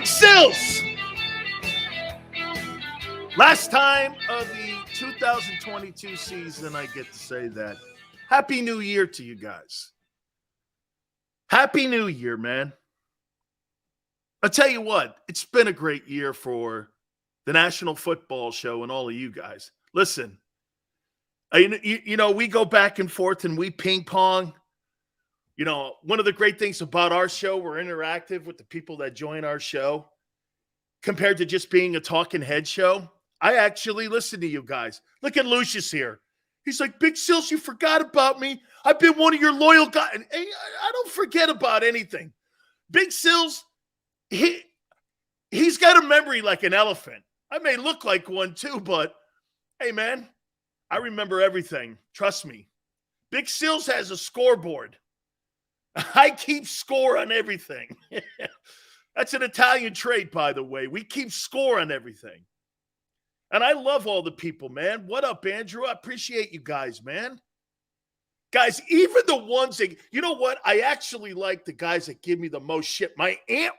Big Sills. Last time of the 2022 season, I get to say that. Happy New Year to you guys. Happy New Year, man. I'll tell you what, it's been a great year for the National Football Show and all of you guys. Listen, you know, we go back and forth and we ping pong. You know, one of the great things about our show, we're interactive with the people that join our show compared to just being a talking head show. I actually listen to you guys. Look at Lucius here. He's like, Big Sills, you forgot about me. I've been one of your loyal guys. And I don't forget about anything. Big Sills, he's got a memory like an elephant. I may look like one too, but hey, man, I remember everything. Trust me. Big Sills has a scoreboard. I keep score on everything. That's an Italian trait, by the way. We keep score on everything. And I love all the people, man. What up, Andrew? I appreciate you guys, man. Guys, even the ones that, you know what? I actually like the guys that give me the most shit. My aunt,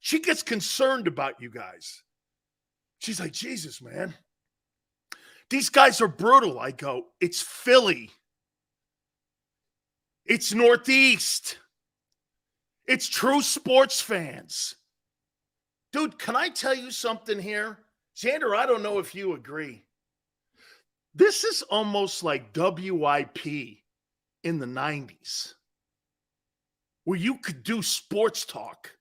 she gets concerned about you guys. She's like, Jesus, man. These guys are brutal. I go, it's Philly. It's Northeast. It's true sports fans. Dude, can I tell you something here? Xander, I don't know if you agree. This is almost like WIP in the 90s, where you could do sports talk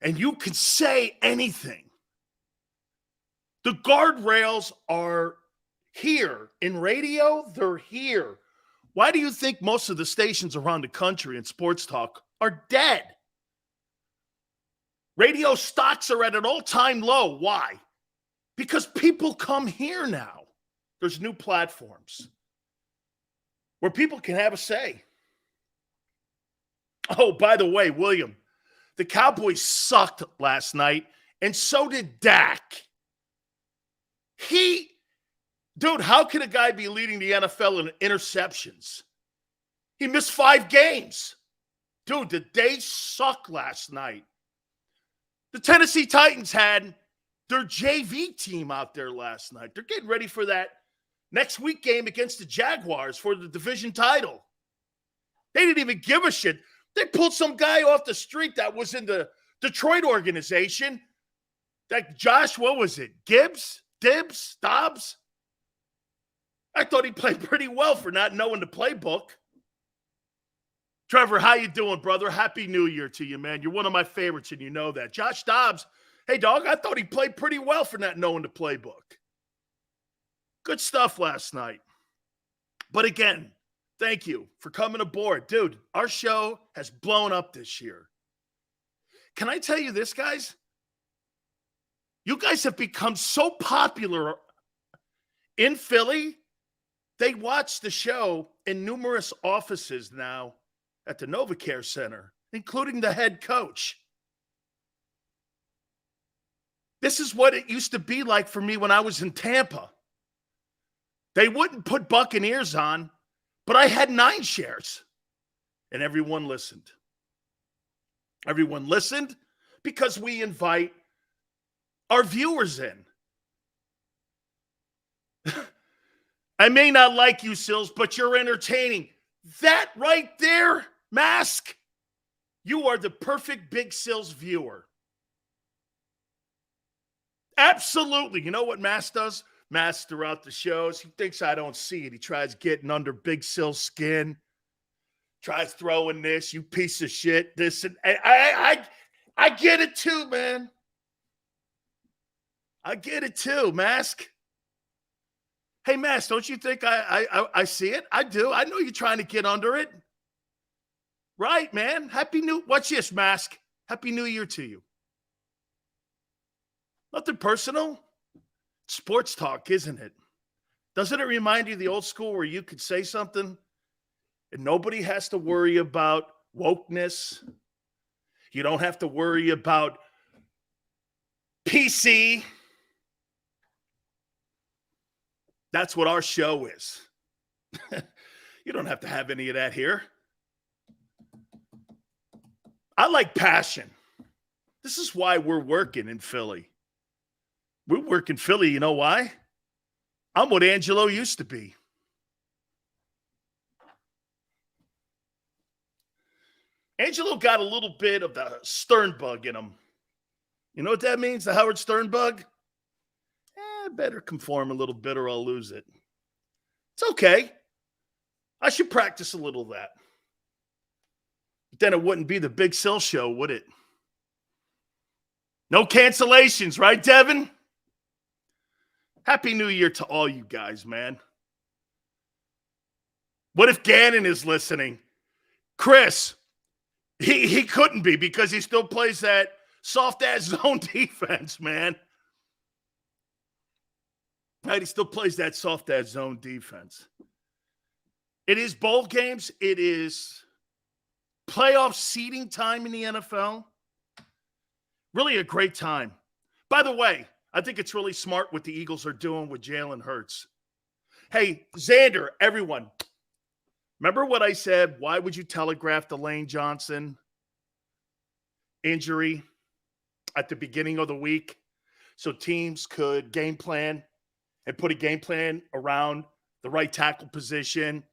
and you could say anything. The guardrails are here. In radio, they're here. Why do you think most of the stations around the country in sports talk are dead? Radio stocks are at an all-time low. Why? Because people come here now. There's new platforms where people can have a say. Oh, by the way, William, the Cowboys sucked last night, and so did Dak. Dude, how can a guy be leading the NFL in interceptions? He missed 5 games. Dude, did they suck last night? The Tennessee Titans had their JV team out there last night. They're getting ready for that next week game against the Jaguars for the division title. They didn't even give a shit. They pulled some guy off the street that was in the Detroit organization. That Josh, what was it? Dobbs? I thought he played pretty well for not knowing the playbook. Trevor, how you doing, brother? Happy New Year to you, man. You're one of my favorites, and you know that. Josh Dobbs, hey, dog, I thought he played pretty well for not knowing the playbook. Good stuff last night. But again, thank you for coming aboard. Dude, our show has blown up this year. Can I tell you this, guys? You guys have become so popular in Philly. They watch the show in numerous offices now at the NovaCare Center, including the head coach. This is what it used to be like for me when I was in Tampa. They wouldn't put Buccaneers on, but I had 9 shares, and everyone listened. Everyone listened because we invite our viewers in. I may not like you, Sills, but you're entertaining. That right there, Mask, you are the perfect Big Sills viewer. Absolutely. You know what Mask does? Mask throughout the shows, he thinks I don't see it. He tries getting under Big Sills' skin, tries throwing this, you piece of shit, this. And I get it too, man. I get it too, Mask. Hey, Mask, don't you think I see it? I do. I know you're trying to get under it. Right, man. Watch this, Mask. Happy New Year to you. Nothing personal. Sports talk, isn't it? Doesn't it remind you of the old school where you could say something and nobody has to worry about wokeness? You don't have to worry about PC. That's what our show is. You don't have to have any of that here. I like passion. This is why we're working in Philly. We work in Philly. You know why? I'm what Angelo used to be. Angelo got a little bit of the Stern bug in him. You know what that means, the Howard Stern bug? Better conform a little bit or I'll lose it. It's okay. I should practice a little of that. But then it wouldn't be the Big Sill show, would it? No cancellations, right, Devin? Happy New Year to all you guys, man. What if Gannon is listening? Chris, he couldn't be because he still plays that soft-ass zone defense, man. Right, he still plays that soft-ass zone defense. It is bowl games. It is playoff seeding time in the NFL. Really a great time. By the way, I think it's really smart what the Eagles are doing with Jalen Hurts. Hey, Xander, everyone, remember what I said? Why would you telegraph the Lane Johnson injury at the beginning of the week so teams could game plan and put a game plan around the right tackle position,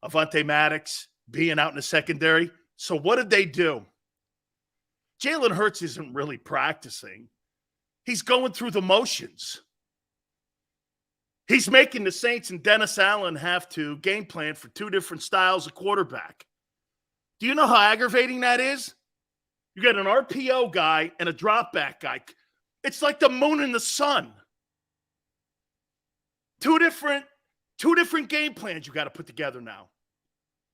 Avonte Maddox being out in the secondary? So what did they do? Jalen Hurts isn't really practicing. He's going through the motions. He's making the Saints and Dennis Allen have to game plan for two different styles of quarterback. Do you know how aggravating that is? You got an RPO guy and a drop back guy. It's like the moon and the sun. Two different game plans you got to put together now.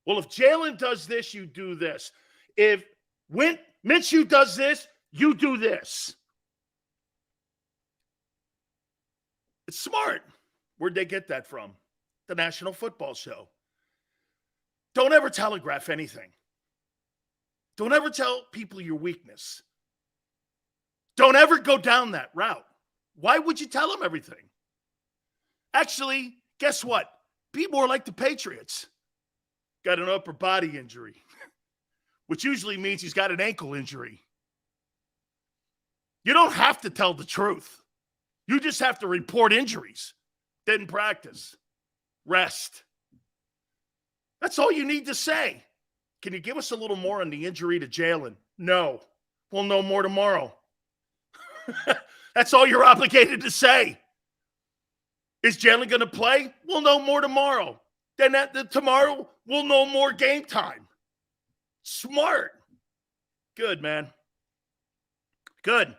Well, if Jalen does this, you do this. If Minshew does this, you do this. It's smart. Where'd they get that from? The National Football Show. Don't ever telegraph anything. Don't ever tell people your weakness. Don't ever go down that route. Why would you tell them everything? Actually, guess what? Be more like the Patriots. Got an upper body injury, which usually means he's got an ankle injury. You don't have to tell the truth. You just have to report injuries. Didn't practice. Rest. That's all you need to say. Can you give us a little more on the injury to Jalen? No. We'll know more tomorrow. That's all you're obligated to say. Is Jalen going to play? We'll know more tomorrow. Then tomorrow, we'll know more game time. Smart. Good, man. Good.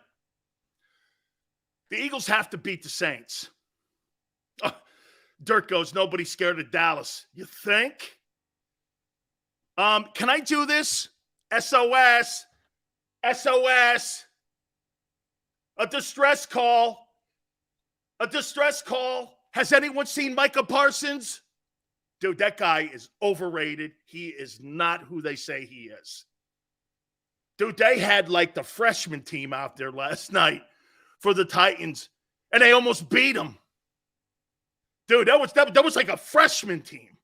The Eagles have to beat the Saints. Oh, Dirk goes, nobody's scared of Dallas. You think? Can I do this? SOS. SOS. A distress call. A distress call. Has anyone seen Micah Parsons? Dude, that guy is overrated. He is not who they say he is. Dude, they had like the freshman team out there last night for the Titans, and they almost beat them. Dude, that was like a freshman team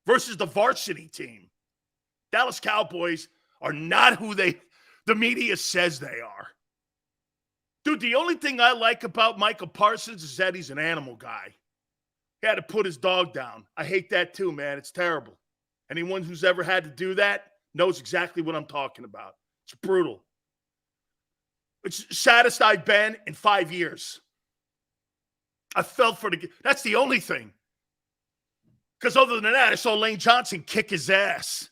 versus the varsity team. Dallas Cowboys are not who the media says they are. Dude, the only thing I like about Micah Parsons is that he's an animal guy. He had to put his dog down. I hate that too, man. It's terrible. Anyone who's ever had to do that knows exactly what I'm talking about. It's brutal. It's the saddest I've been in 5 years. I felt for that's the only thing. Because other than that, I saw Lane Johnson kick his ass.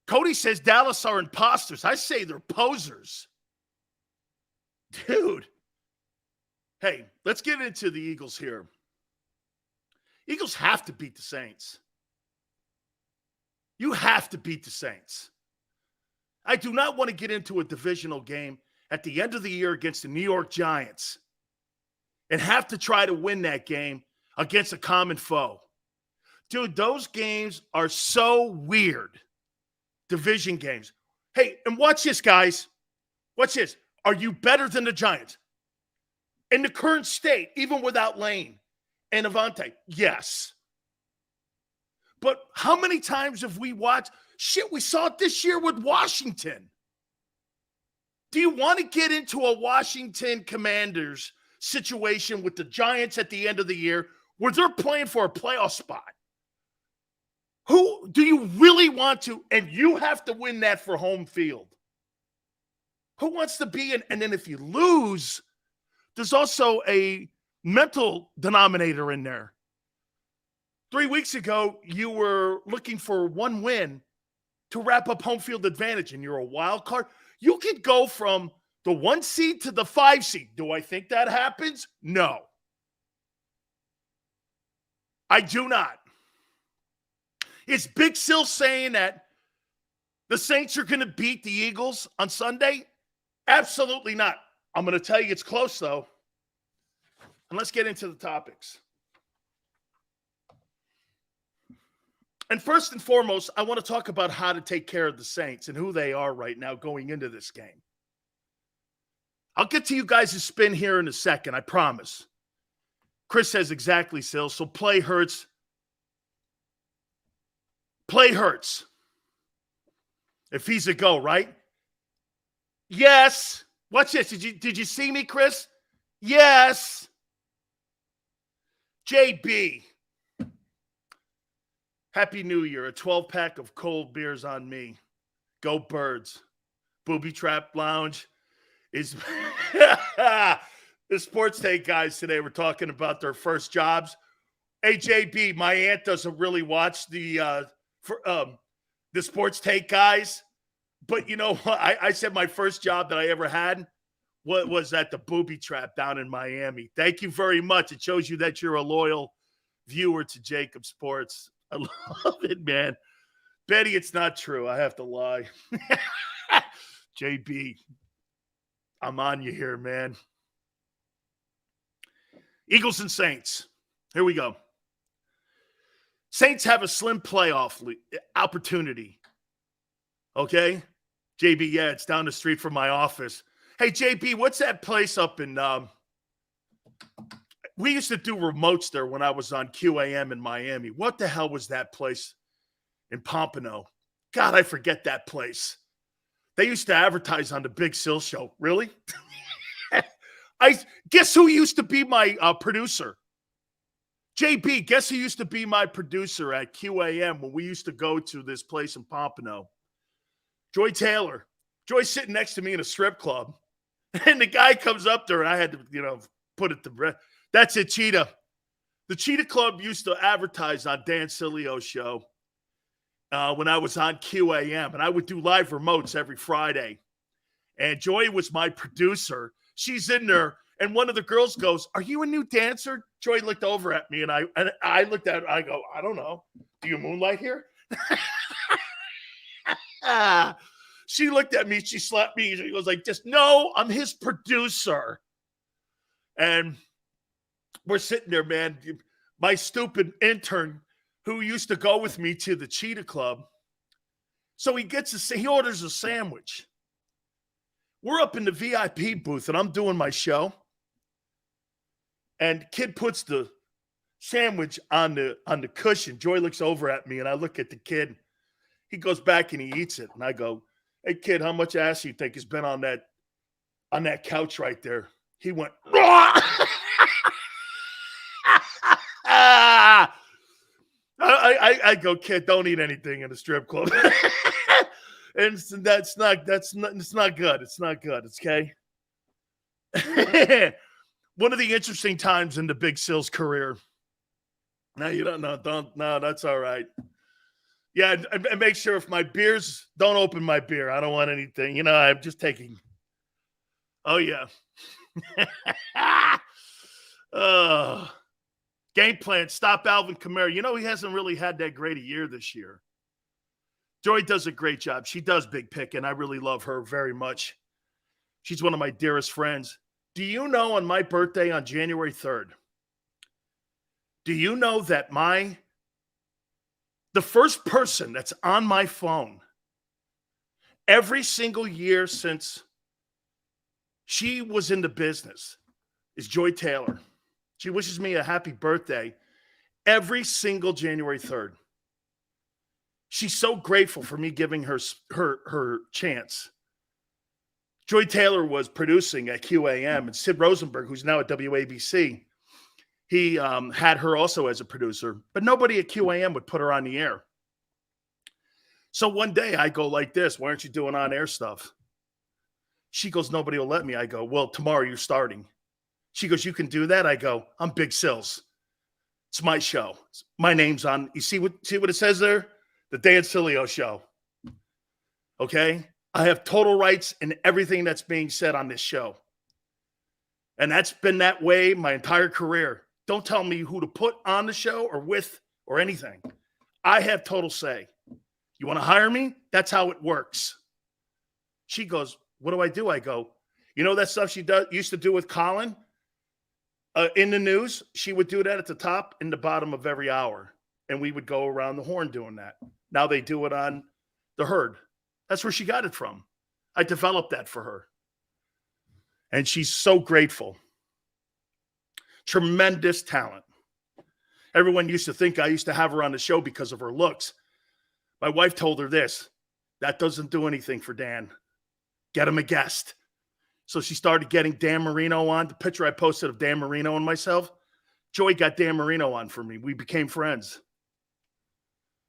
Cody says Dallas are imposters. I say they're posers. Dude. Hey, let's get into the Eagles here. Eagles have to beat the Saints. You have to beat the Saints. I do not want to get into a divisional game at the end of the year against the New York Giants and have to try to win that game against a common foe. Dude, those games are so weird. Division games. Hey, and watch this, guys. Watch this. Are you better than the Giants? In the current state, even without Lane and Avonte? Yes. But how many times have we watched? Shit, we saw it this year with Washington. Do you want to get into a Washington Commanders situation with the Giants at the end of the year where they're playing for a playoff spot? Who do you really want to? And you have to win that for home field. Who wants to be in? And then if you lose, there's also a mental denominator in there. 3 weeks ago, you were looking for one win to wrap up home field advantage, and you're a wild card. You could go from the 1 seed to the 5 seed. Do I think that happens? No. I do not. Is Big Sil saying that the Saints are going to beat the Eagles on Sunday? Absolutely not. I'm going to tell you it's close, though. And let's get into the topics. And first and foremost, I want to talk about how to take care of the Saints and who they are right now going into this game. I'll get to you guys' spin here in a second, I promise. Chris says exactly, Sil. So play Hurts. Play Hurts. If he's a go, right? Yes. Watch this. Did you see me, Chris? Yes. JB. Happy New Year. A 12-pack of cold beers on me. Go Birds. Booby Trap Lounge is the sports take guys today. We're talking about their first jobs. Hey, JB, my aunt doesn't really watch the sports take guys. But you know what? I said my first job that I ever had was at the Booby Trap down in Miami. Thank you very much. It shows you that you're a loyal viewer to JAKIB Sports. I love it, man. Betty, it's not true. I have to lie. JB, I'm on you here, man. Eagles and Saints. Here we go. Saints have a slim playoff opportunity. Okay? JB, yeah, it's down the street from my office. Hey, JB, what's that place up in we used to do remotes there when I was on QAM in Miami. What the hell was that place in Pompano? God, I forget that place. They used to advertise on the Big Sil Show. Really? I guess who used to be my producer? JB, guess who used to be my producer at QAM when we used to go to this place in Pompano? Joy Taylor. Joy's sitting next to me in a strip club. And the guy comes up there, and I had to, put it to rest. That's it, Cheetah. The Cheetah Club used to advertise on Dan Sileo show when I was on QAM, and I would do live remotes every Friday. And Joy was my producer. She's in there, and one of the girls goes, "Are you a new dancer?" Joy looked over at me, and I looked at her. I go, "I don't know. Do you moonlight here?" She looked at me. She slapped me. She goes like, "Just no, I'm his producer." And we're sitting there, man. My stupid intern who used to go with me to the Cheetah Club. So he orders a sandwich. We're up in the VIP booth, and I'm doing my show. And kid puts the sandwich on the cushion. Joy looks over at me, and I look at the kid. He goes back and he eats it. And I go, "Hey, kid, how much ass do you think has been on that couch right there?" He went, I go, "Kid, don't eat anything in a strip club." And it's not good. It's not good. It's okay. One of the interesting times in the Big Sil's career. No, you don't know. No, that's all right. Yeah, and make sure if my beers, don't open my beer. I don't want anything. I'm just taking. Oh, yeah. Game plan, stop Alvin Kamara. He hasn't really had that great a year this year. Joy does a great job. She does big pick, and I really love her very much. She's one of my dearest friends. Do you know on my birthday on January 3rd, do you know that the first person that's on my phone every single year since she was in the business is Joy Taylor. She wishes me a happy birthday every single January 3rd. She's so grateful for me giving her chance. Joy Taylor was producing at QAM, and Sid Rosenberg, who's now at WABC, he had her also as a producer, but nobody at QAM would put her on the air. So one day I go like this, why aren't you doing on-air stuff? She goes, nobody will let me. I go, well, tomorrow you're starting. She goes, you can do that? I go, I'm Big Sills. It's my show. My name's on. You see what it says there? The Dan Sileo Show. Okay? I have total rights in everything that's being said on this show. And that's been that way my entire career. Don't tell me who to put on the show or with or anything. I have total say. You want to hire me? That's how it works. She goes, what do I do? I go, you know that stuff she used to do with Colin in the news? She would do that at the top and the bottom of every hour. And we would go around the horn doing that. Now they do it on the herd. That's where she got it from. I developed that for her. And she's so grateful. Tremendous talent. Everyone used to think I used to have her on the show because of her looks. My wife told her this, that doesn't do anything for Dan. Get him a guest. So she started getting Dan Marino on. The picture I posted of Dan Marino and myself, Joy got Dan Marino on for me. We became friends.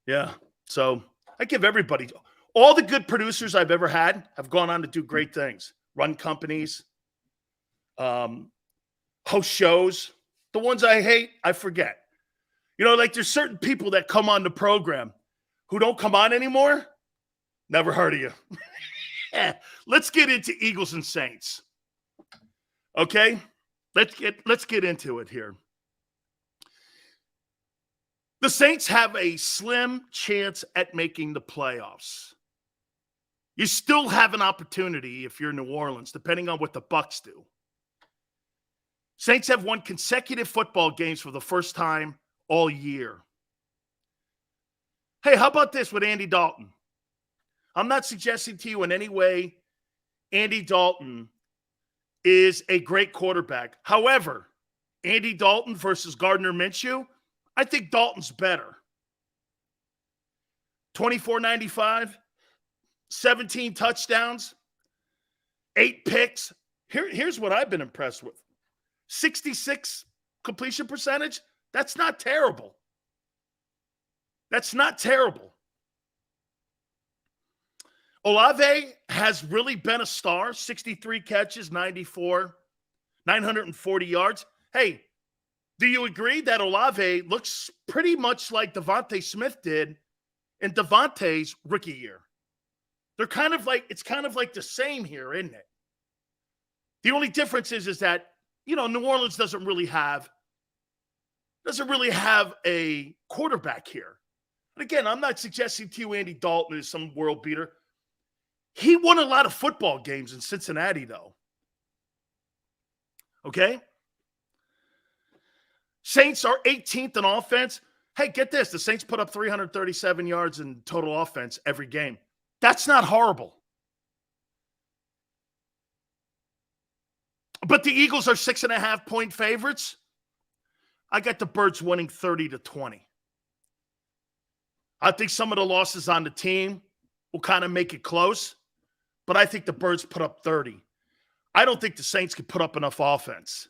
Yeah. So I give everybody, all the good producers I've ever had have gone on to do great things. Run companies, host shows. The ones I hate, I forget. You know, like there's certain people that come on the program who don't come on anymore. Never heard of you. Let's get into Eagles and Saints. Okay? Let's get into it here. The Saints have a slim chance at making the playoffs. You still have an opportunity if you're New Orleans, depending on what the Bucs do. Saints have won consecutive football games for the first time all year. Hey, how about this with Andy Dalton? I'm not suggesting to you in any way Andy Dalton is a great quarterback. However, Andy Dalton versus Gardner Minshew, I think Dalton's better. 24.95, 17 touchdowns, 8 picks. Here's what I've been impressed with. 66 completion percentage. That's not terrible. That's not terrible. Olave has really been a star. 63 catches, 940 yards. Hey, do you agree that Olave looks pretty much like Devontae Smith did in Devontae's rookie year? They're kind of like, it's kind of like the same here, isn't it? The only difference is that, you know, New Orleans doesn't really have a quarterback here. And again, I'm not suggesting to you Andy Dalton is some world beater. He won a lot of football games in Cincinnati, though. Okay? Saints are 18th in offense. Hey, get this. The Saints put up 337 yards in total offense every game. That's not horrible. But the Eagles are 6.5-point favorites. I got the Birds winning 30-20. I think some of the losses on the team will kind of make it close, but I think the Birds put up 30. I don't think the Saints can put up enough offense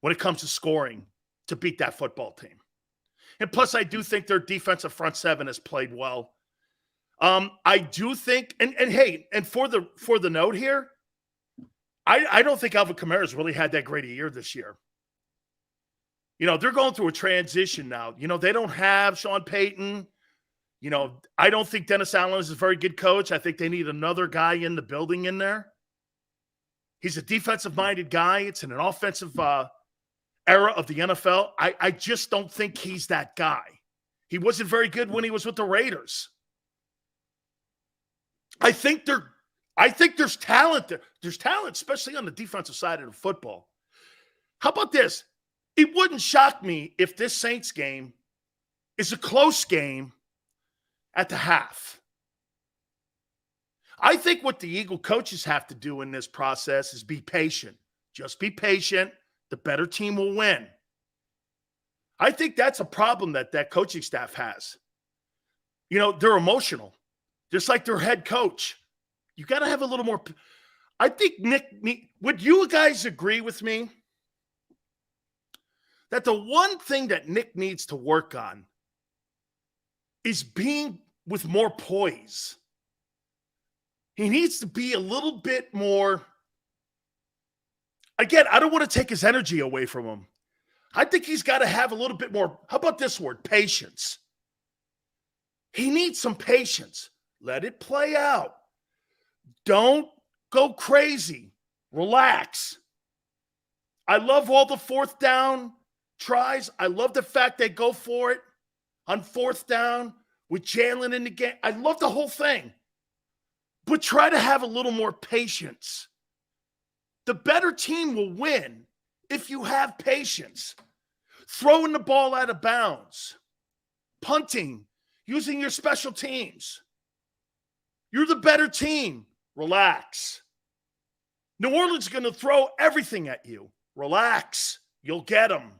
when it comes to scoring to beat that football team. And plus, I do think their defensive front seven has played well. I do think, and hey, and for the note here, I don't think Alvin Kamara's really had that great a year this year. You know, they're going through a transition now. You know, they don't have Sean Payton. You know, I don't think Dennis Allen is a very good coach. I think they need another guy in the building in there. He's a defensive-minded guy. It's in an offensive era of the NFL. I just don't think he's that guy. He wasn't very good when he was with the Raiders. I think there's talent there. There's talent, especially on the defensive side of the football. How about this? It wouldn't shock me if this Saints game is a close game at the half. I think what the Eagle coaches have to do in this process is be patient. Just be patient. The better team will win. I think that's a problem that coaching staff has. You know, they're emotional, just like their head coach. You got to have a little more. I think would you guys agree with me that the one thing that Nick needs to work on is being with more poise? He needs to be a little bit more. Again, I don't want to take his energy away from him. I think he's got to have a little bit more. How about this word? Patience. He needs some patience. Let it play out. Don't go crazy. Relax. I love all the fourth down tries. I love the fact they go for it on fourth down with Jalen in the game. I love the whole thing. But try to have a little more patience. The better team will win if you have patience. Throwing the ball out of bounds, punting, using your special teams. You're the better team. Relax. New Orleans is going to throw everything at you. Relax. You'll get them.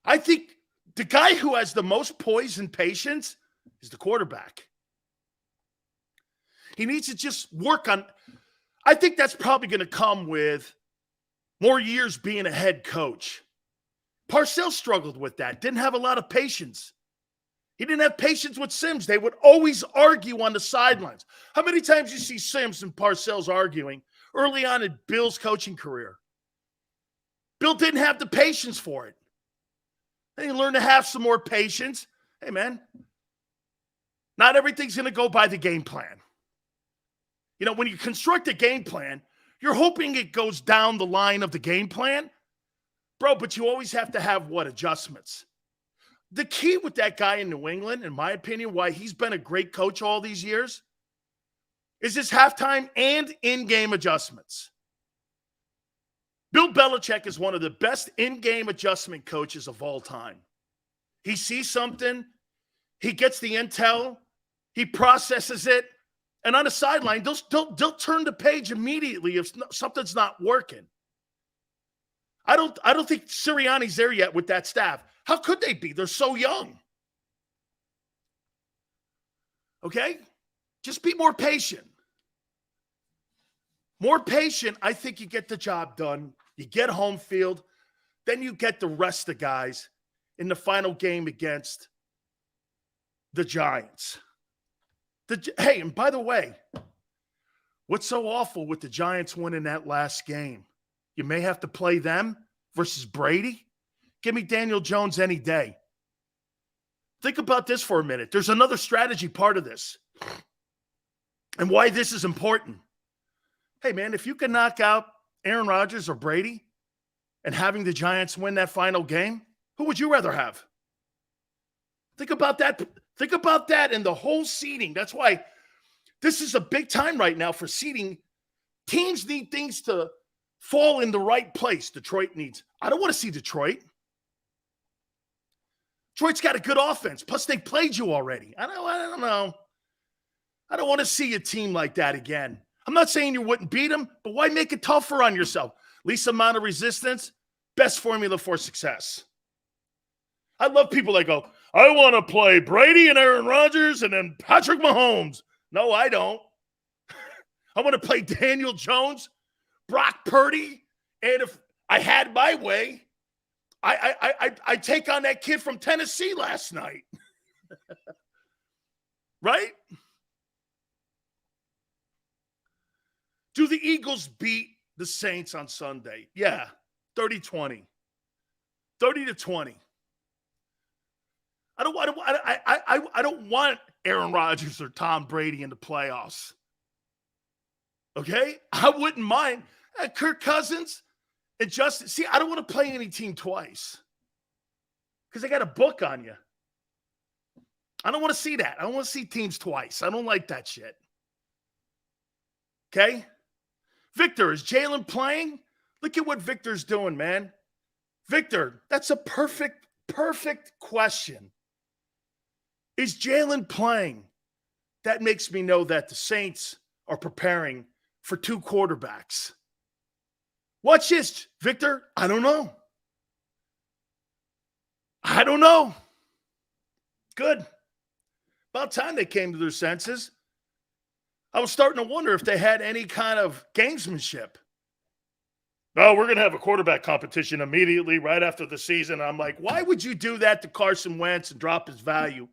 I think the guy who has the most poise and patience is the quarterback. He needs to just work on. I think that's probably going to come with more years being a head coach. Parcells struggled with that. Didn't have a lot of patience. He didn't have patience with Sims. They would always argue on the sidelines. How many times you see Sims and Parcells arguing early on in Bill's coaching career? Bill didn't have the patience for it. Then he learned to have some more patience. Hey, man, not everything's going to go by the game plan. You know, when you construct a game plan, you're hoping it goes down the line of the game plan. Bro, but you always have to have, adjustments. The key with that guy in New England, in my opinion, why he's been a great coach all these years, is his halftime and in-game adjustments. Bill Belichick is one of the best in-game adjustment coaches of all time. He sees something, he gets the intel, he processes it, and on the sideline, they'll turn the page immediately if something's not working. I don't think Sirianni's there yet with that staff. How could they be? They're so young. Okay? Just be more patient. More patient, I think you get the job done. You get home field. Then you get the rest of the guys in the final game against the Giants. Hey, and by the way, what's so awful with the Giants winning that last game? You may have to play them versus Brady. Give me Daniel Jones any day. Think about this for a minute. There's another strategy part of this and why this is important. Hey, man, if you can knock out Aaron Rodgers or Brady and having the Giants win that final game, who would you rather have? Think about that. Think about that in the whole seeding. That's why this is a big time right now for seeding. Teams need things to fall in the right place. Detroit needs. I don't want to see Detroit. Detroit's got a good offense. Plus, they played you already. I don't know. I don't want to see a team like that again. I'm not saying you wouldn't beat them, but why make it tougher on yourself? Least amount of resistance, best formula for success. I love people that go, I want to play Brady and Aaron Rodgers and then Patrick Mahomes. No, I don't. I want to play Daniel Jones, Brock Purdy, and if I had my way, I take on that kid from Tennessee last night. Right? Do the Eagles beat the Saints on Sunday? Yeah, 30-20. 30-20. I don't want Aaron Rodgers or Tom Brady in the playoffs. Okay? I wouldn't mind. Kirk Cousins and Justin. See, I don't want to play any team twice because they got a book on you. I don't want to see that. I don't want to see teams twice. I don't like that shit. Okay? Victor, is Jalen playing? Look at what Victor's doing, man. Victor, that's a perfect question. Is Jalen playing? That makes me know that the Saints are preparing for two quarterbacks. Watch this, Victor. I don't know. Good. About time they came to their senses. I was starting to wonder if they had any kind of gamesmanship. Oh, we're going to have a quarterback competition immediately right after the season. I'm like, why would you do that to Carson Wentz and drop his value?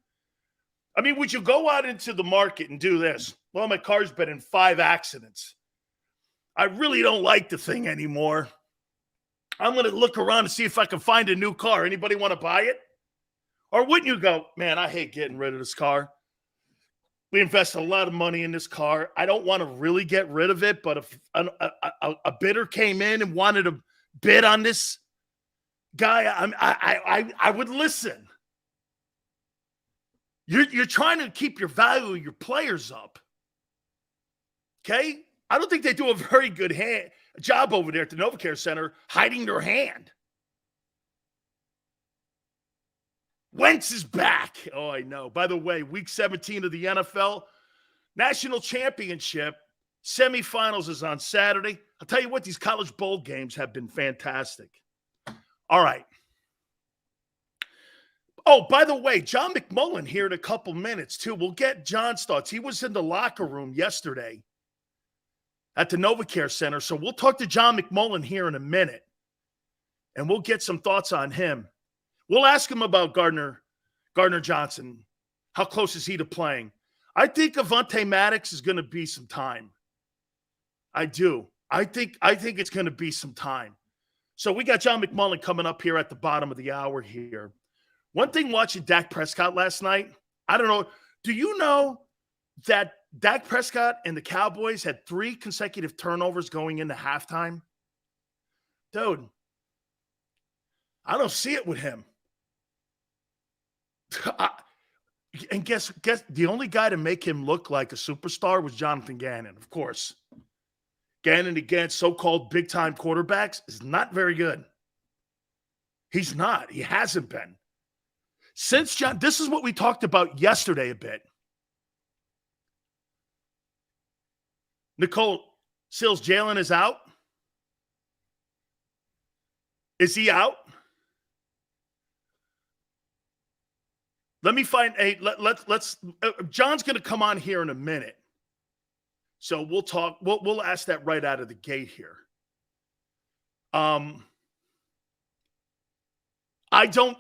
I mean, would you go out into the market and do this? Well, my car's been in 5 accidents. I really don't like the thing anymore. I'm going to look around and see if I can find a new car. Anybody want to buy it? Or wouldn't you go, man, I hate getting rid of this car. We invested a lot of money in this car. I don't want to really get rid of it, but if a bidder came in and wanted to bid on this guy, I would listen. You're trying to keep your value of your players up. Okay? I don't think they do a very good job over there at the NovaCare Center hiding their hand. Wentz is back. Oh, I know. By the way, week 17 of the NFL National Championship semifinals is on Saturday. I'll tell you what, these college bowl games have been fantastic. All right. Oh, by the way, John McMullen here in a couple minutes, too. We'll get John's thoughts. He was in the locker room yesterday at the NovaCare Center, so we'll talk to John McMullen here in a minute, and we'll get some thoughts on him. We'll ask him about Gardner Johnson. How close is he to playing? I think Avonte Maddox is going to be some time. I do. I think it's going to be some time. So we got John McMullen coming up here at the bottom of the hour here. One thing watching Dak Prescott last night, I don't know. Do you know that Dak Prescott and the Cowboys had 3 consecutive turnovers going into halftime? Dude, I don't see it with him. And guess the only guy to make him look like a superstar was Jonathan Gannon, of course. Gannon against so-called big-time quarterbacks is not very good. He's not. He hasn't been. This is what we talked about yesterday a bit. Nicole Sills, Jalen is out. Is he out? Let me find let's John's going to come on here in a minute. So we'll talk. We'll ask that right out of the gate here. I don't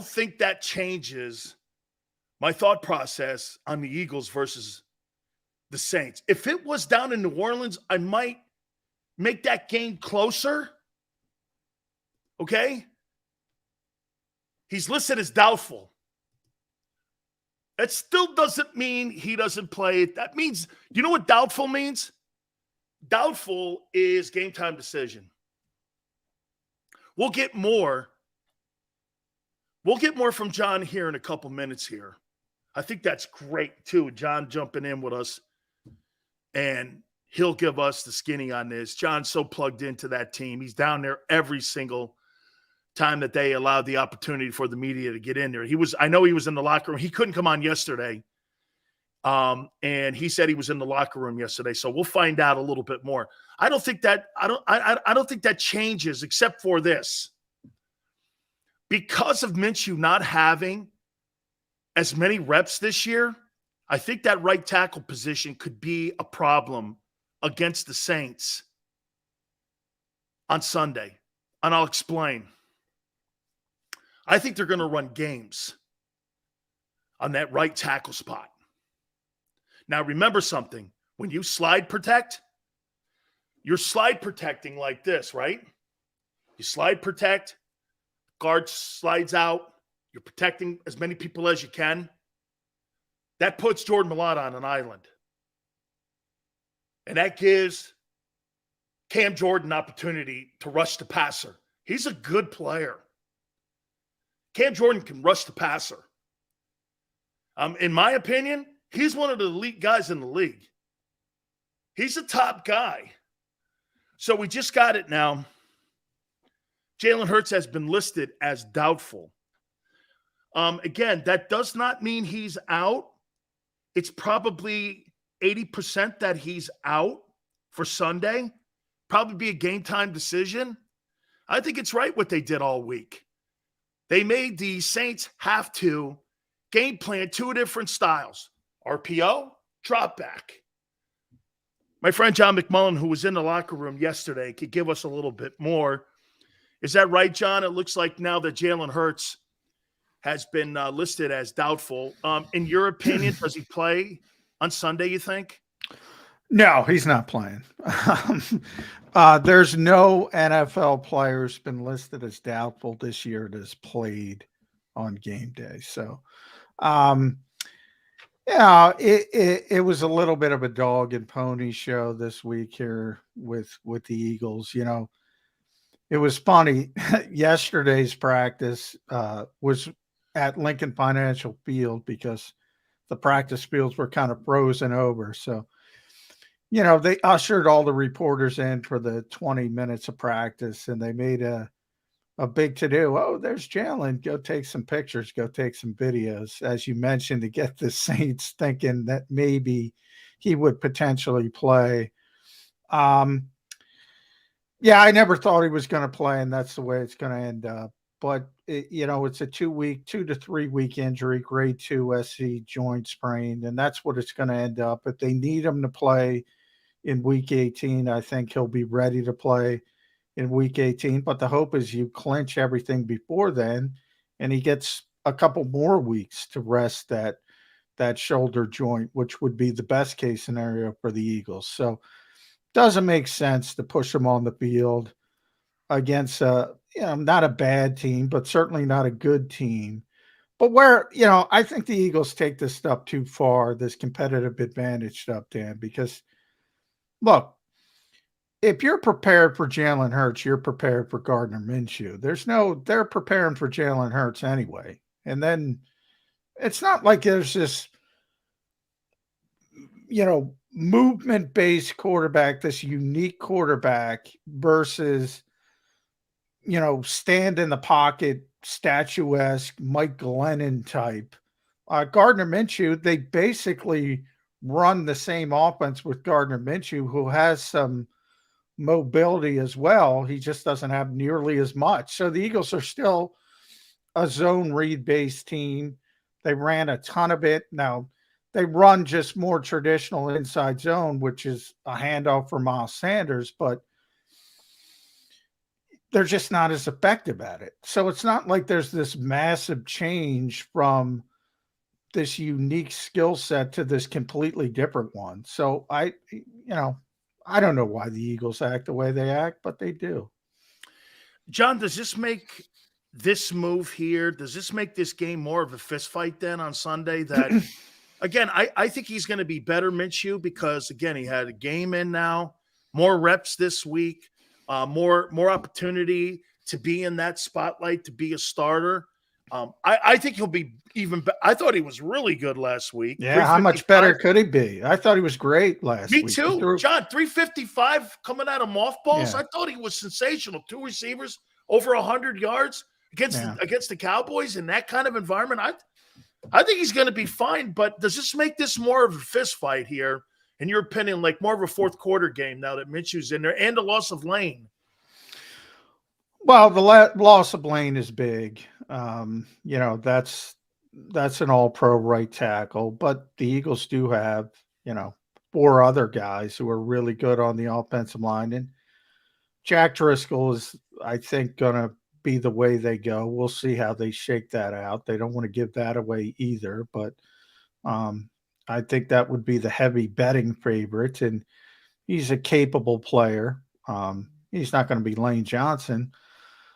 think that changes my thought process on the Eagles versus the Saints. If it was down in New Orleans, I might make that game closer. Okay? He's listed as doubtful. That still doesn't mean he doesn't play. That means, you know what doubtful means? Doubtful is game time decision. We'll get more from John here in a couple minutes here. I think that's great, too. John jumping in with us, and he'll give us the skinny on this. John's so plugged into that team. He's down there every single time that they allowed the opportunity for the media to get in there. I know he was in the locker room. He couldn't come on yesterday. And he said he was in the locker room yesterday. So we'll find out a little bit more. I don't think that changes except for this. Because of Minshew not having as many reps this year, I think that right tackle position could be a problem against the Saints on Sunday. And I'll explain. I think they're going to run games on that right tackle spot. Now, remember something. When you slide protect, you're slide protecting like this, right? You slide protect, guard slides out, you're protecting as many people as you can. That puts Jordan Mailata on an island. And that gives Cam Jordan opportunity to rush the passer. He's a good player. Cam Jordan can rush the passer. In my opinion, he's one of the elite guys in the league. He's a top guy. So we just got it now. Jalen Hurts has been listed as doubtful. Again, that does not mean he's out. It's probably 80% that he's out for Sunday. Probably be a game time decision. I think it's right what they did all week. They made the Saints have to game plan 2 different styles. RPO drop back. My friend John McMullen, who was in the locker room yesterday, could give us a little bit more. Is that right, John? It looks like now that Jalen Hurts has been listed as doubtful. In your opinion, does he play on Sunday, you think? No, he's not playing. There's no NFL players been listed as doubtful this year that has played on game day. So, yeah, it was a little bit of a dog and pony show this week here with the Eagles. You know, it was funny. Yesterday's practice was at Lincoln Financial Field because the practice fields were kind of frozen over. So, you know, they ushered all the reporters in for the 20 minutes of practice, and they made a big to-do. Oh, there's Jalen. Go take some pictures. Go take some videos, as you mentioned, to get the Saints thinking that maybe he would potentially play. Yeah, I never thought he was going to play, and that's the way it's going to end up. But, you know, it's a 2 to 3 week injury, grade 2 SC joint sprain, and that's what it's going to end up. If they need him to play in week 18, I think he'll be ready to play in week 18. But the hope is you clinch everything before then, and he gets a couple more weeks to rest that shoulder joint, which would be the best case scenario for the Eagles. So doesn't make sense to push him on the field against not a bad team, but certainly not a good team. But where, you know, I think the Eagles take this stuff too far, this competitive advantage stuff, Dan, because look, if you're prepared for Jalen Hurts, you're prepared for Gardner Minshew. They're preparing for Jalen Hurts anyway. And then it's not like there's this, you know, movement-based quarterback, this unique quarterback versus, you know, stand in the pocket, statuesque, Mike Glennon type. Gardner Minshew, they basically run the same offense with Gardner Minshew, who has some mobility as well. He just doesn't have nearly as much. So the Eagles are still a zone read-based team. They ran a ton of it. Now, they run just more traditional inside zone, which is a handoff for Miles Sanders, but they're just not as effective at it. So it's not like there's this massive change from this unique skill set to this completely different one. So I don't know why the Eagles act the way they act, but they do. John, does this make this move here, does this make this game more of a fist fight then on Sunday? That again, I think he's going to be better, Minshew, because again, he had a game in now, more reps this week, more opportunity to be in that spotlight, to be a starter. I think he'll be even better. I thought he was really good last week. Yeah, how much better could he be? I thought he was great last week. Me too. John, 355 coming out of mothballs. Yeah. I thought he was sensational. 2 receivers, over 100 yards against the Cowboys in that kind of environment. I think he's going to be fine, but does this make this more of a fist fight here, in your opinion, like more of a fourth quarter game now that Minshew's in there and the loss of Lane? Well, the loss of Lane is big. You know, that's an all-pro right tackle, but the Eagles do have, you know, 4 other guys who are really good on the offensive line. And Jack Driscoll is, I think, going to be the way they go. We'll see how they shake that out. They don't want to give that away either, but I think that would be the heavy betting favorite. And he's a capable player. He's not going to be Lane Johnson.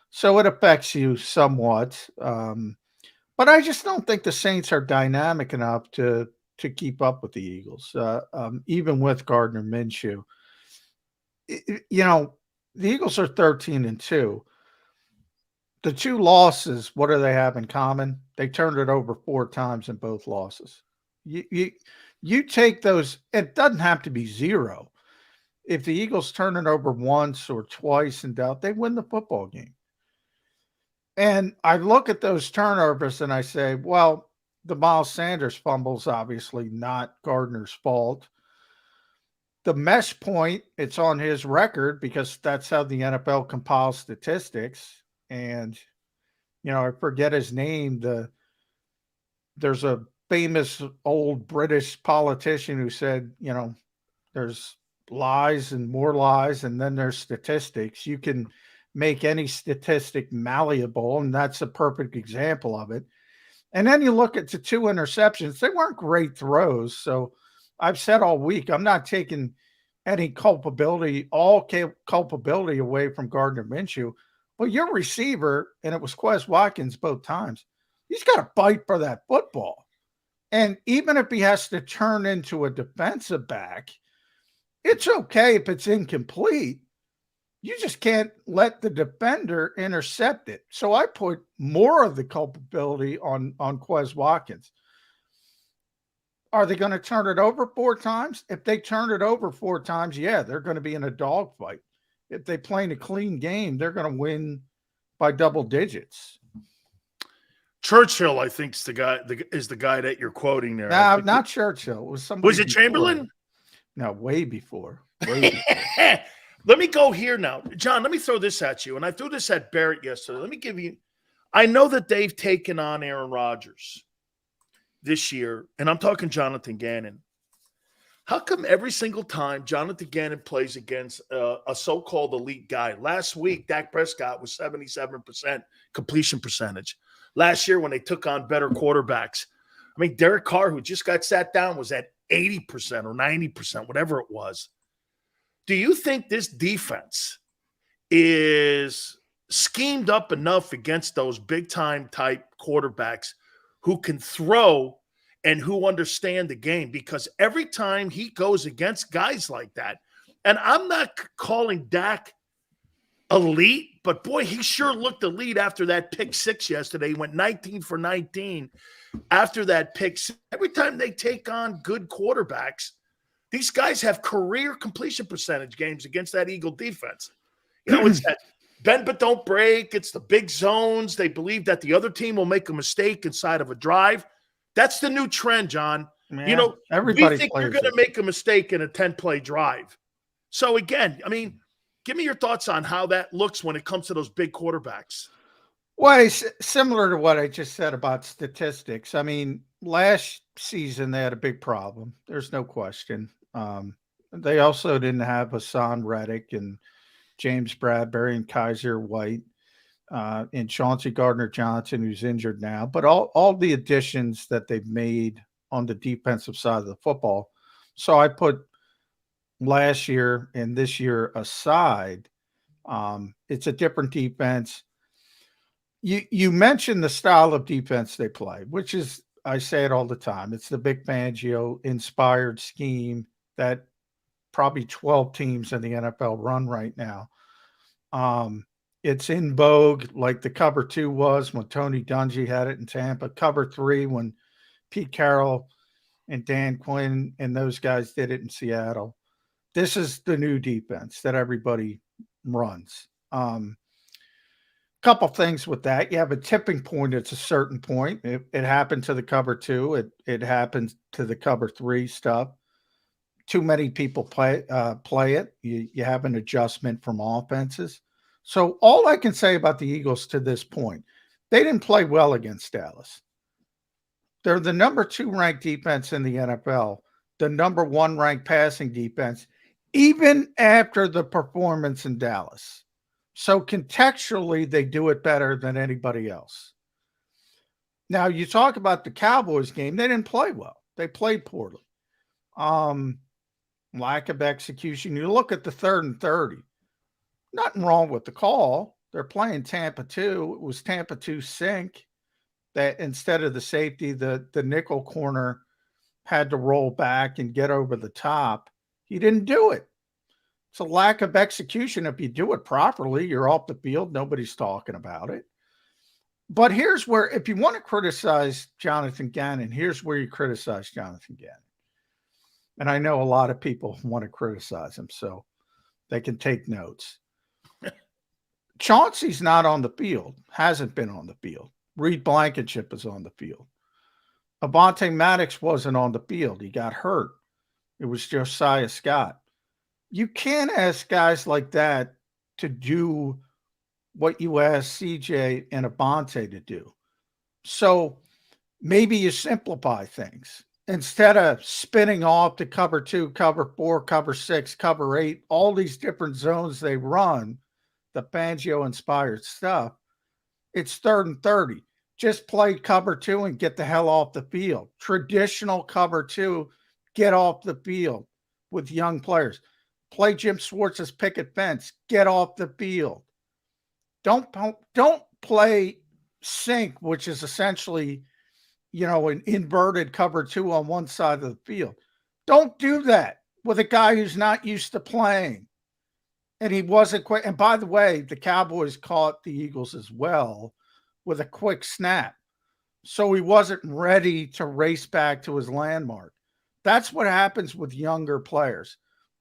So it affects you somewhat. But I just don't think the Saints are dynamic enough to keep up with the Eagles, even with Gardner Minshew. You know, the Eagles are 13-2. The 2 losses, what do they have in common? They turned it over 4 times in both losses. You take those, it doesn't have to be 0. If the Eagles turn it over once or twice in doubt, they win the football game. And I look at those turnovers and I say, well, the Miles Sanders fumble's obviously not Gardner's fault. The mesh point, it's on his record because that's how the NFL compiles statistics. And, you know, I forget his name. There's a famous old British politician who said, there's lies and more lies, and then there's statistics. You can make any statistic malleable, and that's a perfect example of it. And then you look at the 2 interceptions. They weren't great throws. So I've said all week, I'm not taking any culpability away from Gardner Minshew. But your receiver, and it was Quez Watkins both times, he's got to fight for that football. And even if he has to turn into a defensive back, it's okay if it's incomplete. You just can't let the defender intercept it. So I put more of the culpability on Quez Watkins. Are they going to turn it over 4 times? If they turn it over 4 times, yeah, they're going to be in a dogfight. If they play in a clean game, they're going to win by double digits. Churchill, I think, is the guy that you're quoting there. No, not Churchill. It was somebody. Was it before. Chamberlain? No, way before. Way before. Let me go here now. John, let me throw this at you. And I threw this at Barrett yesterday. Let me give you – I know that they've taken on Aaron Rodgers this year, and I'm talking Jonathan Gannon. How come every single time Jonathan Gannon plays against a so-called elite guy? Last week, Dak Prescott was 77% completion percentage. Last year when they took on better quarterbacks, I mean, Derek Carr, who just got sat down, was at 80% or 90%, whatever it was. Do you think this defense is schemed up enough against those big-time type quarterbacks who can throw and who understand the game? Because every time he goes against guys like that, and I'm not calling Dak elite, but boy, he sure looked elite after that pick 6 yesterday. He went 19 for 19 after that pick. Every time they take on good quarterbacks, these guys have career completion percentage games against that Eagle defense. It's that bend but don't break. It's the big zones. They believe that the other team will make a mistake inside of a drive. That's the new trend, John. Man, everybody we think you're going to make a mistake in a 10-play drive. So, again, I mean, give me your thoughts on how that looks when it comes to those big quarterbacks. Well, it's similar to what I just said about statistics. I mean, last season they had a big problem. There's no question. They also didn't have Hassan Reddick and James Bradbury and Kaiser White and Chauncey Gardner-Johnson, who's injured now. But all the additions that they've made on the defensive side of the football. So I put last year and this year aside. It's a different defense. You mentioned the style of defense they play, which is, I say it all the time, it's the Vic Fangio inspired scheme that probably 12 teams in the NFL run right now. It's in vogue like the cover 2 was when Tony Dungy had it in Tampa, cover 3 when Pete Carroll and Dan Quinn and those guys did it in Seattle. This is the new defense that everybody runs. Couple things with that. You have a tipping point at a certain point. It happened to the cover 2. It happens to the cover 3 stuff. Too many people play it. You have an adjustment from offenses. So all I can say about the Eagles to this point, they didn't play well against Dallas. They're the number 2 ranked defense in the NFL, the number 1 ranked passing defense, even after the performance in Dallas. So contextually, they do it better than anybody else. Now, you talk about the Cowboys game. They didn't play well. They played poorly. Lack of execution. You look at the 3rd and 30. Nothing wrong with the call. They're playing Tampa 2. It was Tampa 2 sink that instead of the safety, the nickel corner had to roll back and get over the top. He didn't do it. It's a lack of execution. If you do it properly, you're off the field. Nobody's talking about it. But here's where, if you want to criticize Jonathan Gannon, here's where you criticize Jonathan Gannon. And I know a lot of people want to criticize him, so they can take notes. Chauncey's not on the field, hasn't been on the field. Reed Blankenship is on the field. Avonte Maddox wasn't on the field. He got hurt. It was Josiah Scott. You can't ask guys like that to do what you ask CJ and Avonte to do. So maybe you simplify things. Instead of spinning off to cover 2, cover 4, cover 6, cover 8, all these different zones they run, the Fangio inspired stuff, it's 3rd and 30. Just play cover 2 and get the hell off the field. Traditional cover 2, get off the field with young players. Play Jim Schwartz's picket fence, get off the field. Don't play sink, which is essentially, an inverted cover 2 on one side of the field. Don't do that with a guy who's not used to playing. And he wasn't quick. And by the way, the Cowboys caught the Eagles as well with a quick snap. So he wasn't ready to race back to his landmark. That's what happens with younger players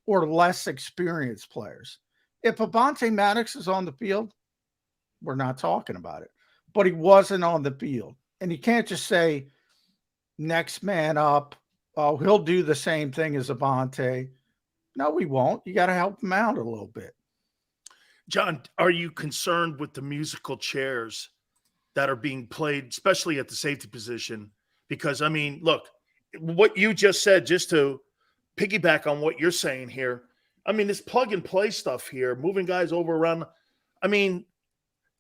or less experienced players. If Avonte Maddox is on the field, we're not talking about it. But he wasn't on the field. And you can't just say, next man up, oh, he'll do the same thing as Avonte. No, he won't. You got to help him out a little bit. John, are you concerned with the musical chairs that are being played, especially at the safety position? Because, I mean, look, what you just said, just to piggyback on what you're saying here, I mean, this plug and play stuff here, moving guys over around, I mean,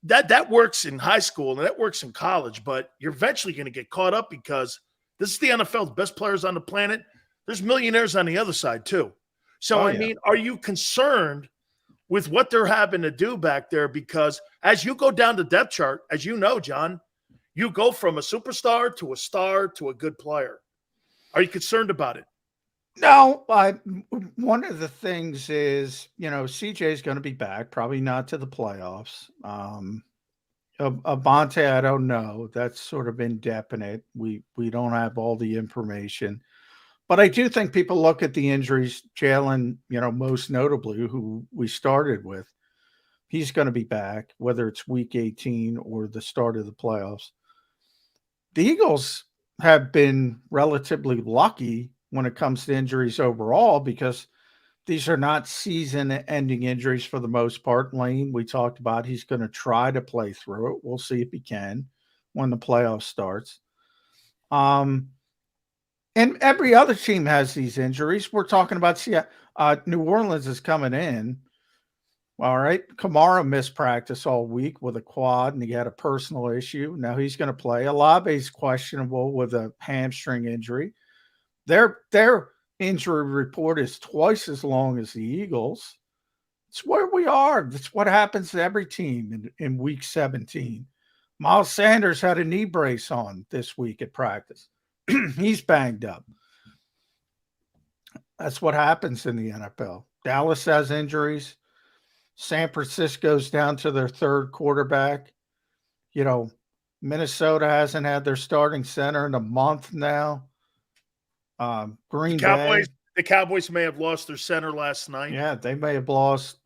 that works in high school and that works in college, but you're eventually going to get caught up because this is the NFL, the best players on the planet. There's millionaires on the other side too. So, I mean, are you concerned with what they're having to do back there? Because as you go down the depth chart, as you know, John, you go from a superstar to a star to a good player. Are you concerned about it? No, one of the things is, CJ is going to be back, probably not to the playoffs. Avonte, I don't know. That's sort of indefinite. We don't have all the information. But I do think people look at the injuries. Jalen, most notably, who we started with, he's going to be back, whether it's week 18 or the start of the playoffs. The Eagles have been relatively lucky when it comes to injuries overall because these are not season-ending injuries for the most part. Lane, we talked about, he's going to try to play through it. We'll see if he can when the playoff starts. And every other team has these injuries. We're talking about New Orleans is coming in. All right. Kamara missed practice all week with a quad, and he had a personal issue. Now he's going to play. Olave's questionable with a hamstring injury. Their injury report is twice as long as the Eagles. It's where we are. That's what happens to every team in week 17. Miles Sanders had a knee brace on this week at practice. He's banged up. That's what happens in the NFL. Dallas has injuries. San Francisco's down to their third quarterback. Minnesota hasn't had their starting center in a month now. Green Bay. The Cowboys may have lost their center last night. Yeah, they may have lost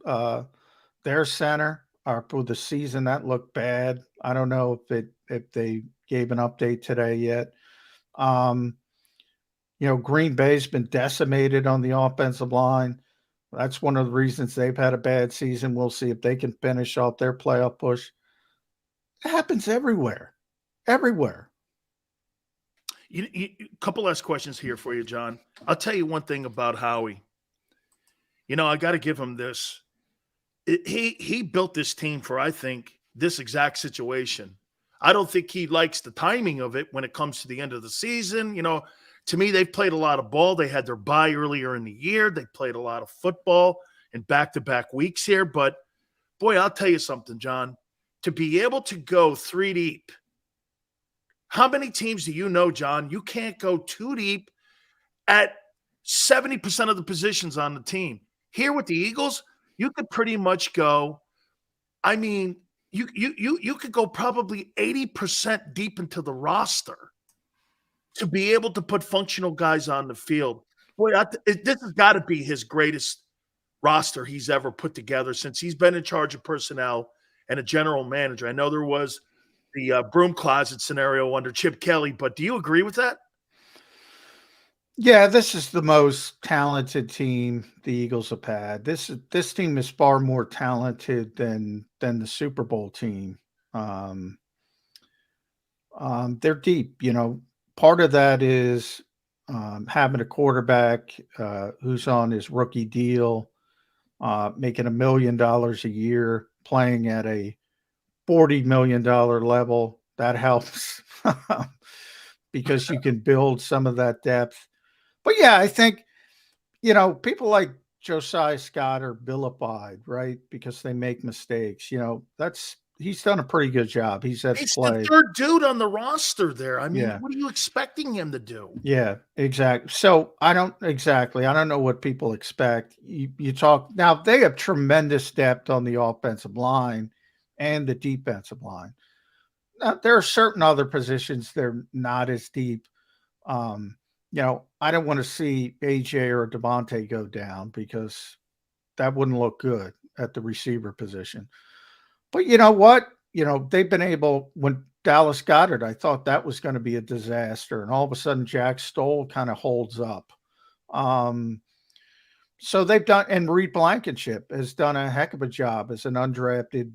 their center for the season. That looked bad. I don't know if they gave an update today yet. Green Bay's been decimated on the offensive line. That's one of the reasons they've had a bad season. We'll see if they can finish off their playoff push. It happens everywhere. Everywhere. A couple last questions here for you, John. I'll tell you one thing about Howie. I got to give him this. He built this team for, I think, this exact situation. I don't think he likes the timing of it when it comes to the end of the season. To me, they've played a lot of ball. They had their bye earlier in the year. They played a lot of football in back-to-back weeks here. But, boy, I'll tell you something, John. To be able to go 3 deep, how many teams do you know, John? You can't go 2 deep at 70% of the positions on the team. Here with the Eagles, you could pretty much go, I mean, you could go probably 80% deep into the roster to be able to put functional guys on the field. Boy, this has got to be his greatest roster he's ever put together since he's been in charge of personnel and a general manager. I know there was the broom closet scenario under Chip Kelly, but do you agree with that? Yeah, this is the most talented team the Eagles have had. This team is far more talented than the Super Bowl team. They're deep. Part of that is having a quarterback who's on his rookie deal, making $1 million a year, playing at a $40 million level. That helps because you can build some of that depth. But yeah, I think, people like Josiah Scott are vilified, right? Because they make mistakes. He's done a pretty good job. He's had to He's the play. third dude on the roster there. I mean, Yeah. what are you expecting him to do? Yeah, exactly. So I don't know what people expect. You talk now, they have tremendous depth on the offensive line and the defensive line. Now, there are certain other positions they're not as deep. I don't want to see AJ or Devontae go down because that wouldn't look good at the receiver position. But you know what? They've been able, when Dallas Goedert, I thought that was going to be a disaster. And all of a sudden, Jack Stoll kind of holds up. So they've done, and Reed Blankenship has done a heck of a job as an undrafted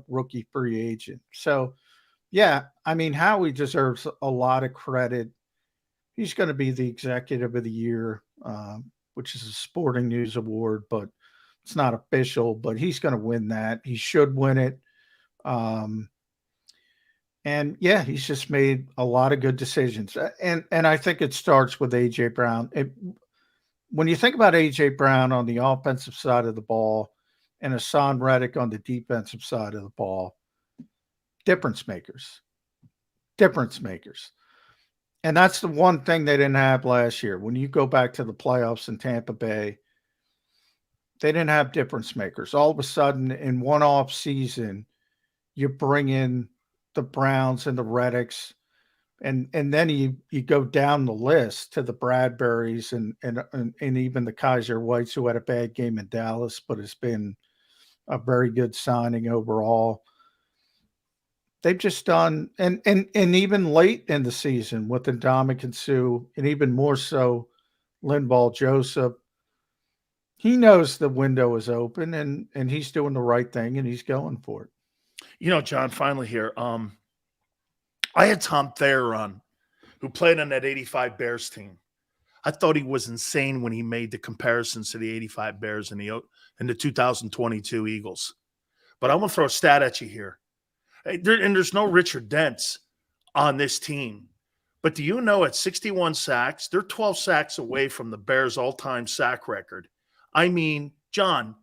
rookie free agent. So, yeah, I mean, Howie deserves a lot of credit. He's going to be the executive of the year, which is a Sporting News award, but it's not official. But he's going to win that. He should win it. And yeah, he's just made a lot of good decisions. And I think it starts with AJ Brown. When you think about AJ Brown on the offensive side of the ball and Hassan Reddick on the defensive side of the ball, difference makers. And that's the one thing they didn't have last year. When you go back to the playoffs in Tampa Bay, they didn't have difference makers. All of a sudden, in one off season, you bring in the Browns and the Reddicks, and then you go down the list to the Bradburys and even the Kaiser Whites, who had a bad game in Dallas, but has been a very good signing overall. They've just done, and even late in the season with Ndamukong Suh, and even more so Linval Joseph, he knows the window is open, and he's doing the right thing, and he's going for it. John, finally here. I had Tom Thayer on, who played on that 85 Bears team. I thought he was insane when he made the comparisons to the 85 Bears and the 2022 Eagles. But I'm going to throw a stat at you here. And there's no Richard Dents on this team. But do you know at 61 sacks, they're 12 sacks away from the Bears' all-time sack record. I mean, John,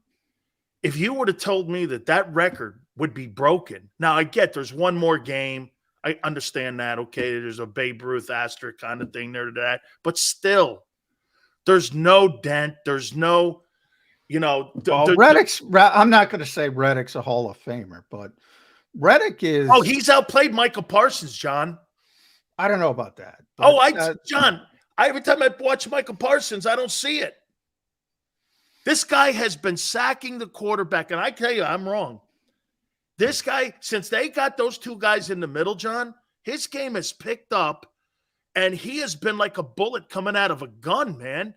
if you would have told me that record would be broken. Now, I get there's one more game. I understand that. Okay, there's a Babe Ruth asterisk kind of thing there to that. But still, there's no dent. There's no, Reddick's, I'm not going to say Reddick's a Hall of Famer, but Reddick is. Oh, he's outplayed Michael Parsons, John. I don't know about that. John, every time I watch Michael Parsons, I don't see it. This guy has been sacking the quarterback, and I tell you, I'm wrong. This guy, since they got those two guys in the middle, John, his game has picked up, and he has been like a bullet coming out of a gun, man.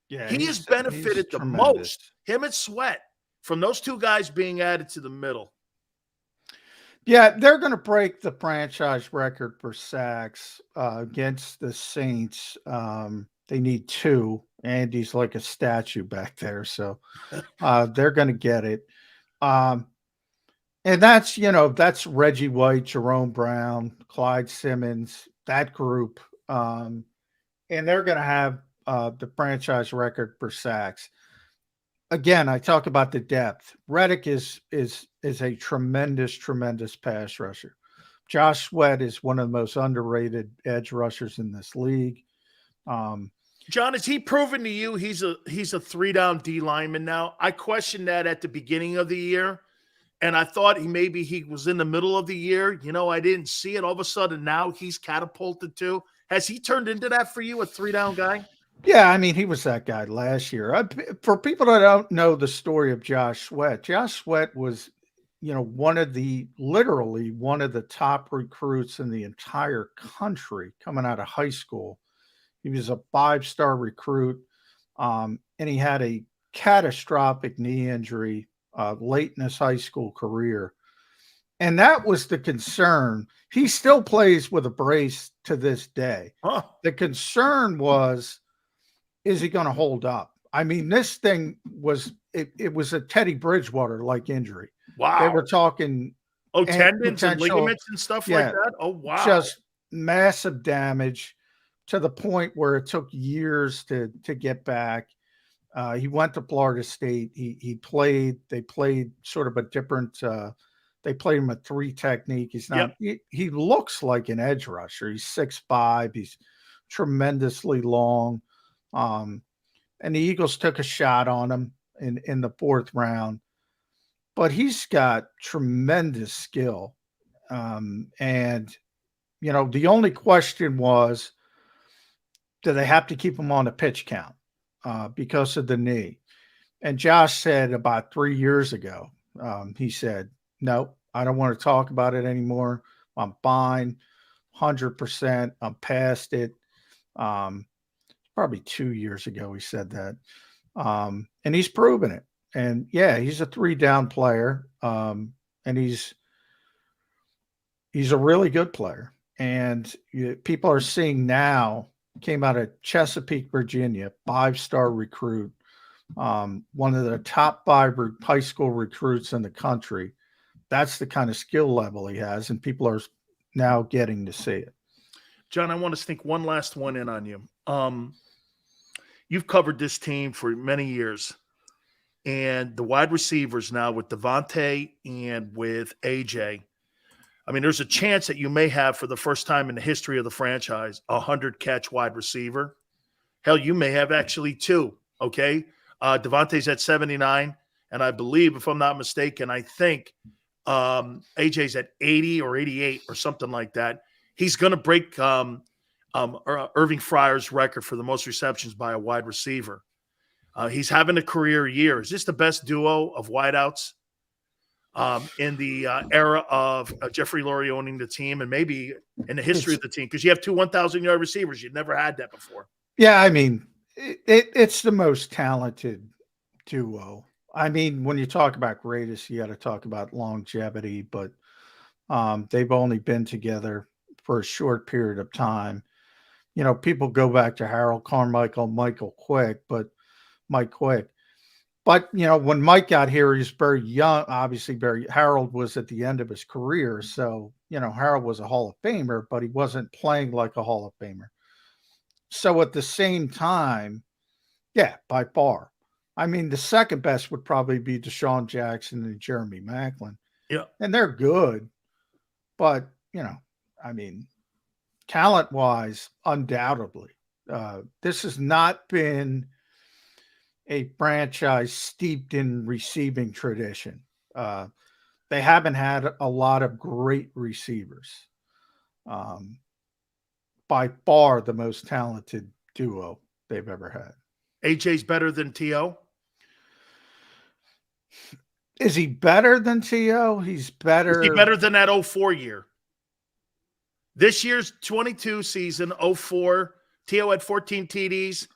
Yeah, he has benefited the most, him and Sweat, from those two guys being added to the middle. Yeah, they're going to break the franchise record for sacks against the Saints. They need 2. Andy's like a statue back there, so they're going to get it. And that's Reggie White, Jerome Brown, Clyde Simmons, that group. And they're going to have the franchise record for sacks. Again, I talk about the depth. Reddick is a tremendous pass rusher. Josh Sweat is one of the most underrated edge rushers in this league. John, has he proven to you he's a 3-down D lineman now? I questioned that at the beginning of the year. And I thought he was in the middle of the year. I didn't see it. All of a sudden, now he's catapulted too. Has he turned into that for you, a 3-down guy? Yeah, I mean, he was that guy last year. For people that don't know the story of Josh Sweat was, literally one of the top recruits in the entire country coming out of high school. He was a 5-star recruit, and he had a catastrophic knee injury late in his high school career. And that was the concern. He still plays with a brace to this day. Huh. The concern was, is he going to hold up? I mean, this thing was, it was a Teddy Bridgewater-like injury. Wow. They were talking tendons and ligaments and stuff like that? Oh, wow. Just massive damage to the point where it took years to get back. He went to Florida State. He played. They played sort of a different. They played him a 3 technique. He's not. He looks like an edge rusher. He's 6'5". He's tremendously long. And the Eagles took a shot on him in the 4th round. But he's got tremendous skill. And, you know, the only question was, do they have to keep him on a pitch count because of the knee? And Josh said about 3 years ago, he said, no, I don't want to talk about it anymore. I'm fine, 100%. I'm past it. Probably 2 years ago he said that. And he's proven it. And yeah, he's a 3-down player. And he's a really good player. And people are seeing now, came out of Chesapeake, Virginia, 5-star recruit, one of the top 5 high school recruits in the country. That's the kind of skill level he has, and people are now getting to see it. John, I want to sneak one last one in on you. You've covered this team for many years, and the wide receivers now with Devontae and with AJ. I mean, there's a chance that you may have, for the first time in the history of the franchise, a 100-catch wide receiver. Hell, you may have actually 2, okay? Devontae's at 79, and I believe, if I'm not mistaken, I think AJ's at 80 or 88 or something like that. He's going to break Irving Fryer's record for the most receptions by a wide receiver. He's having a career year. Is this the best duo of wideouts in the era of Jeffrey Lurie owning the team, and maybe in the history of the team? Because you have 2 1,000-yard receivers. You've never had that before. Yeah, I mean, it's the most talented duo. I mean, when you talk about greatest, you got to talk about longevity, but they've only been together for a short period of time. You know, people go back to Harold Carmichael, Mike Quick. But, you know, when Mike got here, he was very young, obviously Harold was at the end of his career. So, you know, Harold was a Hall of Famer, but he wasn't playing like a Hall of Famer. So at the same time, yeah, by far. I mean, the second best would probably be Deshaun Jackson and Jeremy Maclin. Yeah. And they're good. But, you know, I mean, talent-wise, undoubtedly. This has not been a franchise steeped in receiving tradition. They haven't had a lot of great receivers. By far the most talented duo they've ever had. AJ's better than T.O.? Is he better than T.O.? He's better. Is he better than that 04 year? This year's 22 season, 04, T.O. had 14 TDs,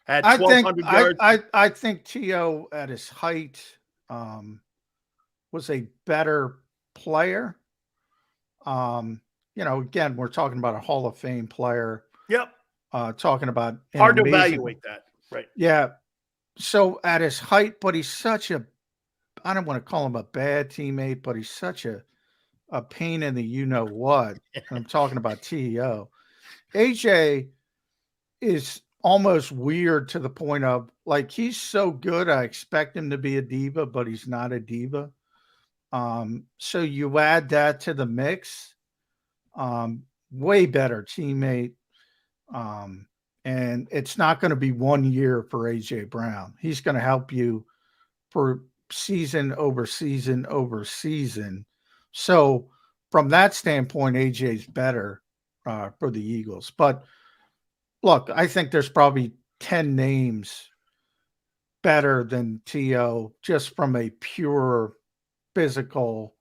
had 1,200 yards. I think T.O. at his height was a better player. You know, again, we're talking about a Hall of Fame player. Yep. Talking about hard to evaluate that. Right. Yeah. So at his height, but he's such a, I don't want to call him a bad teammate, but he's such a pain in the you-know-what. I'm talking about T.O. AJ is almost weird to the point of, like, he's so good, I expect him to be a diva, but he's not a diva. So you add that to the mix. Way better teammate. And it's not going to be 1 year for AJ Brown. He's going to help you for season over season over season. So from that standpoint, AJ's better for the Eagles. But look, I think there's probably 10 names better than T.O. just from a pure physical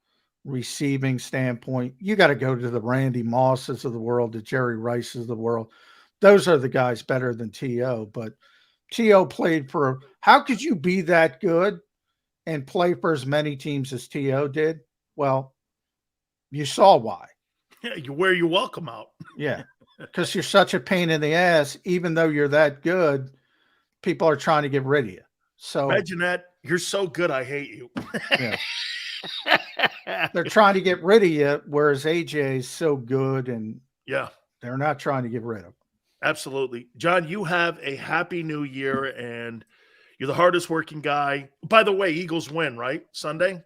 receiving standpoint. You got to go to the Randy Mosses of the world, the Jerry Rices of the world. Those are the guys better than T.O. But T.O. played for, how could you be that good and play for as many teams as T.O. did? Well, You saw why. Yeah, you wear your welcome out. Yeah. Because you're such a pain in the ass, even though you're that good, people are trying to get rid of you. So Imagine that. You're so good, I hate you. yeah. They're trying to get rid of you, whereas AJ is so good and Yeah, they're not trying to get rid of him. absolutely. John, you have a happy new year, and you're the hardest working guy. By the way, Eagles win, right? Sunday?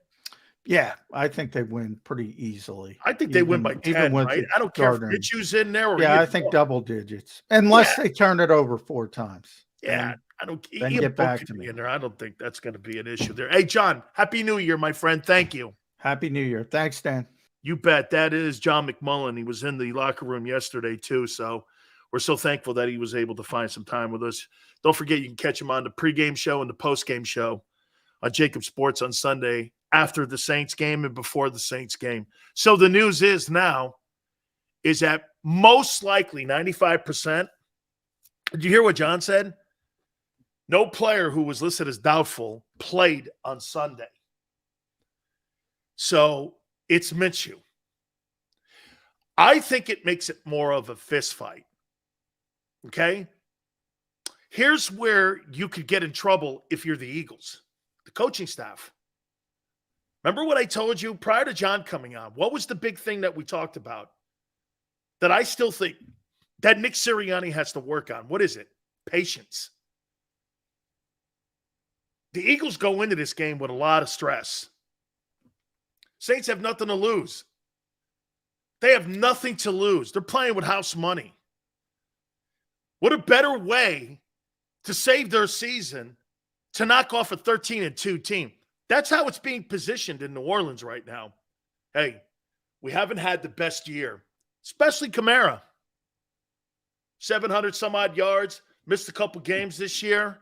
Yeah, I think they win pretty easily. I think they win by 10, with right? the I don't care if Gardner. Mitchell's in there or Yeah, I Ian think Book. double digits, unless they turn it over 4 times. Yeah, I don't. Then Ian get Book back could to be me. in there. I don't think that's going to be an issue there. Hey, John, happy New Year, my friend. Thank you. Happy New Year. Thanks, Dan. You bet. That is John McMullen. He was in the locker room yesterday, too. So we're so thankful that he was able to find some time with us. Don't forget, you can catch him on the pregame show and the postgame show on JAKIB Sports on Sunday after the Saints game and before the Saints game. So the news is now is that most likely 95%. Did you hear what John said? No player who was listed as doubtful played on Sunday. So it's Minshew. I think it makes it more of a fist fight. Okay? Here's where you could get in trouble if you're the Eagles, the coaching staff. Remember what I told you prior to John coming on? What was the big thing that we talked about that I still think that Nick Sirianni has to work on? What is it? Patience. The Eagles go into this game with a lot of stress. Saints have nothing to lose. They have nothing to lose. They're playing with house money. What a better way to save their season to knock off a 13-2 team. That's how it's being positioned in New Orleans right now. Hey, we haven't had the best year, especially Kamara. 700 some odd yards, missed a couple games this year.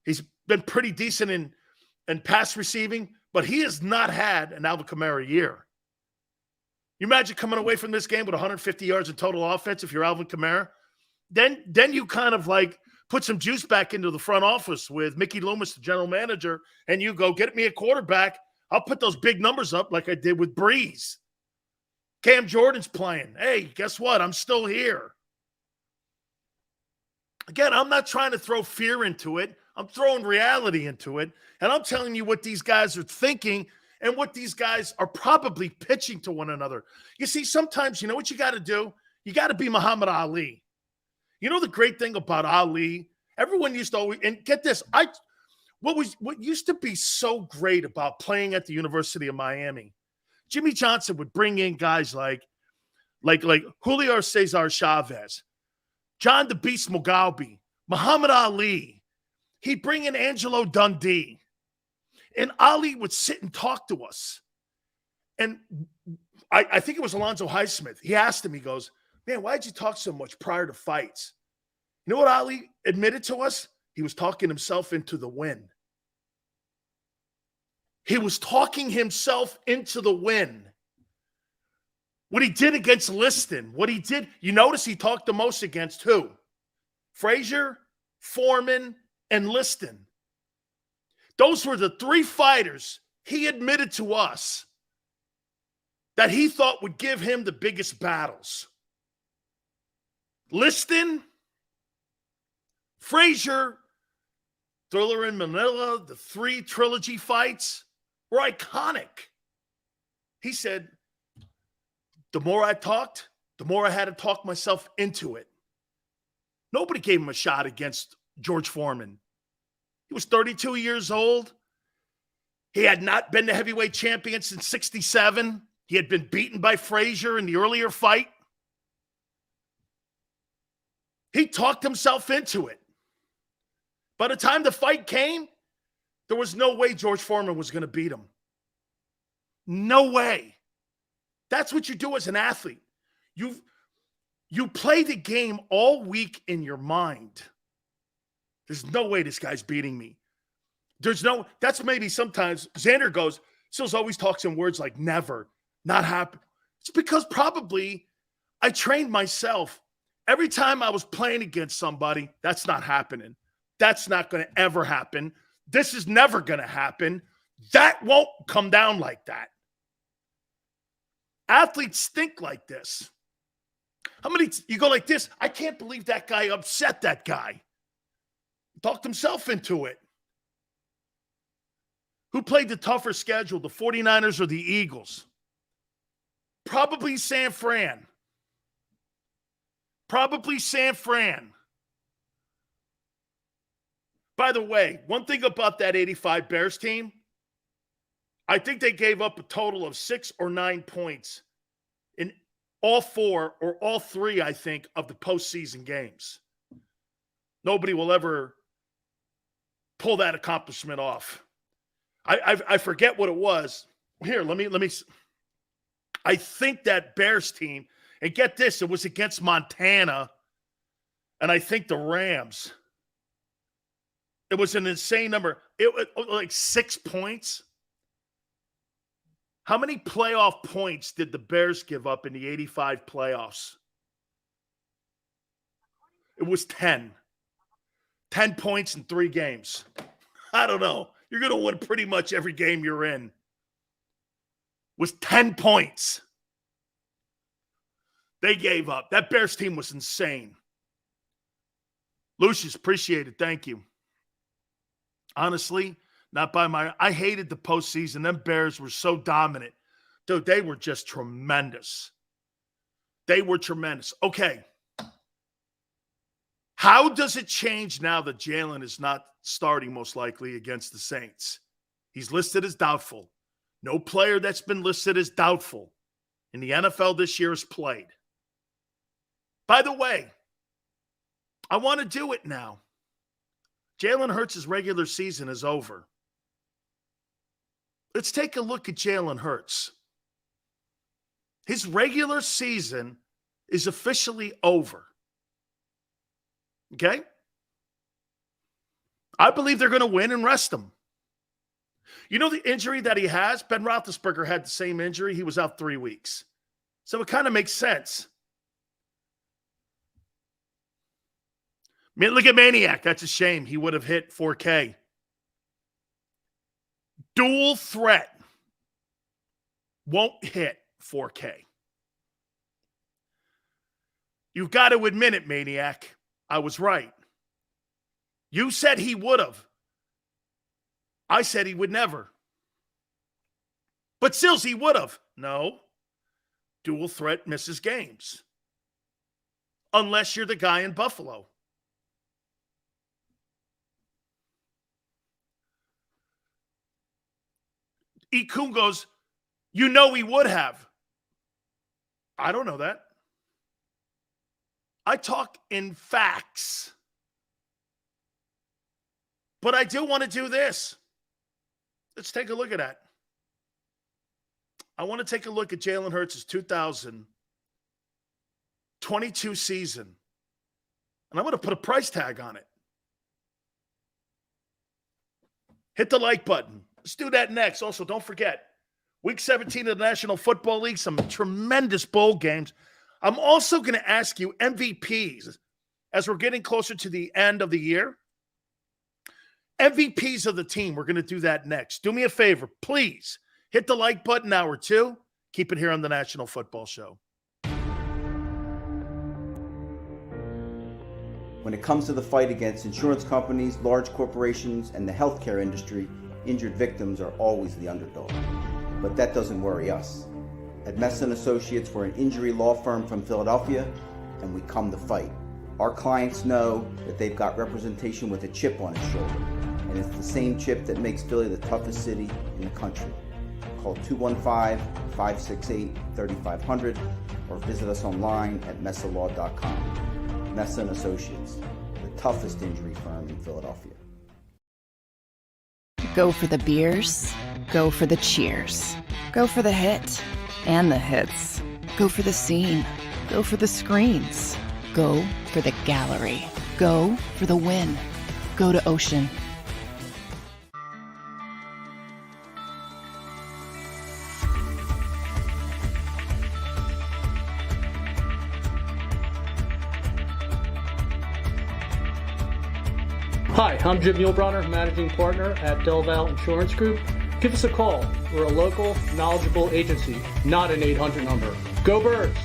He's been pretty decent in pass receiving, but he has not had an Alvin Kamara year. You imagine coming away from this game with 150 yards in total offense if you're Alvin Kamara? Then you kind of like put some juice back into the front office with Mickey Loomis, the general manager, and you go, get me a quarterback. I'll put those big numbers up like I did with Breeze. Cam Jordan's playing. Hey, guess what? I'm still here. Again, I'm not trying to throw fear into it. I'm throwing reality into it. And I'm telling you what these guys are thinking and what these guys are probably pitching to one another. You see, sometimes you know what you got to do? You got to be Muhammad Ali. You know the great thing about Ali? Everyone used to always, and get this, what used to be so great about playing at the University of Miami, Jimmy Johnson would bring in guys like Julio Cesar Chavez, John the Beast Mugabe, Muhammad Ali. He'd bring in Angelo Dundee. And Ali would sit and talk to us. And I think it was Alonzo Highsmith. He asked him, he goes, man, why'd you talk so much prior to fights? You know what Ali admitted to us? He was talking himself into the win. He was talking himself into the win. What he did against Liston, what he did, you notice he talked the most against who? Frazier, Foreman, and Liston. Those were the 3 fighters he admitted to us that he thought would give him the biggest battles. Liston, Frazier, Thriller in Manila, the 3 trilogy fights were iconic. He said, the more I talked, the more I had to talk myself into it. Nobody gave him a shot against George Foreman. He was 32 years old. He had not been the heavyweight champion since 1967. He had been beaten by Frazier in the earlier fight. He talked himself into it. By the time the fight came, there was no way George Foreman was going to beat him. No way. That's what you do as an athlete. You play the game all week in your mind. There's no way this guy's beating me. That's maybe sometimes Xander goes, Sills always talks in words like never, not happen. It's because probably I trained myself. Every time I was playing against somebody, that's not happening. That's not going to ever happen. This is never going to happen. That won't come down like that. Athletes think like this. How many, you go like this, I can't believe that guy upset that guy. Talked himself into it. Who played the tougher schedule, the 49ers or the Eagles? Probably San Fran. Probably San Fran. By the way, one thing about that 85 Bears team, I think they gave up a total of 6 or 9 points in all 4 or all 3, I think, of the postseason games. Nobody will ever pull that accomplishment off. I forget what it was. Here, let me. I think that Bears team, and get this, it was against Montana, and I think the Rams. It was an insane number. It was like 6 points. How many playoff points did the Bears give up in the 85 playoffs? It was 10. 10 points in 3 games. I don't know. You're going to win pretty much every game you're in. It was 10 points. They gave up. That Bears team was insane. Lucius, appreciate it. Thank you. Honestly, not by my... I hated the postseason. Them Bears were so dominant. Dude, they were just tremendous. They were tremendous. Okay. How does it change now that Jalen is not starting most likely against the Saints? He's listed as doubtful. No player that's been listed as doubtful in the NFL this year has played. By the way, I want to do it now. Jalen Hurts' regular season is over. Let's take a look at Jalen Hurts. His regular season is officially over. Okay? I believe they're going to win and rest him. You know the injury that he has? Ben Roethlisberger had the same injury. He was out 3 weeks. So it kind of makes sense. Look at Maniac. That's a shame. He would have hit 4K. Dual threat won't hit 4K. You've got to admit it, Maniac. I was right. You said he would have. I said he would never. But Sills, he would have. No. Dual threat misses games. Unless you're the guy in Buffalo. Ikun goes, you know he would have. I don't know that. I talk in facts. But I do want to do this. Let's take a look at that. I want to take a look at Jalen Hurts' 2022 season. And I'm going to put a price tag on it. Hit the like button. Let's do that next. Also, don't forget, Week 17 of the National Football League, some tremendous bowl games. I'm also going to ask you MVPs as we're getting closer to the end of the year. MVPs of the team. We're going to do that next. Do me a favor, please. Hit the like button, hour 2. Keep it here on the National Football Show. When it comes to the fight against insurance companies, large corporations, and the healthcare industry, injured victims are always the underdog. But that doesn't worry us. At Messa & Associates, we're an injury law firm from Philadelphia, and we come to fight. Our clients know that they've got representation with a chip on its shoulder, and it's the same chip that makes Philly the toughest city in the country. Call 215-568-3500 or visit us online at messalaw.com. Messa & Associates, the toughest injury firm in Philadelphia. Go for the beers, go for the cheers, go for the hit and the hits, go for the scene, go for the screens, go for the gallery, go for the win, go to Ocean. Hi, I'm Jim Muehlbronner, Managing Partner at Del Val Insurance Group. Give us a call. We're a local, knowledgeable agency, not an 800 number. Go Birds!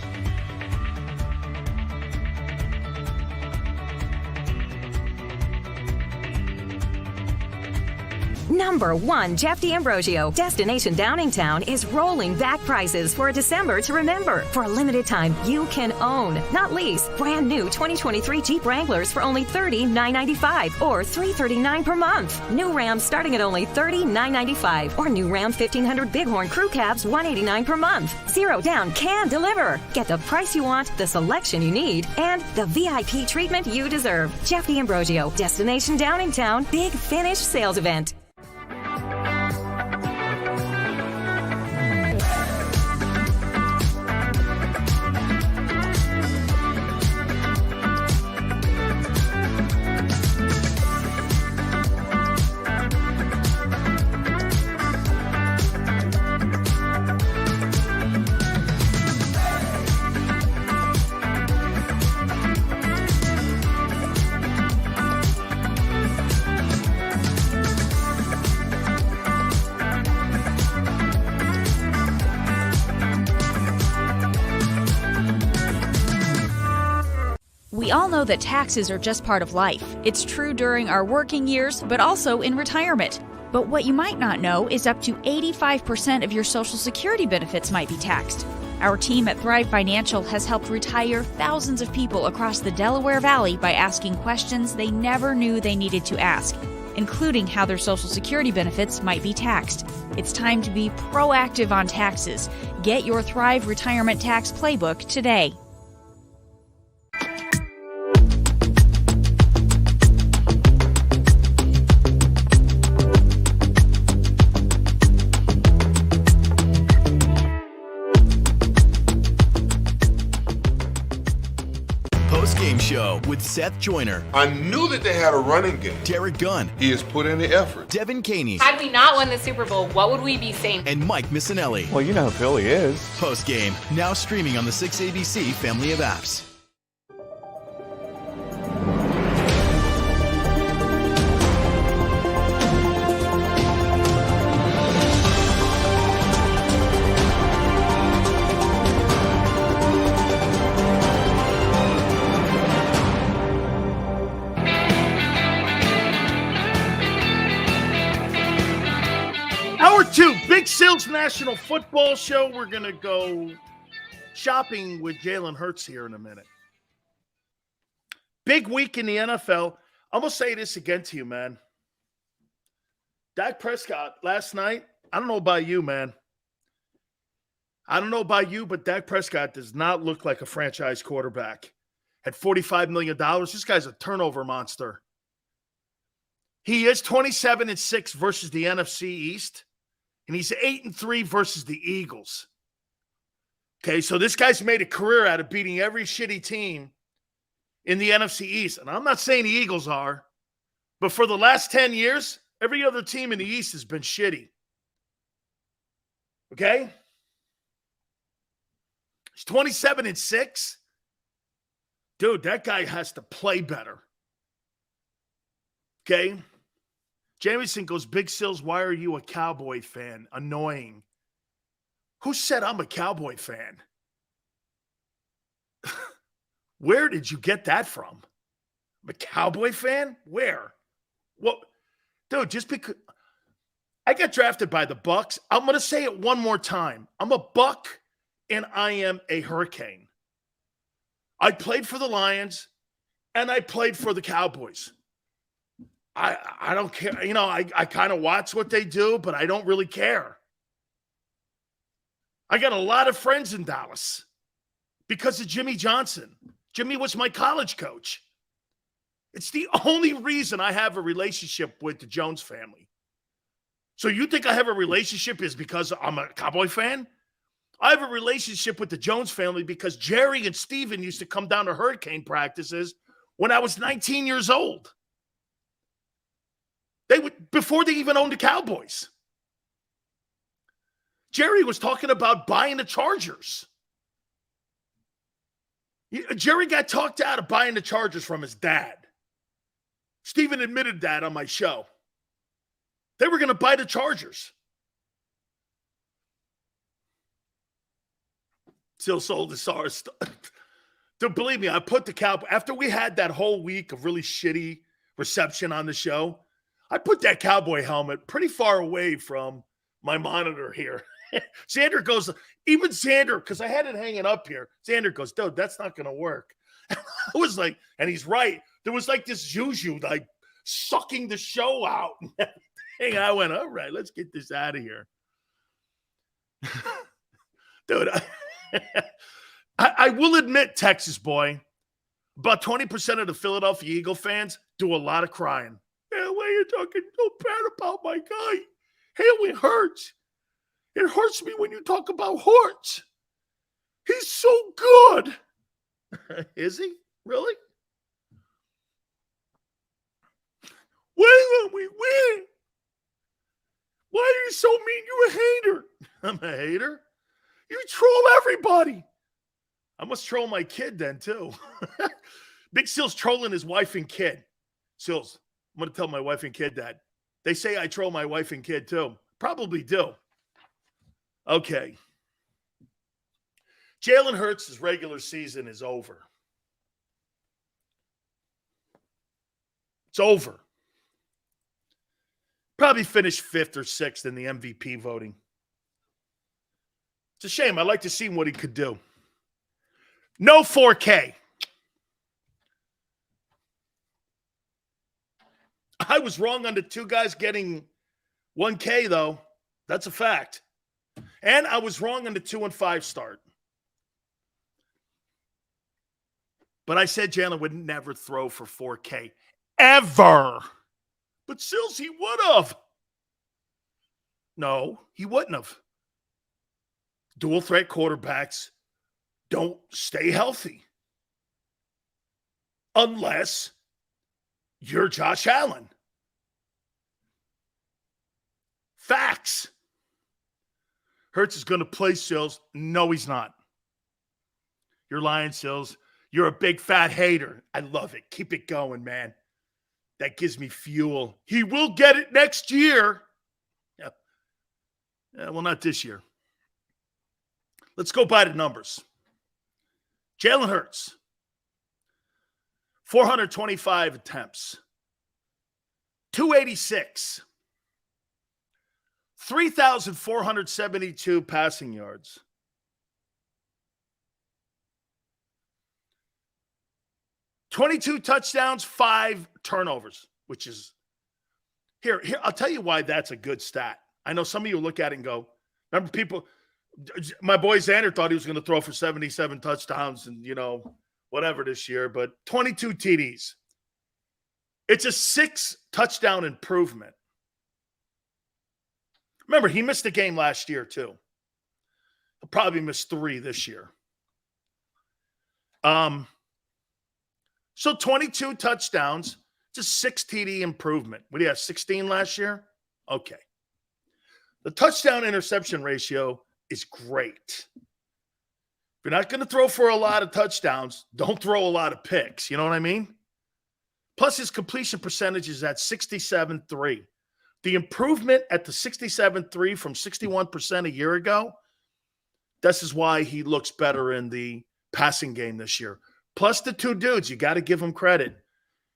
Number 1, Jeff D'Ambrosio. Destination Downingtown is rolling back prices for a December to remember. For a limited time, you can own, not lease, brand new 2023 Jeep Wranglers for only $30,995 or $339 per month. New Rams starting at only $30,995 or new Ram 1500 Bighorn Crew Cabs $189 per month. Zero down can deliver. Get the price you want, the selection you need, and the VIP treatment you deserve. Jeff D'Ambrosio, Destination Downingtown, Big Finish Sales Event. We all know that taxes are just part of life. It's true during our working years, but also in retirement. But what you might not know is up to 85% of your Social Security benefits might be taxed. Our team at Thrive Financial has helped retire thousands of people across the Delaware Valley by asking questions they never knew they needed to ask, including how their Social Security benefits might be taxed. It's time to be proactive on taxes. Get your Thrive Retirement Tax Playbook today. Game Show with Seth Joyner. I knew that they had a running game. Derek Gunn. He has put in the effort. Devin Caney. Had we not won the Super Bowl, what would we be saying? And Mike Missinelli. Well, you know who Philly is. Post game, now streaming on the 6ABC family of apps. Hour 2, Big Sills National Football Show. We're going to go shopping with Jalen Hurts here in a minute. Big week in the NFL. I'm going to say this again to you, man. Dak Prescott last night, I don't know about you, man. I don't know about you, but Dak Prescott does not look like a franchise quarterback. At $45 million, this guy's a turnover monster. He is 27-6 versus the NFC East. And he's 8-3 versus the Eagles. Okay, so this guy's made a career out of beating every shitty team in the NFC East. And I'm not saying the Eagles are, but for the last 10 years, every other team in the East has been shitty. Okay? He's 27-6. Dude, that guy has to play better. Okay? Jamison goes, Big Sills, why are you a Cowboy fan? Annoying. Who said I'm a Cowboy fan? Where did you get that from? I'm a Cowboy fan? Where? What? Dude, just because I got drafted by the Bucks, I'm going to say it one more time. I'm a Buck and I am a Hurricane. I played for the Lions and I played for the Cowboys. I don't care. You know, I kind of watch what they do, but I don't really care. I got a lot of friends in Dallas because of Jimmy Johnson. Jimmy was my college coach. It's the only reason I have a relationship with the Jones family. So you think I have a relationship is because I'm a Cowboy fan? I have a relationship with the Jones family because Jerry and Steven used to come down to Hurricane practices when I was 19 years old. They would, before they even owned the Cowboys. Jerry was talking about buying the Chargers. Jerry got talked out of buying the Chargers from his dad. Steven admitted that on my show. They were going to buy the Chargers. Still sold the SARS stuff. Dude, believe me, I put the Cowboy, after we had that whole week of really shitty reception on the show, I put that Cowboy helmet pretty far away from my monitor here. Xander goes, even Xander, because I had it hanging up here. Xander goes, dude, that's not going to work. I was like, and he's right. There was like this juju, like sucking the show out and everything. I went, all right, let's get this out of here. Dude, I will admit, Texas boy, about 20% of the Philadelphia Eagle fans do a lot of crying. Yeah, why are you talking so bad about my guy? Haley Hurts. It hurts me when you talk about Hurts. He's so good. Is he? Really? Why don't we win? Why are you so mean? You're a hater. I'm a hater? You troll everybody. I must troll my kid then, too. Big Seal's trolling his wife and kid. Seals, I'm going to tell my wife and kid that. They say I troll my wife and kid, too. Probably do. Okay. Jalen Hurts' regular season is over. It's over. Probably finished 5th or 6th in the MVP voting. It's a shame. I'd like to see what he could do. No 4K. I was wrong on the 2 guys getting 1K, though. That's a fact. And I was wrong on the 2 and 5 start. But I said Jalen would never throw for 4K. Ever. But Sills, he would have. No, he wouldn't have. Dual threat quarterbacks don't stay healthy. Unless you're Josh Allen. Facts. Hurts is going to play, Sills. No, he's not. You're lying, Sills. You're a big fat hater. I love it. Keep it going, man. That gives me fuel. He will get it next year. Yeah, well, not this year. Let's go by the numbers. Jalen Hurts, 425 attempts, 286, 3,472 passing yards. $22 touchdowns, 5 turnovers, which is here. I'll tell you why that's a good stat. I know some of you look at it and go, remember people, my boy Xander thought he was going to throw for 77 touchdowns and, whatever this year, but 22 TDs. It's a 6 touchdown improvement. Remember, he missed a game last year too. He'll probably miss 3 this year. So 22 touchdowns, just 6 TD improvement. What do you have, 16 last year? Okay. The touchdown interception ratio is great. If you're not going to throw for a lot of touchdowns, don't throw a lot of picks. You know what I mean? Plus, his completion percentage is at 67.3. The improvement at the 67.3 from 61% a year ago, this is why he looks better in the passing game this year. Plus the 2 dudes, you got to give them credit.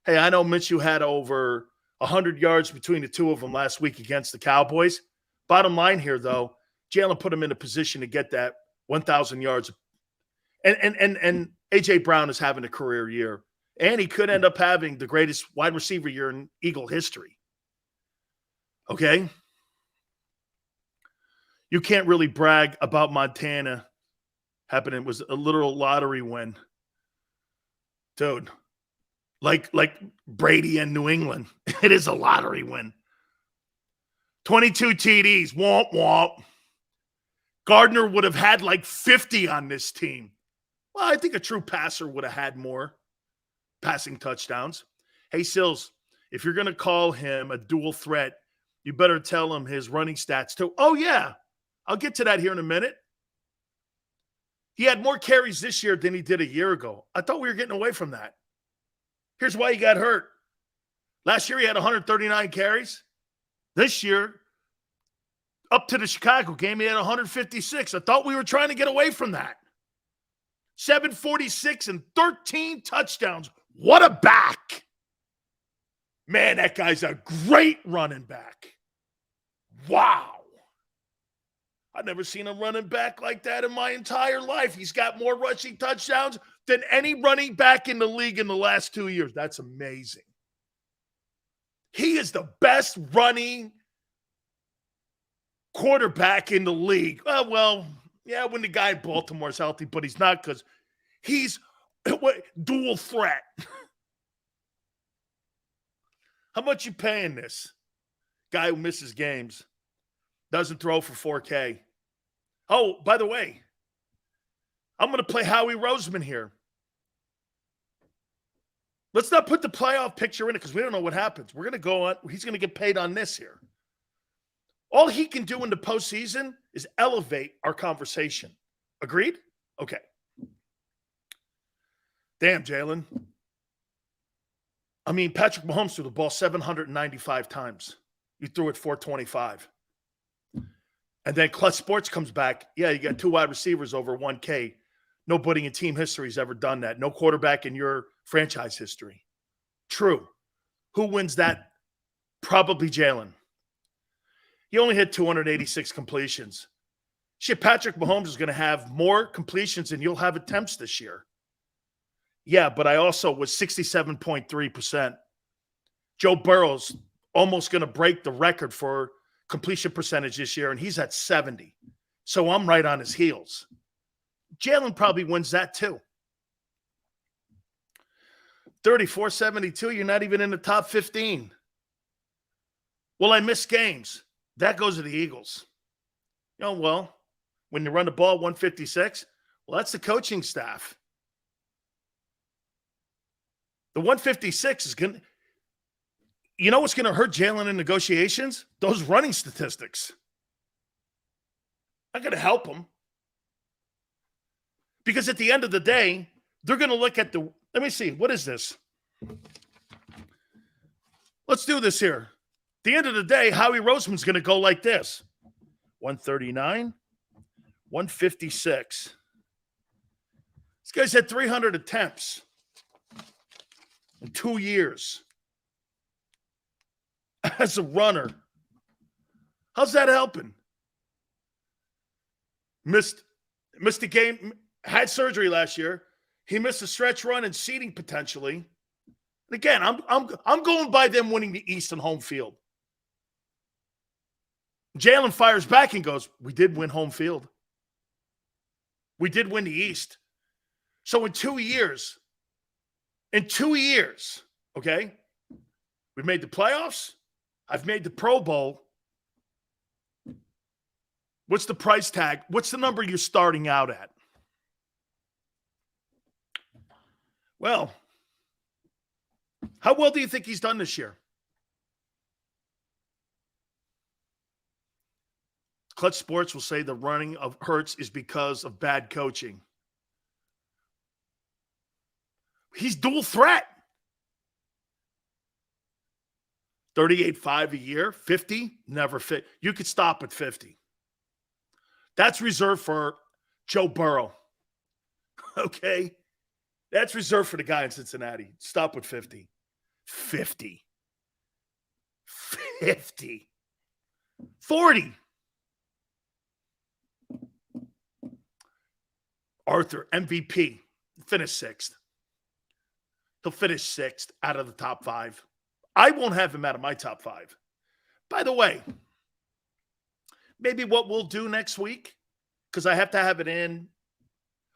Hey, I know Minshew had over 100 yards between the 2 of them last week against the Cowboys. Bottom line here, though, Jalen put him in a position to get that 1,000 yards. And A.J. Brown is having a career year. And he could end up having the greatest wide receiver year in Eagle history. Okay? You can't really brag about Montana happening. It was a literal lottery win. Dude, like Brady and New England, it is a lottery win. 22 TDs, womp womp. Gardner would have had like 50 on this team. Well, I think a true passer would have had more passing touchdowns. Hey, Sills, if you're going to call him a dual threat, you better tell him his running stats too. Oh, yeah. I'll get to that here in a minute. He had more carries this year than he did a year ago. I thought we were getting away from that. Here's why he got hurt. Last year he had 139 carries. This year, up to the Chicago game, he had 156. I thought we were trying to get away from that. 746 and 13 touchdowns. What a back. Man, that guy's a great running back. Wow. I've never seen a running back like that in my entire life. He's got more rushing touchdowns than any running back in the league in the last 2 years. That's amazing. He is the best running quarterback in the league. Well, yeah, when the guy in Baltimore is healthy, but he's not because he's dual threat. How much you paying this guy who misses games? Doesn't throw for 4K. Oh, by the way, I'm going to play Howie Roseman here. Let's not put the playoff picture in it because we don't know what happens. We're going to go on. He's going to get paid on this here. All he can do in the postseason is elevate our conversation. Agreed? Okay. Damn, Jalen. I mean, Patrick Mahomes threw the ball 795 times. You threw it 425. And then Clutch Sports comes back. Yeah, you got 2 wide receivers over 1K. Nobody in team history has ever done that. No quarterback in your franchise history. True. Who wins that? Probably Jalen. He only had 286 completions. Shit, Patrick Mahomes is going to have more completions than you'll have attempts this year. Yeah, but I also was 67.3%. Joe Burrow's almost going to break the record for completion percentage this year, and he's at 70. So I'm right on his heels. Jalen probably wins that too. 34-72, you're not even in the top 15. Well, I missed games. That goes to the Eagles. You know, well, when you run the ball 156, well, that's the coaching staff. The 156 is going to, you know what's going to hurt Jalen in negotiations? Those running statistics. Not going to help him. Because at the end of the day, they're going to look at the, let me see, what is this? Let's do this here. At the end of the day, Howie Roseman's going to go like this. 139, 156. This guy's had 300 attempts in 2 years as a runner. How's that helping? Missed the game, had surgery last year. He missed a stretch run and seeding potentially. And again, I'm going by them winning the East on home field. Jalen fires back and goes, we did win home field. We did win the East. So in 2 years, okay, we've made the playoffs. I've made the Pro Bowl. What's the price tag? What's the number you're starting out at? Well, how well do you think he's done this year? Clutch Sports will say the running of Hurts is because of bad coaching. He's dual threat. 38.5 a year, 50, never fit. You could stop at 50. That's reserved for Joe Burrow. Okay? That's reserved for the guy in Cincinnati. Stop with 50. 50. 50. 40. Arthur, MVP, finished 6th. He'll finish 6th out of the top 5. I won't have him out of my top 5. By the way, maybe what we'll do next week, because I have to have it in.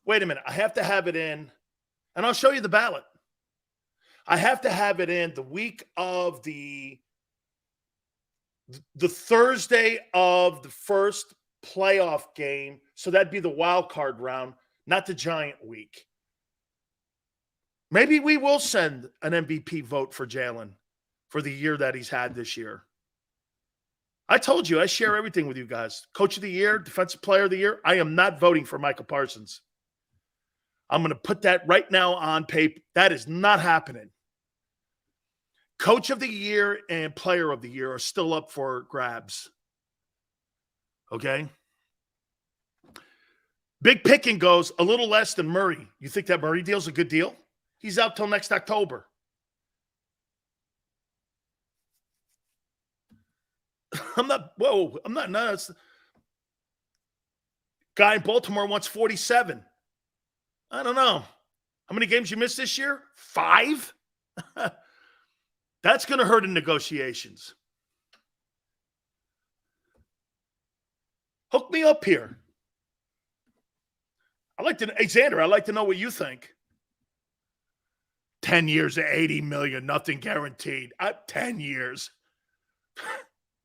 Wait a minute. I have to have it in, and I'll show you the ballot. I have to have it in the week of the Thursday of the first playoff game. So that'd be the wild card round, not the giant week. Maybe we will send an MVP vote for Jalen for the year that he's had this year. I told you, I share everything with you guys. Coach of the year, defensive player of the year. I am not voting for Micah Parsons. I'm going to put that right now on paper. That is not happening. Coach of the year and player of the year are still up for grabs. Okay? Big Picking goes a little less than Murray. You think that Murray deal's a good deal? He's out till next October. I'm not nuts. Guy in Baltimore wants 47. I don't know. How many games you missed this year? 5? That's going to hurt in negotiations. Hook me up here. Hey, Xander, I'd like to know what you think. 10 years at $80 million, nothing guaranteed. 10 years.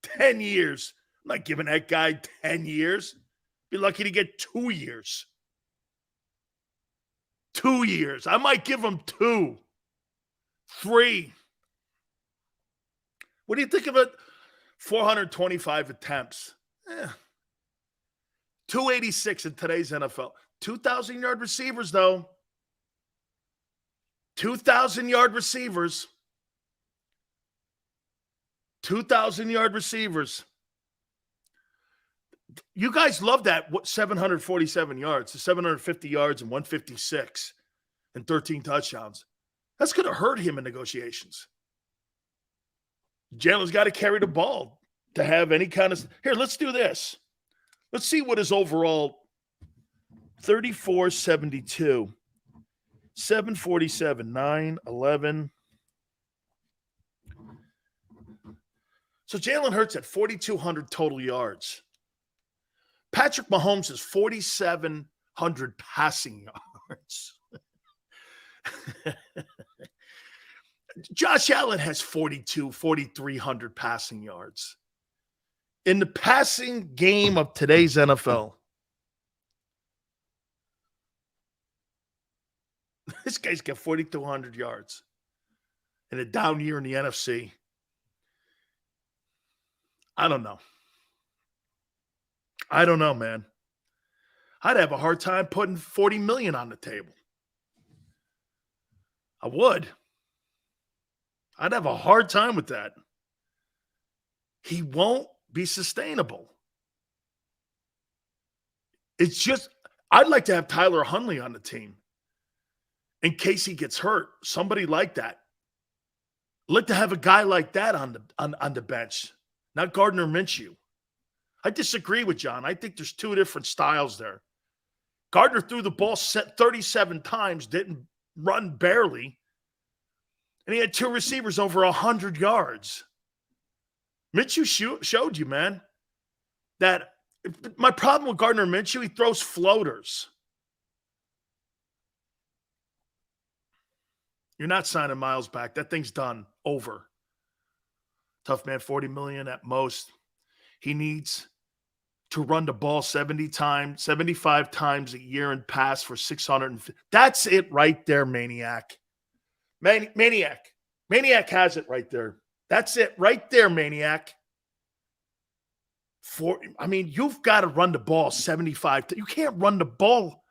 10 years. I'm not giving that guy 10 years. Be lucky to get 2 years. 2 years. I might give him 2. 3. What do you think of it? 425 attempts. 286 in today's NFL. 2,000-yard receivers, though. 2,000-yard receivers. 2,000-yard receivers. You guys love that 747 yards, 750 yards and 156 and 13 touchdowns. That's going to hurt him in negotiations. Jalen's got to carry the ball to have any kind of – here, let's do this. Let's see what his overall 34, 72, 747, 9, 11. So Jalen Hurts at 4,200 total yards. Patrick Mahomes is 4,700 passing yards. Josh Allen has 4,300 passing yards. In the passing game of today's NFL, this guy's got 4,200 yards in a down year in the NFC. I don't know. I don't know, man. I'd have a hard time putting $40 million on the table. I would. I'd have a hard time with that. He won't be sustainable. It's just, I'd like to have Tyler Huntley on the team in case he gets hurt. Somebody like that. I'd like to have a guy like that on the bench, not Gardner Minshew. I disagree with John. I think there's 2 different styles there. Gardner threw the ball 37 times, didn't run barely, and he had 2 receivers over 100 yards. Minshew showed you, man, that my problem with Gardner Minshew, he throws floaters. You're not signing Miles back. That thing's done. Over. Tough man, $40 million at most. He needs to run the ball 75 times a year and pass for 650. That's it right there, Maniac. Maniac. Maniac has it right there. That's it right there, Maniac. You've got to run the ball 75. You can't run the ball.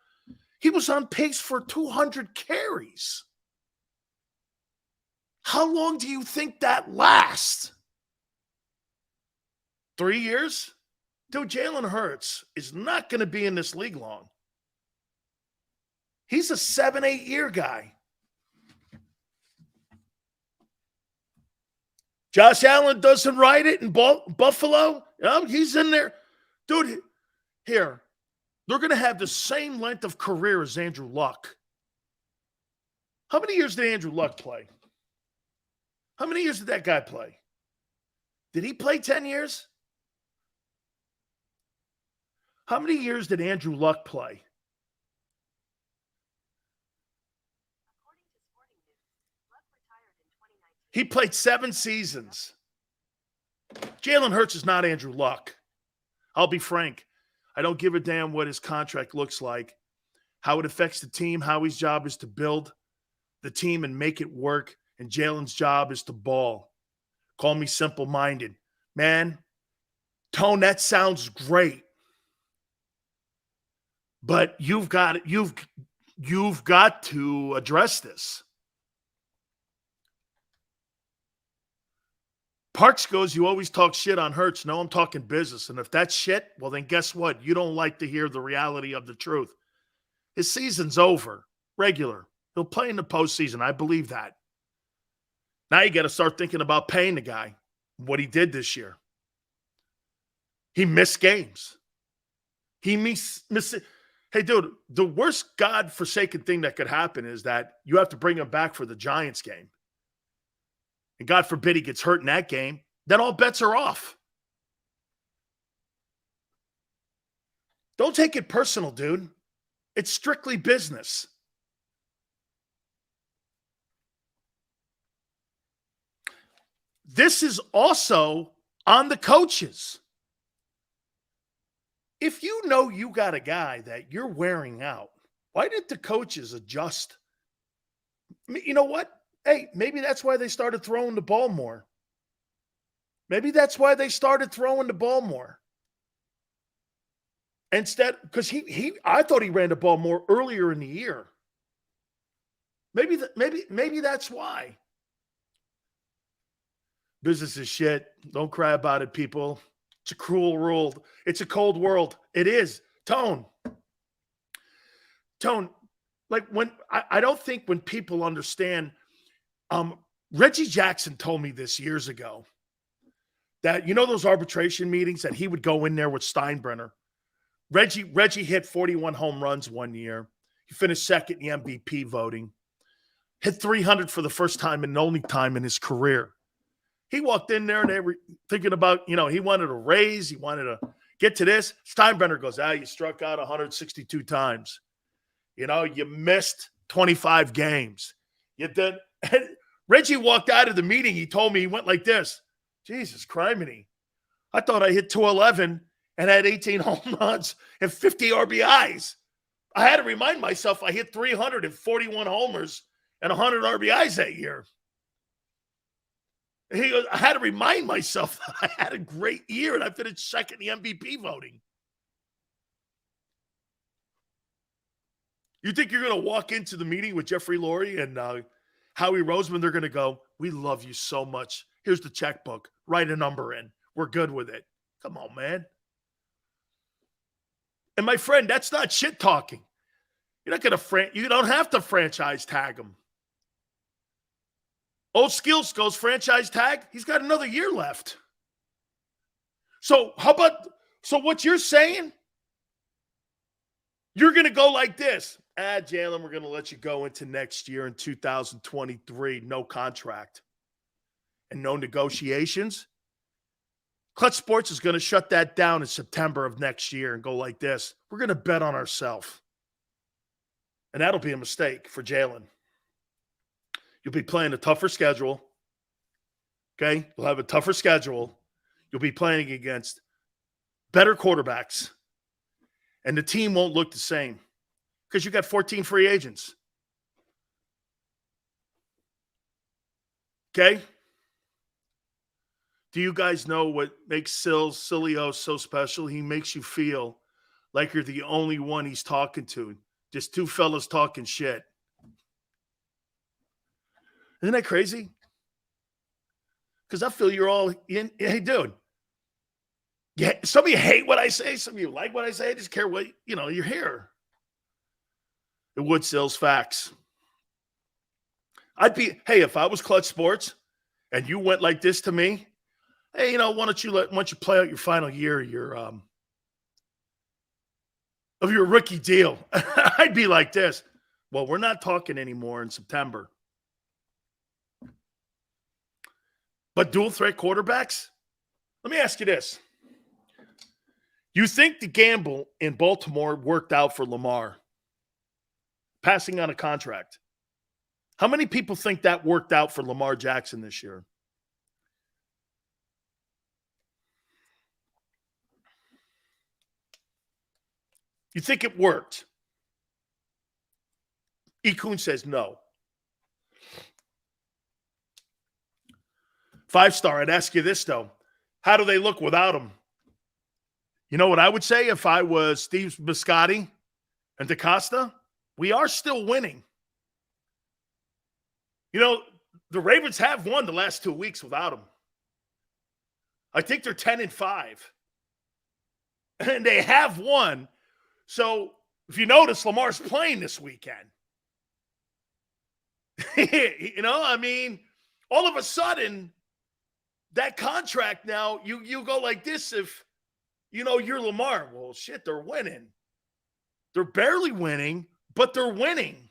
He was on pace for 200 carries. How long do you think that lasts? 3 years? Dude, Jalen Hurts is not going to be in this league long. He's a 7-8 year guy. Josh Allen doesn't ride it in Buffalo. He's in there. Dude, here, they're going to have the same length of career as Andrew Luck. How many years did Andrew Luck play? How many years did that guy play? Did he play 10 years? How many years did Andrew Luck play? He played 7 seasons. Jalen Hurts is not Andrew Luck. I'll be frank. I don't give a damn what his contract looks like, how it affects the team. Howie's job is to build the team and make it work, and Jalen's job is to ball. Call me simple-minded. Man, Tone, that sounds great. But you've got to address this. Parks goes, you always talk shit on Hurts. No, I'm talking business. And if that's shit, well, then guess what? You don't like to hear the reality of the truth. His season's over. Regular. He'll play in the postseason. I believe that. Now you got to start thinking about paying the guy what he did this year. He missed games. He missed. Hey, dude, the worst God-forsaken thing that could happen is that you have to bring him back for the Giants game. And God forbid he gets hurt in that game, then all bets are off. Don't take it personal, dude. It's strictly business. This is also on the coaches. If you know you got a guy that you're wearing out, why didn't the coaches adjust? You know what? Hey, maybe that's why they started throwing the ball more. Maybe that's why they started throwing the ball more. Instead, because I thought he ran the ball more earlier in the year. Maybe that's why. Business is shit. Don't cry about it, people. It's a cruel world. It's a cold world. It is. Tone. Like when I don't think when people understand. Reggie Jackson told me this years ago that those arbitration meetings that he would go in there with Steinbrenner. Reggie hit 41 home runs one year. He finished second in the MVP voting. Hit 300 for the first time and only time in his career. He walked in there and they were thinking about, he wanted a raise. He wanted to get to this. Steinbrenner goes, you struck out 162 times. You missed 25 games. You did. And Reggie walked out of the meeting. He told me, he went like this. Jesus criminy. I thought I hit 211 and had 18 home runs and 50 RBIs. I had to remind myself I hit 341 homers and 100 RBIs that year. He goes, I had to remind myself that I had a great year and I finished second in the MVP voting. You think you're going to walk into the meeting with Jeffrey Lurie and Howie Roseman? They're going to go, we love you so much. Here's the checkbook. Write a number in. We're good with it. Come on, man. And my friend, that's not shit talking. You're not going to you don't have to franchise tag him. Old Skills goes franchise tag. He's got another year left. So what you're saying? You're going to go like this. Jalen, we're going to let you go into next year in 2023. No contract and no negotiations. Clutch Sports is going to shut that down in September of next year and go like this. We're going to bet on ourselves. And that'll be a mistake for Jalen. You'll be playing a tougher schedule. Okay? You'll have a tougher schedule. You'll be playing against better quarterbacks. And the team won't look the same because you got 14 free agents. Okay? Do you guys know what makes Sileo so special? He makes you feel like you're the only one he's talking to. Just two fellas talking shit. Isn't that crazy? Because I feel you're all in. Hey, dude. Yeah, some of you hate what I say. Some of you like what I say. I just care what, you're here. It would Sills facts. If I was Clutch Sports and you went like this to me, hey, why don't you play out your final year of your rookie deal? I'd be like this. Well, we're not talking anymore in September. But dual threat quarterbacks? Let me ask you this. You think the gamble in Baltimore worked out for Lamar? Passing on a contract. How many people think that worked out for Lamar Jackson this year? You think it worked? Ikun says no. 5-star, I'd ask you this, though. How do they look without him? You know what I would say if I was Steve Biscotti and DaCosta? We are still winning. The Ravens have won the last 2 weeks without him. I think they're 10-5. And they have won. So if you notice, Lamar's playing this weekend. I mean, all of a sudden, that contract now, you go like this if, you're Lamar. Well, shit, they're winning. They're barely winning, but they're winning.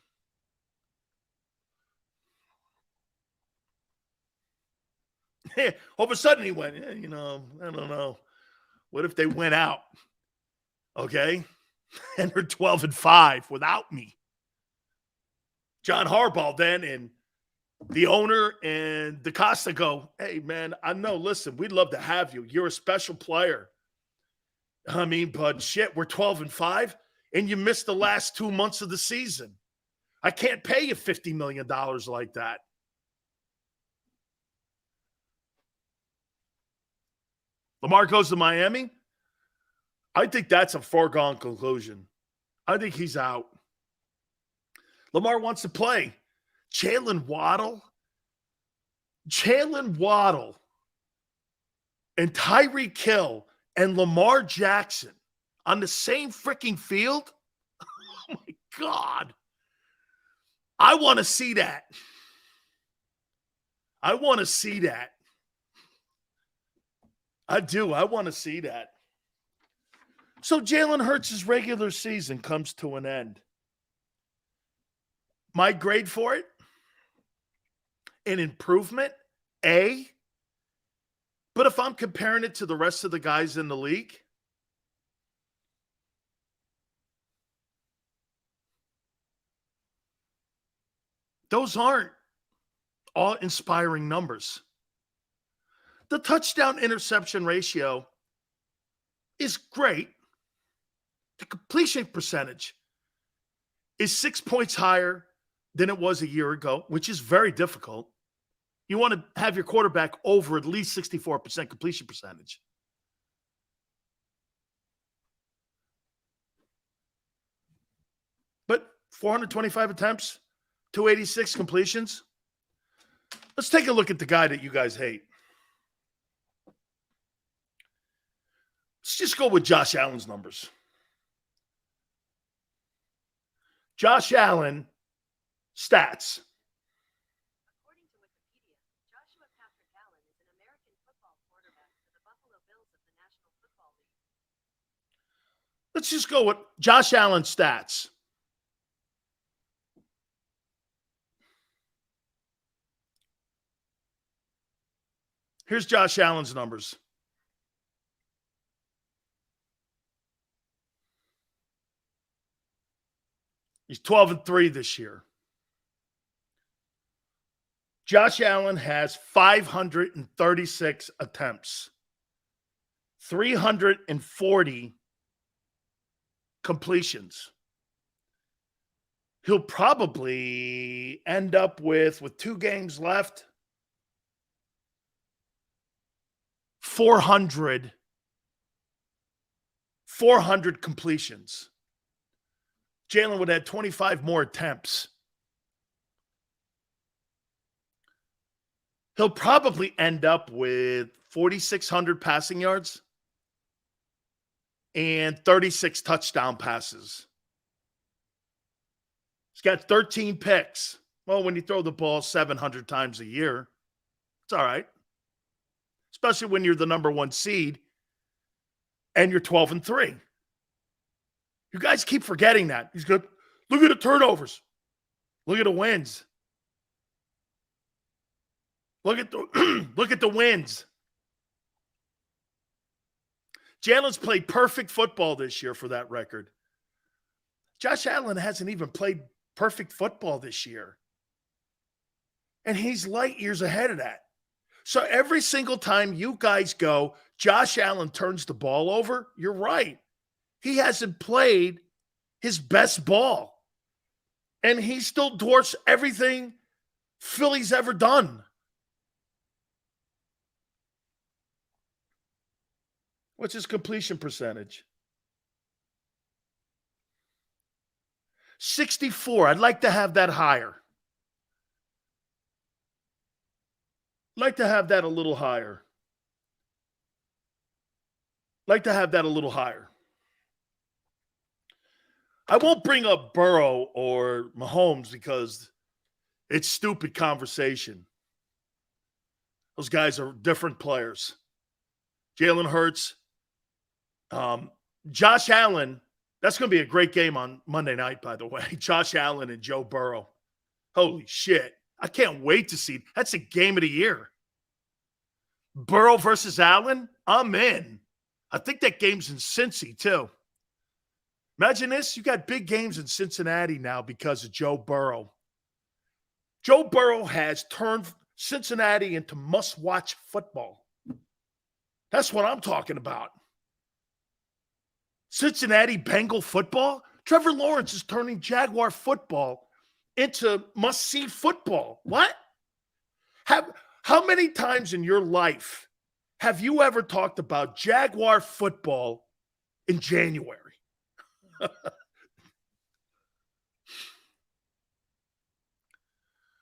All of a sudden he went, I don't know. What if they went out? Okay? And they're 12-5 without me. John Harbaugh then and the owner and DaCosta go, hey, man, I know, listen, we'd love to have you. You're a special player. I mean, but shit, we're 12-5, and you missed the last 2 months of the season. I can't pay you $50 million like that. Lamar goes to Miami. I think that's a foregone conclusion. I think he's out. Lamar wants to play. Jalen Waddle and Tyreek Hill and Lamar Jackson on the same freaking field? Oh, my God. I want to see that. I want to see that. I do. I want to see that. So Jalen Hurts' regular season comes to an end. My grade for it? An improvement, A. But if I'm comparing it to the rest of the guys in the league, those aren't all inspiring numbers. The touchdown interception ratio is great. The completion percentage is 6 points higher than it was a year ago, which is very difficult. You want to have your quarterback over at least 64% completion percentage. But 425 attempts, 286 completions. Let's take a look at the guy that you guys hate. Let's just go with Josh Allen's numbers. Josh Allen stats. According to Wikipedia, Joshua Patrick Allen is an American football quarterback for the Buffalo Bills of the National Football League. Let's just go with Josh Allen stats. Here's Josh Allen's numbers. He's 12-3 this year. Josh Allen has 536 attempts, 340 completions. He'll probably end up with 2 games left, 400 completions. Jalen would have 25 more attempts. He'll probably end up with 4,600 passing yards and 36 touchdown passes. He's got 13 picks. Well, when you throw the ball 700 times a year, it's all right. Especially when you're the number 1 seed and you're 12-3. You guys keep forgetting that. He's good. Look at the turnovers. Look at the wins. Look at the wins. Jalen's played perfect football this year for that record. Josh Allen hasn't even played perfect football this year. And he's light years ahead of that. So every single time you guys go, Josh Allen turns the ball over, you're right. He hasn't played his best ball. And he still dwarfs everything Philly's ever done. What's his completion percentage? 64. I'd like to have that higher. I'd like to have that a little higher. like to have that a little higher. I won't bring up Burrow or Mahomes because it's stupid conversation. Those guys are different players. Jalen Hurts, Josh Allen. That's going to be a great game on Monday night, by the way. Josh Allen and Joe Burrow. Holy shit. I can't wait to see. That's a game of the year. Burrow versus Allen, I'm in. I think that game's in Cincy, too. Imagine this. You got big games in Cincinnati now because of Joe Burrow. Joe Burrow has turned Cincinnati into must-watch football. That's what I'm talking about. Cincinnati Bengal football? Trevor Lawrence is turning Jaguar football into must-see football. What? How many times in your life have you ever talked about Jaguar football in January?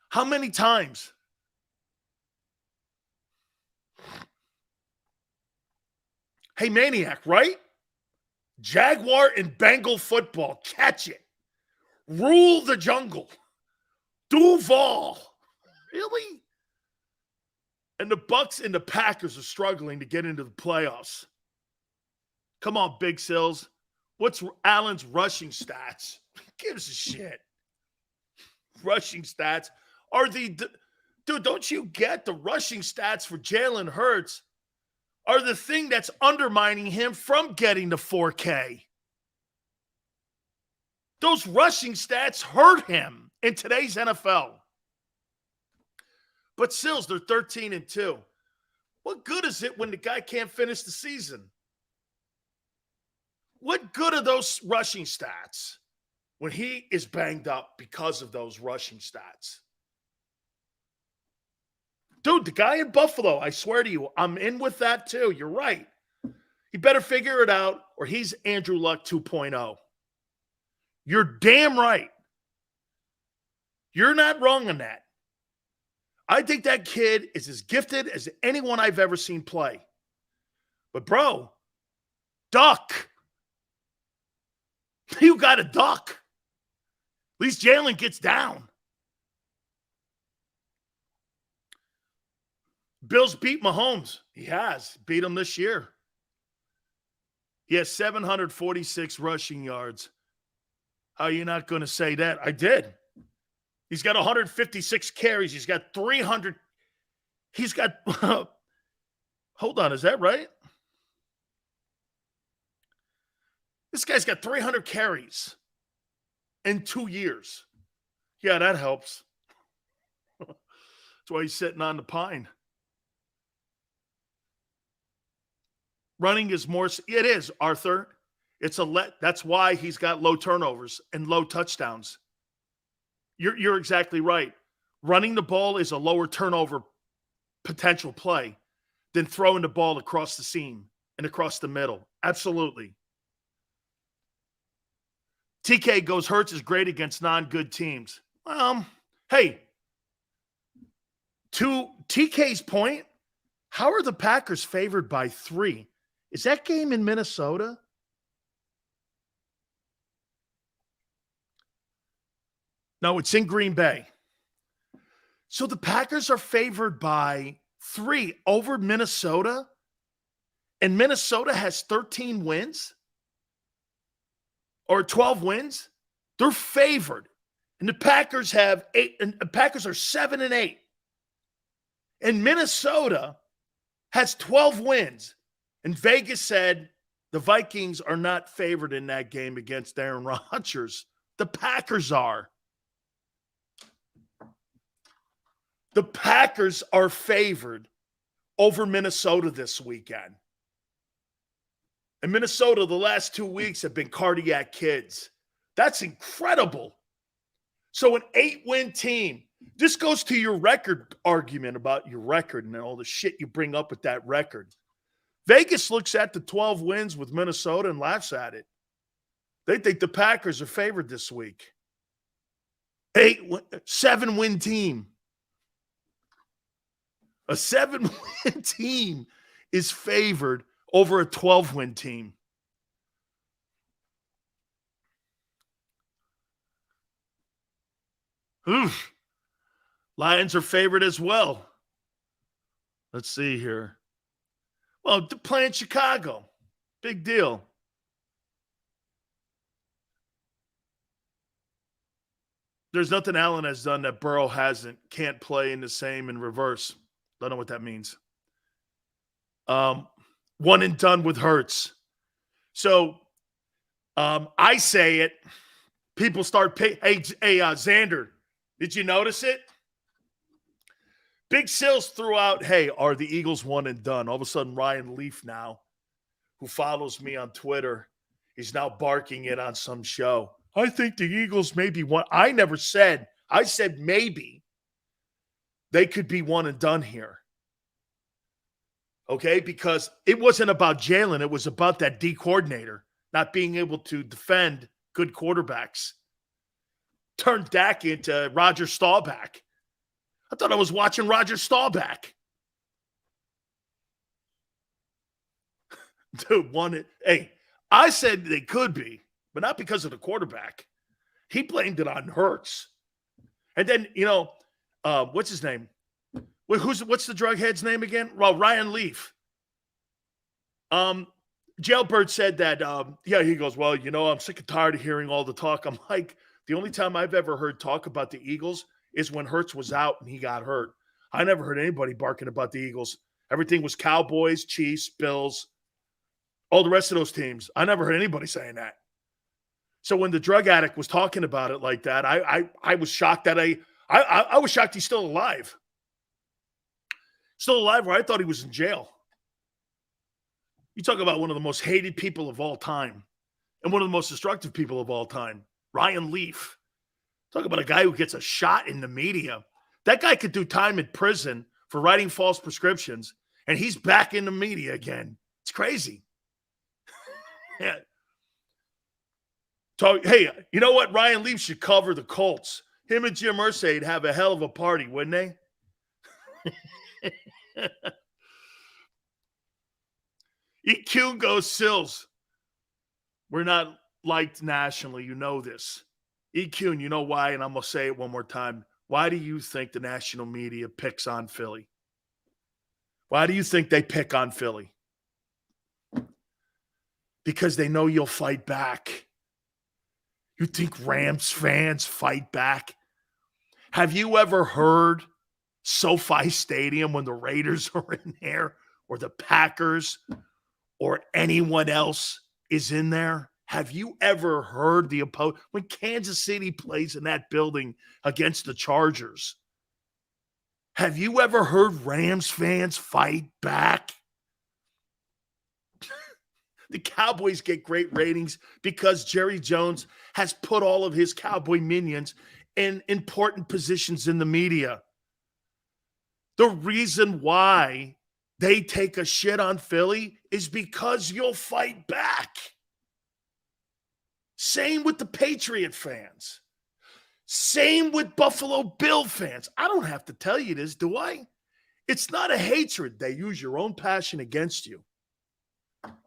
How many times? Hey, Maniac, right? Jaguar and Bengal football. Catch it. Rule the jungle. Duval. Really? And the Bucks and the Packers are struggling to get into the playoffs. Come on, Big Sills. What's Allen's rushing stats? Who gives a shit? Rushing stats are dude, don't you get the rushing stats for Jalen Hurts are the thing that's undermining him from getting to 4K. Those rushing stats hurt him in today's NFL. But Sills, they're 13-2. What good is it when the guy can't finish the season? What good are those rushing stats when he is banged up because of those rushing stats? Dude, the guy in Buffalo, I swear to you, I'm in with that too. You're right. He better figure it out or he's Andrew Luck 2.0. You're damn right. You're not wrong on that. I think that kid is as gifted as anyone I've ever seen play. But, bro, duck. You got to duck. At least Jalen gets down. Bills beat Mahomes. He has. Beat him this year. He has 746 rushing yards. How are you not going to say that? I did. He's got 156 carries. He's got 300. He's got, hold on, is that right? This guy's got 300 carries in 2 years. Yeah, that helps. That's why he's sitting on the pine. Running is more, it is, Arthur. That's why he's got low turnovers and low touchdowns. You're exactly right. Running the ball is a lower turnover potential play than throwing the ball across the seam and across the middle. Absolutely. TK goes, Hurts is great against non-good teams. Hey, to TK's point, how are the Packers favored by 3? Is that game in Minnesota? No, it's in Green Bay. So the Packers are favored by 3 over Minnesota, and Minnesota has 13 wins or 12 wins. They're favored, and the Packers have 8. And the Packers are 7-8, and Minnesota has 12 wins. And Vegas said the Vikings are not favored in that game against Aaron Rodgers. The Packers are. The Packers are favored over Minnesota this weekend. And Minnesota, the last 2 weeks have been cardiac kids. That's incredible. So an 8-win team. This goes to your record argument about your record and all the shit you bring up with that record. Vegas looks at the 12 wins with Minnesota and laughs at it. They think the Packers are favored this week. 7-win team. A 7-win team is favored over a 12-win team. Oof. Lions are favored as well. Let's see here. Well, to play in Chicago. Big deal. There's nothing Allen has done that Burrow hasn't. Can't play in the same in reverse. Don't know what that means. One and done with Hurts. So I say it. People start paying. Hey, Xander, did you notice it? Big Sills threw out, hey, are the Eagles one and done? All of a sudden, Ryan Leaf now, who follows me on Twitter, is now barking it on some show. I think the Eagles may be one. I never said. I said maybe they could be one and done here. Okay? Because it wasn't about Jalen. It was about that D coordinator not being able to defend good quarterbacks. Turned Dak into Roger Staubach. I thought I was watching Roger Staubach. Dude, hey, I said they could be, but not because of the quarterback. He blamed it on Hurts. And then, what's his name? What's the drug head's name again? Well, Ryan Leaf. Jailbird said that, he goes, well, I'm sick and tired of hearing all the talk. I'm like, the only time I've ever heard talk about the Eagles is when Hurts was out and he got hurt. I never heard anybody barking about the Eagles. Everything was Cowboys, Chiefs, Bills, all the rest of those teams. I never heard anybody saying that. So when the drug addict was talking about it like that, I was shocked that I was shocked he's still alive. Still alive where I thought he was in jail. You talk about one of the most hated people of all time and one of the most destructive people of all time, Ryan Leaf. Talk about a guy who gets a shot in the media. That guy could do time in prison for writing false prescriptions, and he's back in the media again. It's crazy. Yeah. Hey, you know what? Ryan Leaf should cover the Colts. Him and Jim Irsay'd have a hell of a party, wouldn't they? EQ goes Sills. We're not liked nationally. You know this. EQ, and you know why, and I'm going to say it one more time. Why do you think the national media picks on Philly? Why do you think they pick on Philly? Because they know you'll fight back. You think Rams fans fight back? Have you ever heard SoFi Stadium when the Raiders are in there, or the Packers, or anyone else is in there? Have you ever heard the opponent when Kansas City plays in that building against the Chargers? Have you ever heard Rams fans fight back? The Cowboys get great ratings because Jerry Jones has put all of his Cowboy minions in important positions in the media. The reason why they take a shit on Philly is because you'll fight back. Same with the Patriot fans. Same with Buffalo Bill fans. I don't have to tell you this, do I? It's not a hatred. They use your own passion against you.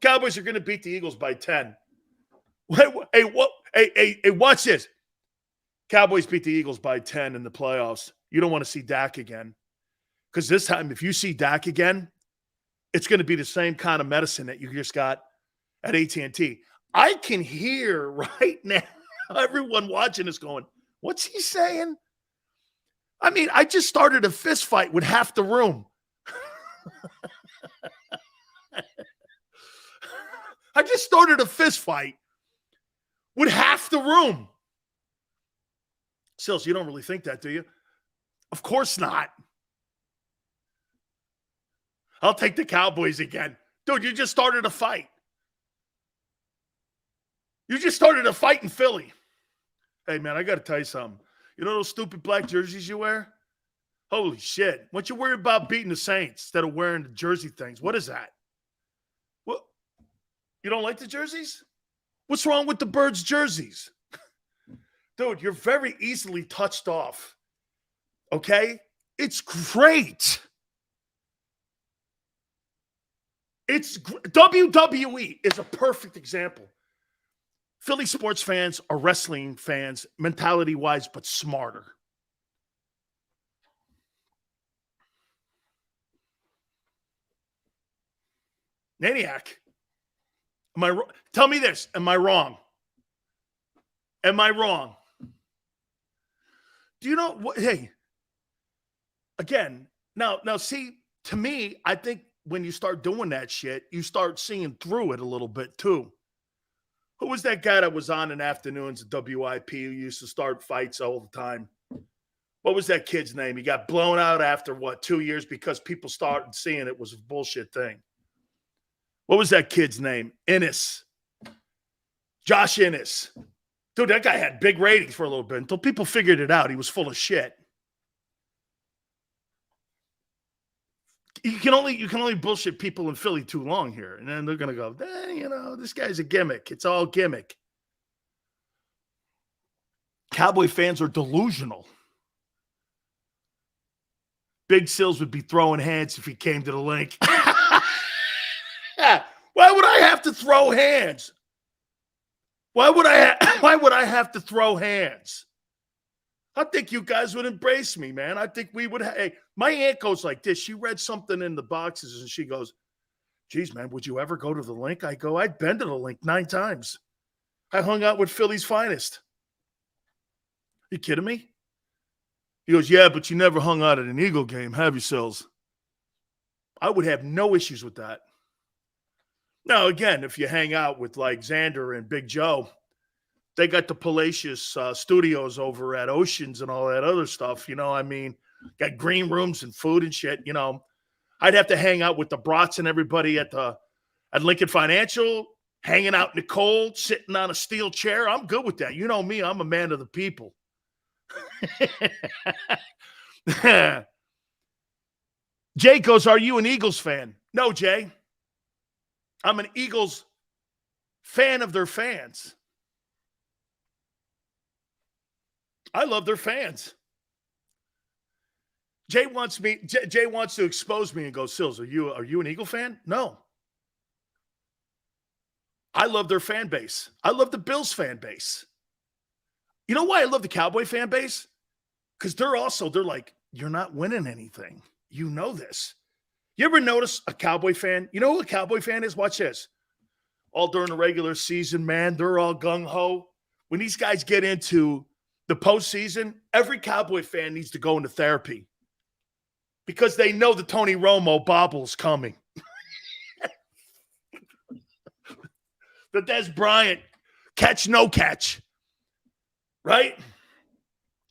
Cowboys are going to beat the Eagles by 10. Hey, watch this. Cowboys beat the Eagles by 10 in the playoffs. You don't want to see Dak again. Because this time, if you see Dak again, it's going to be the same kind of medicine that you just got at AT&T. I can hear right now everyone watching this going, what's he saying? I mean, I just started a fist fight with half the room. I just started a fist fight with half the room. Sills, you don't really think that, do you? Of course not. I'll take the Cowboys again. Dude, you just started a fight. You just started a fight in Philly. Hey, man, I got to tell you something. You know those stupid black jerseys you wear? Holy shit. What you worry about beating the Saints instead of wearing the jersey things? What is that? What? You don't like the jerseys? What's wrong with the Birds jerseys? Dude, you're very easily touched off. Okay? It's great. WWE is a perfect example. Philly sports fans are wrestling fans mentality-wise, but smarter. Maniac. Am I wrong? Tell me this. Am I wrong? Am I wrong? Do you know what? Hey, again, now see, to me, I think when you start doing that shit, you start seeing through it a little bit too. Who was that guy that was on in afternoons at WIP who used to start fights all the time? What was that kid's name? He got blown out after, 2 years because people started seeing it was a bullshit thing. What was that kid's name? Innes. Josh Innes. Dude, that guy had big ratings for a little bit until people figured it out. He was full of shit. You can only bullshit people in Philly too long here. And then they're going to go, this guy's a gimmick. It's all gimmick. Cowboy fans are delusional. Big Sills would be throwing hands if he came to the link. Why would I have to throw hands? Why would I have to throw hands? I think you guys would embrace me, man. I think we would. Hey, my aunt goes like this. She read something in the boxes and she goes, geez, man, would you ever go to the link? I go, I'd been to the link 9 times. I hung out with Philly's finest. You kidding me? He goes, yeah, but you never hung out at an Eagle game, have you, Sills? I would have no issues with that. Now, again, if you hang out with like Xander and Big Joe, they got the Palacious studios over at Oceans and all that other stuff. Got green rooms and food and shit. I'd have to hang out with the brats and everybody at Lincoln Financial, hanging out in the cold, sitting on a steel chair. I'm good with that. You know me, I'm a man of the people. Jay goes, are you an Eagles fan? No, Jay. I'm an Eagles fan of their fans. I love their fans. Jay wants to expose me and go, Sills, are you an Eagle fan? No. I love their fan base. I love the Bills fan base. You know why I love the Cowboy fan base? Because they're like, you're not winning anything. You know this. You ever notice a Cowboy fan? You know who a Cowboy fan is? Watch this. All during the regular season, man, they're all gung-ho. When these guys get into the postseason, every Cowboy fan needs to go into therapy because they know the Tony Romo bobble's coming. The Des Bryant catch, no catch. Right?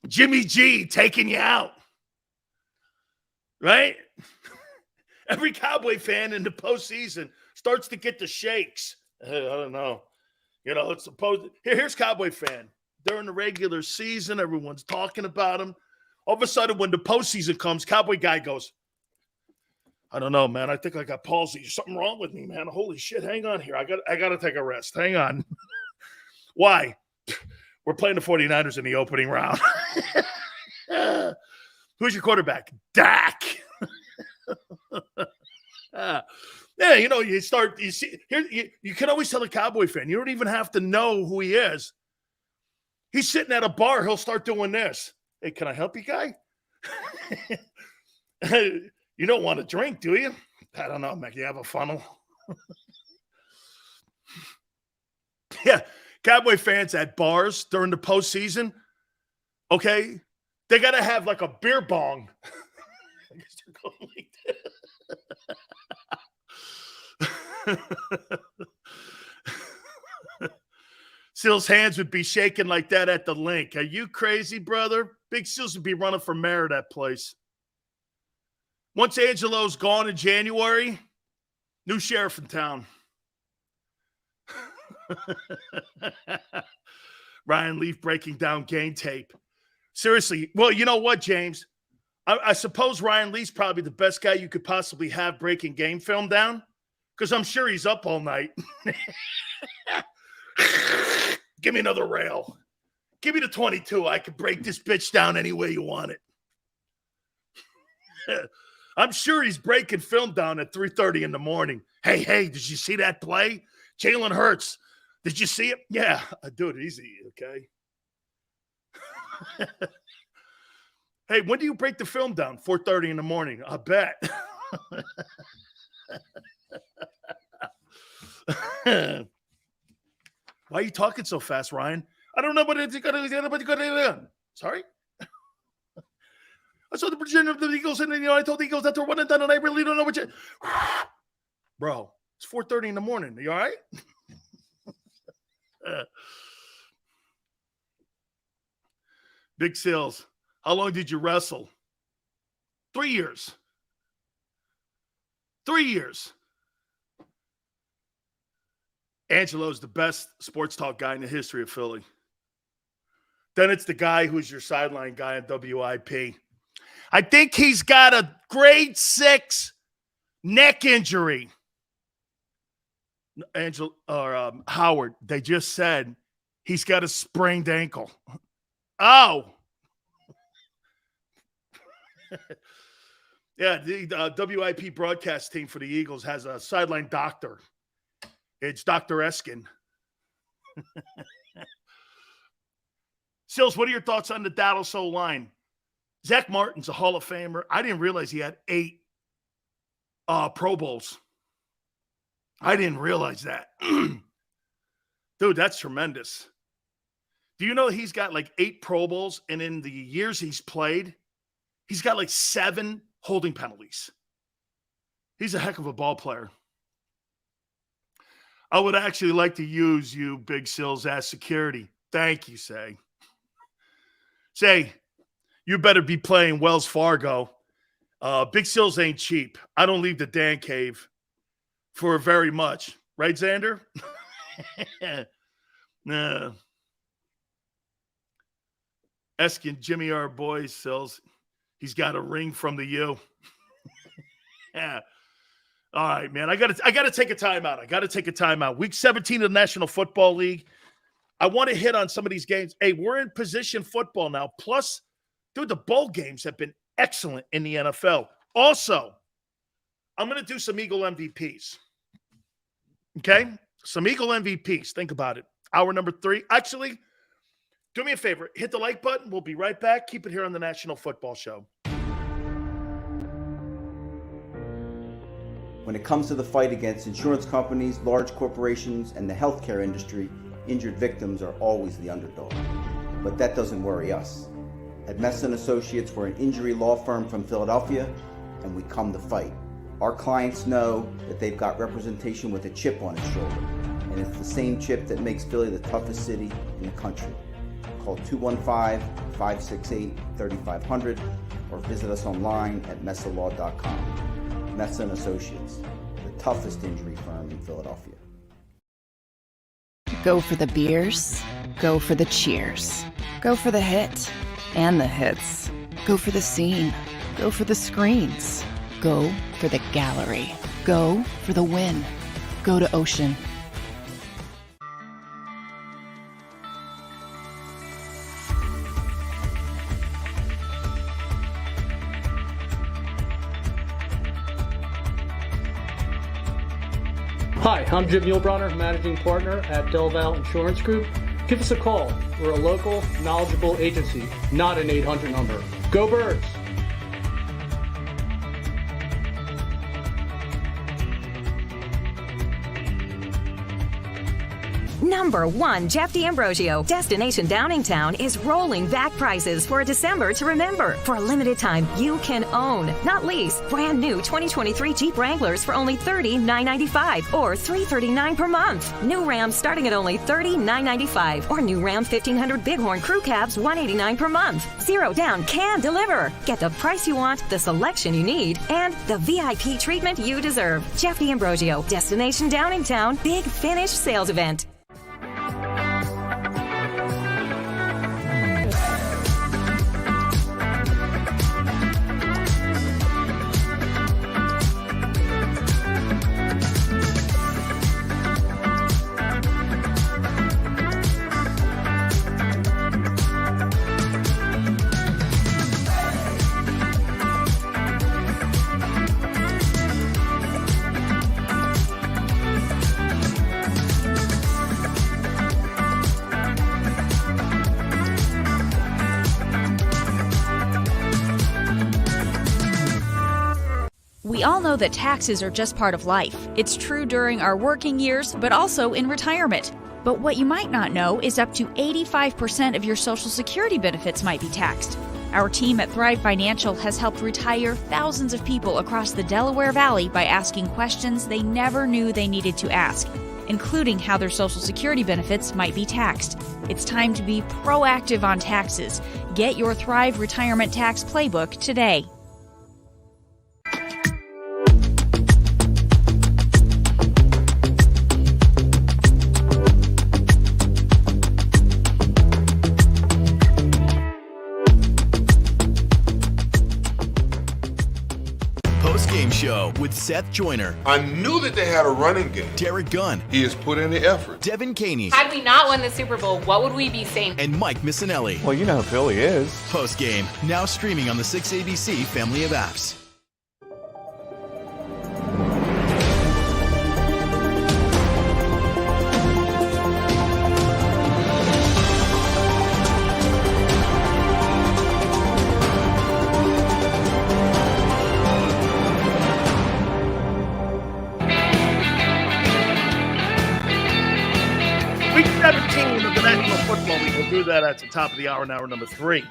Jimmy G taking you out. Right? Every Cowboy fan in the postseason starts to get the shakes. I don't know. It's supposed to. Here's Cowboy fan. During the regular season, everyone's talking about him. All of a sudden, when the postseason comes, Cowboy guy goes, I don't know, man. I think I got palsy. There's something wrong with me, man. Holy shit. Hang on here. I got to take a rest. Hang on. Why? We're playing the 49ers in the opening round. Who's your quarterback? Dak. Yeah, you see, here, you can always tell a Cowboy fan. You don't even have to know who he is. He's sitting at a bar. He'll start doing this. Hey, can I help you, guy? You don't want to drink, do you? I don't know, man. You have a funnel? Yeah, Cowboy fans at bars during the postseason, okay, they got to have like a beer bong. I guess they're going like that. Seal's hands would be shaking like that at the link. Are you crazy, brother? Big Seals would be running for mayor of that place. Once Angelo's gone in January, new sheriff in town. Ryan Leaf breaking down game tape. Seriously. Well, you know what, James? I suppose Ryan Leaf's probably the best guy you could possibly have breaking game film down because I'm sure he's up all night. Give me another rail. Give me the 22. I could break this bitch down any way you want it. I'm sure he's breaking film down at 3:30 in the morning. Hey, did you see that play? Jalen Hurts. Did you see it? Yeah, dude, easy, okay? Hey, when do you break the film down? 4:30 in the morning. I bet. Why are you talking so fast, Ryan? I don't know what it's going to do. Sorry? I saw the prediction of the Eagles, and I told the Eagles that they're 1-done, and I really don't know what you... Bro, it's 4:30 in the morning. Are you all right? Big Sales, how long did you wrestle? 3 years. 3 years. Angelo's the best sports talk guy in the history of Philly. Then it's the guy who's your sideline guy at WIP. I think he's got a grade 6 neck injury. Howard, they just said he's got a sprained ankle. Oh. Yeah, the WIP broadcast team for the Eagles has a sideline doctor. It's Dr. Eskin. Sills, what are your thoughts on the Dattle line? Zach Martin's a Hall of Famer. I didn't realize he had 8 Pro Bowls. I didn't realize that. Dude, that's tremendous. Do you know he's got like 8 Pro Bowls, and in the years he's played, he's got like 7 holding penalties. He's a heck of a ball player. I would actually like to use you, Big Sills, as security. Thank you, Say. Say, you better be playing Wells Fargo. Big Sills ain't cheap. I don't leave the Dan cave for very much. Right, Xander? Nah. Eskin, Jimmy, our boys, Sills. He's got a ring from the U. Yeah. All right, man. I gotta take a timeout. Week 17 of the National Football League. I want to hit on some of these games. Hey, we're in position football now. Plus, dude, the bowl games have been excellent in the NFL. Also, I'm going to do some Eagle MVPs. Okay? Some Eagle MVPs. Think about it. Hour number 3. Actually, do me a favor. Hit the like button. We'll be right back. Keep it here on the National Football Show. When it comes to the fight against insurance companies, large corporations, and the healthcare industry, injured victims are always the underdog. But that doesn't worry us. At Messon Associates, we're an injury law firm from Philadelphia, and we come to fight. Our clients know that they've got representation with a chip on its shoulder, and it's the same chip that makes Philly the toughest city in the country. Call 215-568-3500 or visit us online at messalaw.com. Messon Associates, the toughest injury firm in Philadelphia. Go for the beers, go for the cheers, go for the hit and the hits, go for the scene, go for the screens, go for the gallery, go for the win, go to Ocean. Hi, I'm Jim Muehlbronner, Managing Partner at Delval Insurance Group. Give us a call. We're a local, knowledgeable agency, not an 800 number. Go Birds! Number 1, Jeff D'Ambrosio. Destination Downingtown is rolling back prices for a December to remember. For a limited time, you can own, not lease, brand new 2023 Jeep Wranglers for only $30,995 or $339 per month. New Ram starting at only $30,995 or new Ram 1500 Bighorn Crew Cabs $189 per month. Zero down can deliver. Get the price you want, the selection you need, and the VIP treatment you deserve. Jeff D'Ambrosio, Destination Downingtown, Big Finish Sales Event. all know that taxes are just part of life. It's true during our working years, but also in retirement. But what you might not know is up to 85% of your Social Security benefits might be taxed. Our team at Thrive Financial has helped retire thousands of people across the Delaware Valley by asking questions they never knew they needed to ask, including how their Social Security benefits might be taxed. It's time to be proactive on taxes. Get your Thrive Retirement Tax Playbook today. Post-game show with Seth Joyner, I knew that they had a running game. Derek Gunn, He has put in the effort. Devin Caney, Had we not won the Super Bowl, what would we be saying? and Mike Missinelli. Well, you know who Philly is. Post-game, now streaming on the 6ABC family of apps. Week 17 of the National Football League. We'll do that at the top of the hour, hour number 3.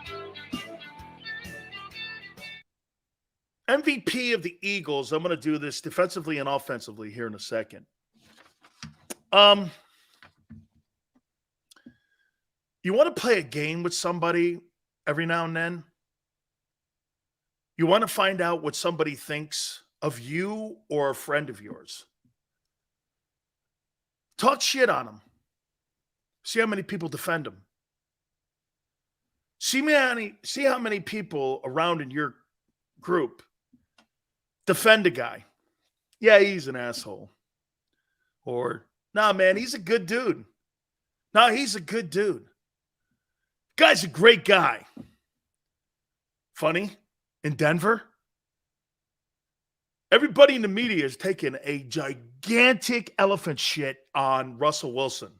MVP of the Eagles. I'm going to do this defensively and offensively here in a second. You want to play a game with somebody every now and then? You want to find out what somebody thinks of you or a friend of yours. Talk shit on them. See how many people defend them. See how many people around in your group defend a guy. Yeah, he's an asshole. Or, nah, man, he's a good dude. Nah, he's a good dude. Guy's a great guy. Funny, in Denver, everybody in the media is taking a gigantic elephant shit on Russell Wilson.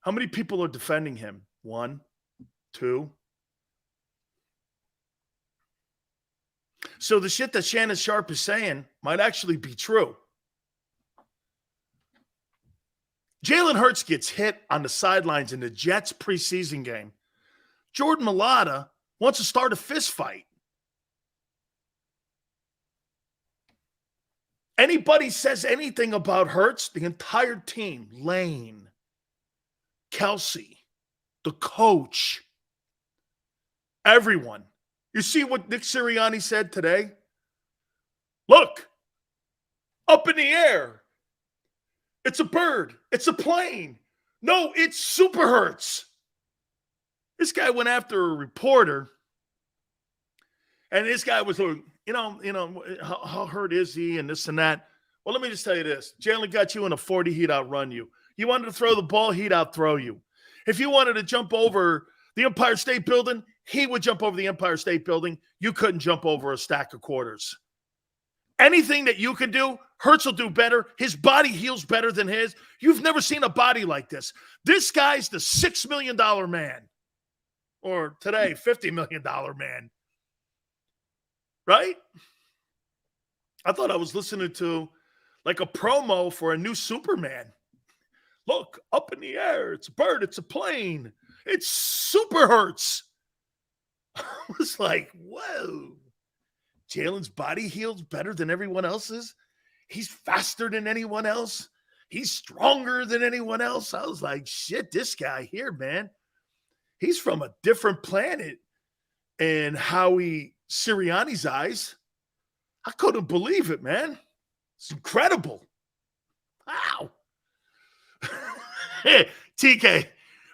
How many people are defending him? 1, 2. So the shit that Shannon Sharp is saying might actually be true. Jalen Hurts gets hit on the sidelines in the Jets preseason game. Jordan Mailata wants to start a fist fight. Anybody says anything about Hurts, the entire team, Lane, Kelsey, the coach, everyone. You see what Nick Sirianni said today? Look, up in the air. It's a bird. It's a plane. No, it's Super Hurts. This guy went after a reporter, and this guy was, how hurt is he and this and that. Well, let me just tell you this. Jalen got you in a 40, he'd outrun you. You wanted to throw the ball, he'd outthrow you. If you wanted to jump over the Empire State Building, he would jump over the Empire State Building. You couldn't jump over a stack of quarters. Anything that you can do, Hurts will do better. His body heals better than his. You've never seen a body like this. This guy's the $6 million man. Or today, $50 million man. Right? I thought I was listening to like a promo for a new Superman. Look, up in the air. It's a bird. It's a plane. It's Super Hurts. I was like, whoa. Jalen's body heals better than everyone else's. He's faster than anyone else. He's stronger than anyone else. I was like, shit, this guy here, man. He's from a different planet. And Howie Sirianni's eyes, I couldn't believe it, man. It's incredible. Wow. TK,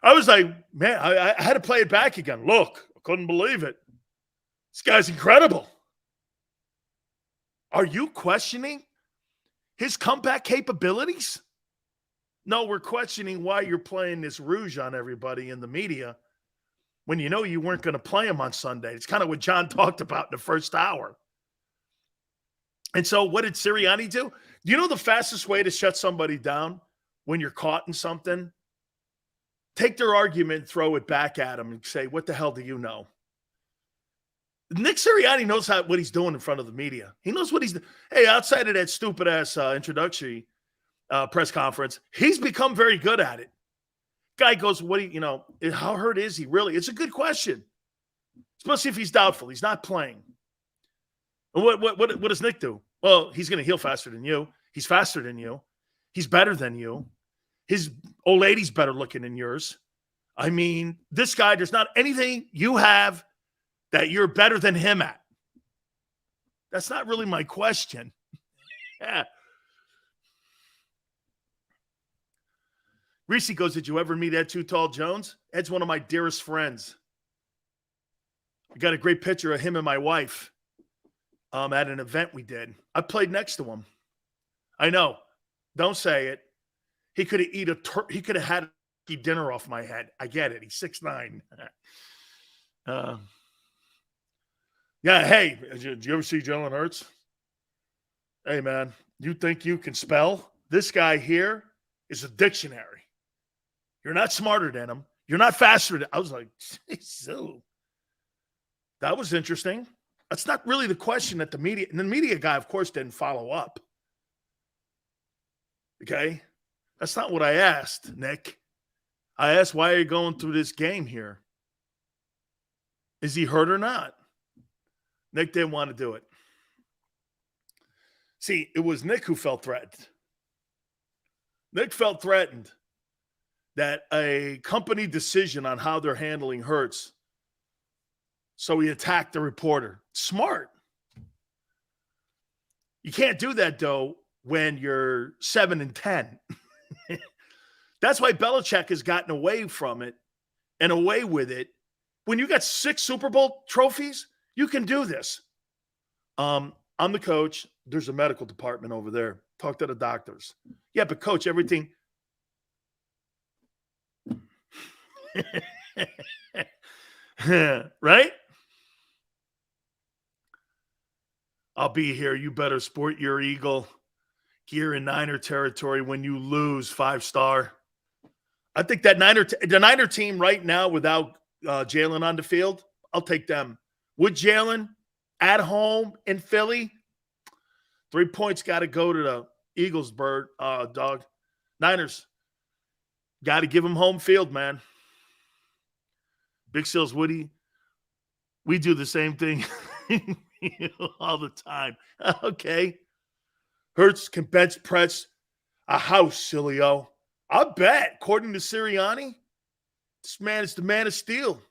I was like, man, I had to play it back again. Look, I couldn't believe it. This guy's incredible. Are you questioning his comeback capabilities? No, we're questioning why you're playing this ruse on everybody in the media when you know you weren't going to play him on Sunday. It's kind of what John talked about in the first hour. And so what did Sirianni do? Do you know the fastest way to shut somebody down when you're caught in something? Take their argument, throw it back at them and say, what the hell do you know? Nick Sirianni knows what he's doing in front of the media. He knows what he's doing. Hey, outside of that stupid-ass introductory press conference, he's become very good at it. Guy goes, how hurt is he really? It's a good question, especially if he's doubtful. He's not playing. And what does Nick do? Well, he's going to heal faster than you. He's faster than you. He's better than you. His old lady's better looking than yours. I mean, this guy, there's not anything you have that you're better than him at. That's not really my question. Yeah. Reese goes, did you ever meet Ed Too Tall Jones? Ed's one of my dearest friends. I got a great picture of him and my wife at an event we did. I played next to him. I know. Don't say it. He could have had a dinner off my head. I get it. He's 6'9". Yeah, hey, did you ever see Jalen Hurts? Hey, man, you think you can spell? This guy here is a dictionary. You're not smarter than him. You're not faster than I was like, so that was interesting. That's not really the question that the media, and the media guy, of course, didn't follow up. Okay? That's not what I asked, Nick. I asked, why are you going through this game here? Is he hurt or not? Nick didn't want to do it. See, it was Nick who felt threatened. Nick felt threatened that a company decision on how they're handling Hurts, so he attacked the reporter. Smart. You can't do that, though, when you're 7-10. That's why Belichick has gotten away from it and away with it. When you got 6 Super Bowl trophies, you can do this. I'm the coach. There's a medical department over there. Talk to the doctors. Yeah, but coach, everything. Right? I'll be here. You better sport your Eagle gear in Niner territory when you lose 5-star. I think that the Niner team right now without Jalen on the field, I'll take them. With Jalen at home in Philly, 3 points got to go to the Eagles, dog. Niners, got to give them home field, man. Big Sills, Woody, we do the same thing all the time. Okay. Hurts can bench press a house, Sileo. I bet, according to Sirianni, this man is the man of steel.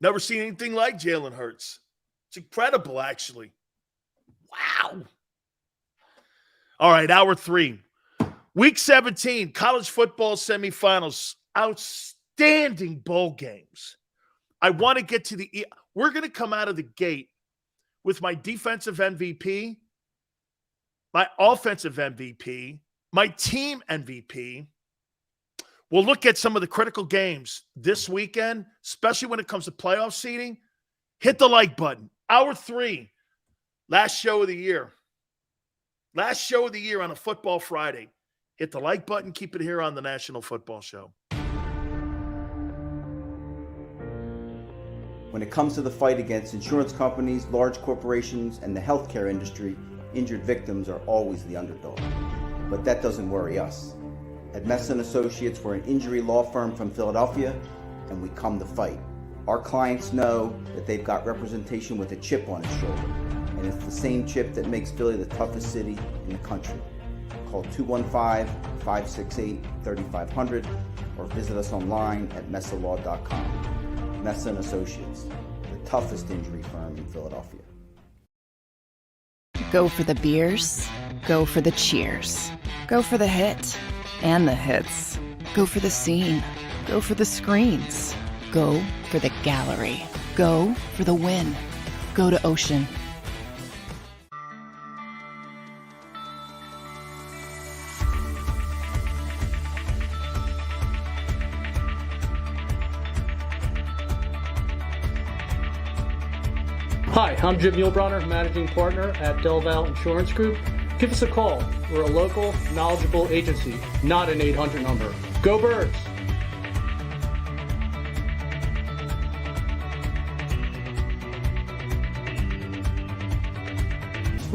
Never seen anything like Jalen Hurts. It's incredible, actually. Wow. All right, hour 3. Week 17, college football semifinals. Outstanding bowl games. I want to get to we're going to come out of the gate with my defensive MVP, my offensive MVP, my team MVP. We'll look at some of the critical games this weekend, especially when it comes to playoff seeding. Hit the like button. Hour 3, last show of the year. Last show of the year on a Football Friday. Hit the like button. Keep it here on the National Football Show. When it comes to the fight against insurance companies, large corporations, and the healthcare industry, injured victims are always the underdog. But that doesn't worry us. At Messon Associates, we're an injury law firm from Philadelphia, and we come to fight. Our clients know that they've got representation with a chip on its shoulder, and it's the same chip that makes Philly the toughest city in the country. Call 215-568-3500 or visit us online at messalaw.com. Messon Associates, the toughest injury firm in Philadelphia. Go for the beers, go for the cheers, go for the hit and the hits. Go for the scene, go for the screens, go for the gallery, go for the win, go to Ocean. Hi, I'm Jim Muehlbronner, Managing Partner at Del Valle Insurance Group. Give us a call. We're a local, knowledgeable agency, not an 800 number. Go Birds!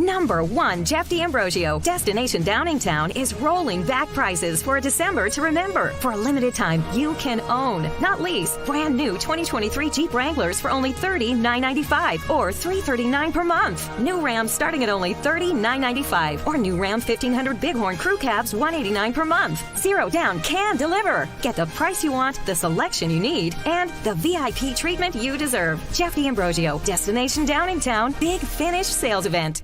#1 Jeff D'Ambrosio, Destination Downingtown, is rolling back prices for a December to remember. For a limited time, you can own, not lease, brand new 2023 Jeep Wranglers for only $30,995 or $339 per month. New Rams starting at only $30,995 or new Ram 1500 Bighorn Crew Cabs $189 per month. Zero down can deliver. Get the price you want, the selection you need, and the VIP treatment you deserve. Jeff D'Ambrosio, Destination Downingtown, Big Finish Sales Event.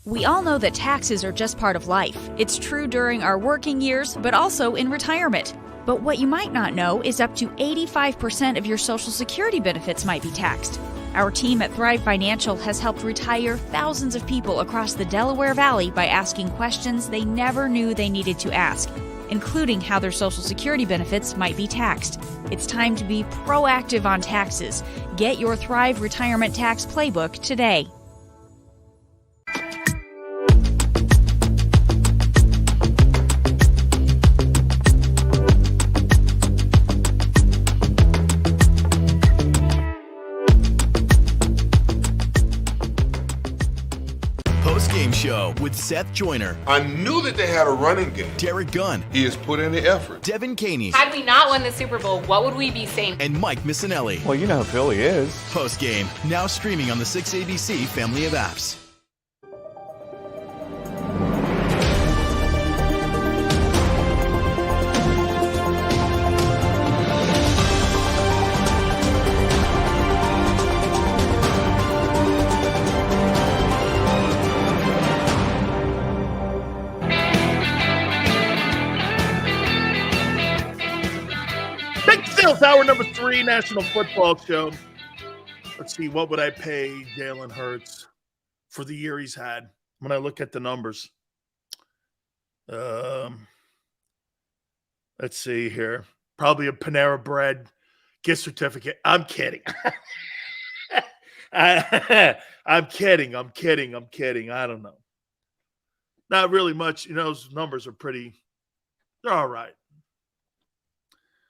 We all know that taxes are just part of life. It's true during our working years, but also in retirement. But what you might not know is up to 85% of your Social Security benefits might be taxed. Our team at Thrive Financial has helped retire thousands of people across the Delaware Valley by asking questions they never knew they needed to ask, including how their Social Security benefits might be taxed. It's time to be proactive on taxes. Get your Thrive Retirement Tax Playbook today. Game Show with Seth Joyner. I knew that they had a running game. Derek Gunn. He has put in the effort. Devin Caney. Had we not won the Super Bowl, what would we be saying? And Mike Missinelli. Well, you know who Philly is. Post game, now streaming on the 6ABC family of apps. Hour number 3, National Football Show. Let's see, what would I pay Jalen Hurts for the year he's had when I look at the numbers? Let's see here. Probably a Panera Bread gift certificate. I'm kidding. I'm kidding. I don't know. Not really much. You know, those numbers are they're all right.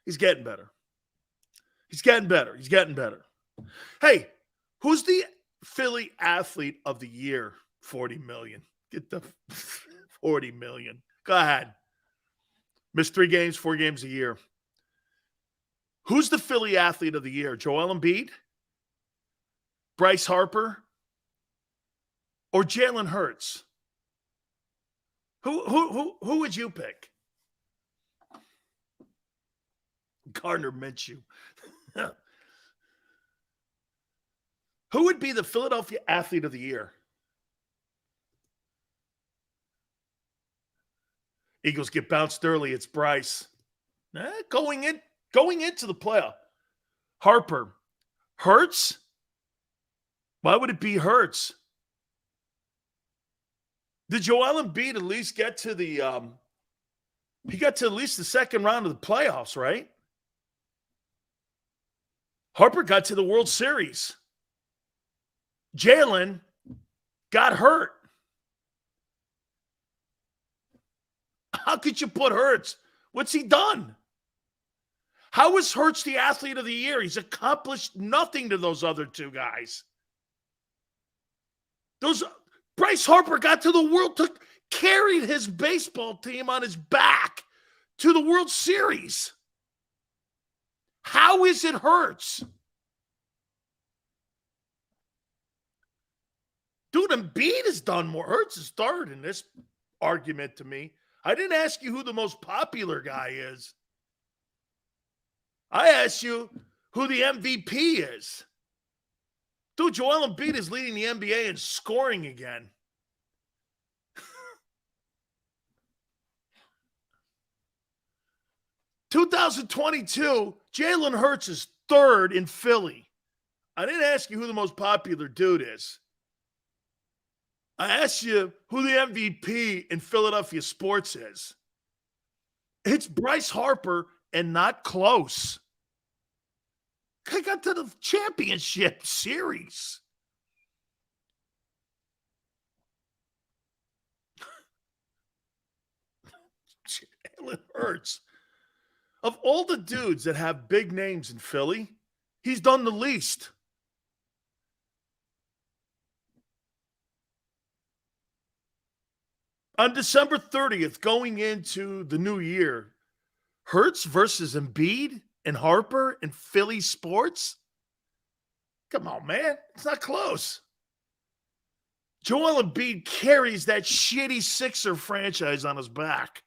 He's getting better. He's getting better. Hey, who's the Philly athlete of the year? 40 million. Get the 40 million. Go ahead. Missed 3 games, 4 games a year. Who's the Philly athlete of the year? Joel Embiid? Bryce Harper? Or Jalen Hurts? Who would you pick? Gardner Minshew. Who would be the Philadelphia athlete of the year? Eagles get bounced early. It's Bryce. Going into the playoff. Harper. Hurts? Why would it be Hurts? Did Joel Embiid at least get to the he got to at least the second round of the playoffs, right? Harper got to the World Series. Jalen got hurt. How could you put Hurts? What's he done? How is Hurts the athlete of the year? He's accomplished nothing to those other 2 guys. Bryce Harper got to the world, carried his baseball team on his back to the World Series. How is it Hurts? Dude, Embiid has done more. Hurts is third in this argument to me. I didn't ask you who the most popular guy is. I asked you who the MVP is. Dude, Joel Embiid is leading the NBA in scoring again. 2022, Jalen Hurts is third in Philly. I didn't ask you who the most popular dude is. I asked you who the MVP in Philadelphia sports is. It's Bryce Harper, and not close. I got to the championship series. Jalen Hurts. Of all the dudes that have big names in Philly, he's done the least. On December 30th, going into the new year, Hurts versus Embiid and Harper in Philly sports? Come on, man. It's not close. Joel Embiid carries that shitty Sixer franchise on his back.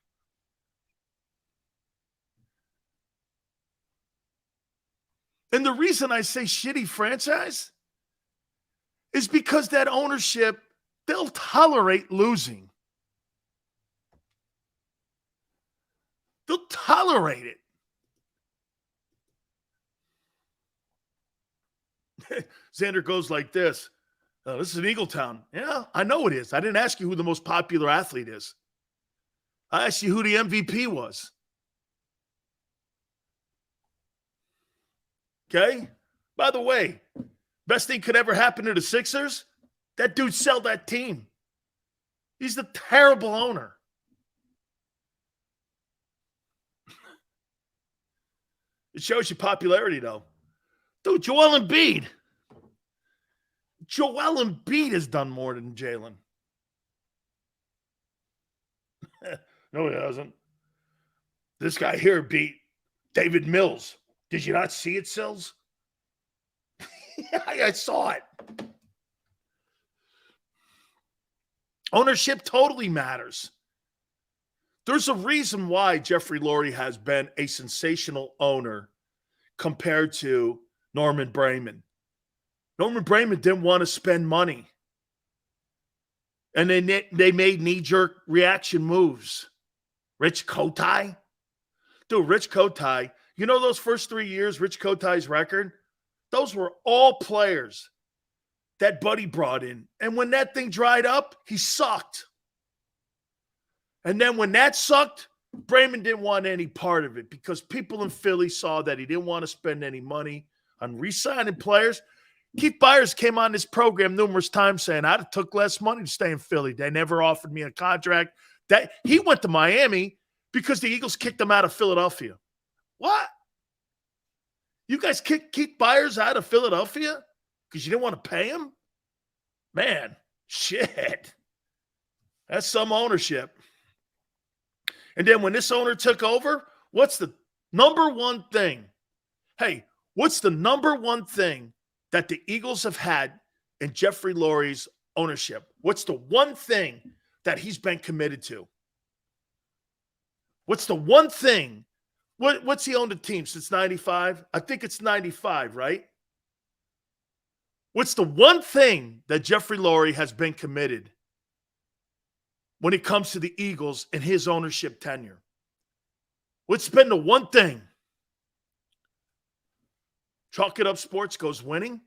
And the reason I say shitty franchise is because that ownership, they'll tolerate losing. They'll tolerate it. Xander goes like this. Oh, this is an Eagle Town. Yeah, I know it is. I didn't ask you who the most popular athlete is. I asked you who the MVP was. Okay? By the way, best thing could ever happen to the Sixers, that dude sell that team. He's the terrible owner. It shows you popularity, though. Dude, Joel Embiid has done more than Jalen. No, he hasn't. This guy here beat David Mills. Did you not see it, Sills? Yeah, I saw it. Ownership totally matters. There's a reason why Jeffrey Lurie has been a sensational owner compared to Norman Brayman. Norman Brayman didn't want to spend money. And they made knee-jerk reaction moves. Rich Kotite? Dude, Rich Kotite, you know those first 3 years, Rich Kotite's record? Those were all players that Buddy brought in. And when that thing dried up, he sucked. And then when that sucked, Brayman didn't want any part of it because people in Philly saw that he didn't want to spend any money on re-signing players. Keith Byers came on this program numerous times saying, I'd have took less money to stay in Philly. They never offered me a contract. That he went to Miami because the Eagles kicked him out of Philadelphia. What? You guys kicked Keith Byers out of Philadelphia because you didn't want to pay him? Man, shit. That's some ownership. And then when this owner took over, what's the number one thing? Hey, what's the number one thing that the Eagles have had in Jeffrey Lurie's ownership? What's the one thing that he's been committed to? What's the one thing? What's he owned the team since 95? I think it's 95, right? What's the one thing that Jeffrey Lurie has been committed when it comes to the Eagles and his ownership tenure? What's been the one thing? Chalk It Up Sports goes winning.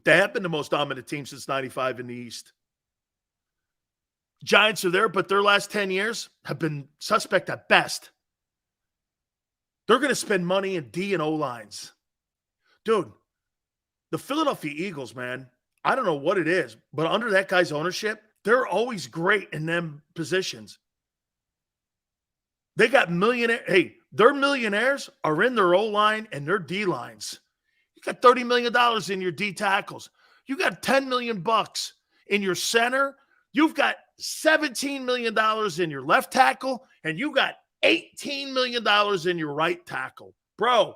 They have been the most dominant team since 95 in the East. Giants are there, but their last 10 years have been suspect at best. They're going to spend money in D and O lines. Dude, the Philadelphia Eagles, man, I don't know what it is, but under that guy's ownership, they're always great in them positions. They got millionaire. Hey, their millionaires are in their O-line and their D lines. You got $30 million in your D tackles. You got $10 million in your center. You've got $17 million in your left tackle, and you got $18 million in your right tackle. Bro,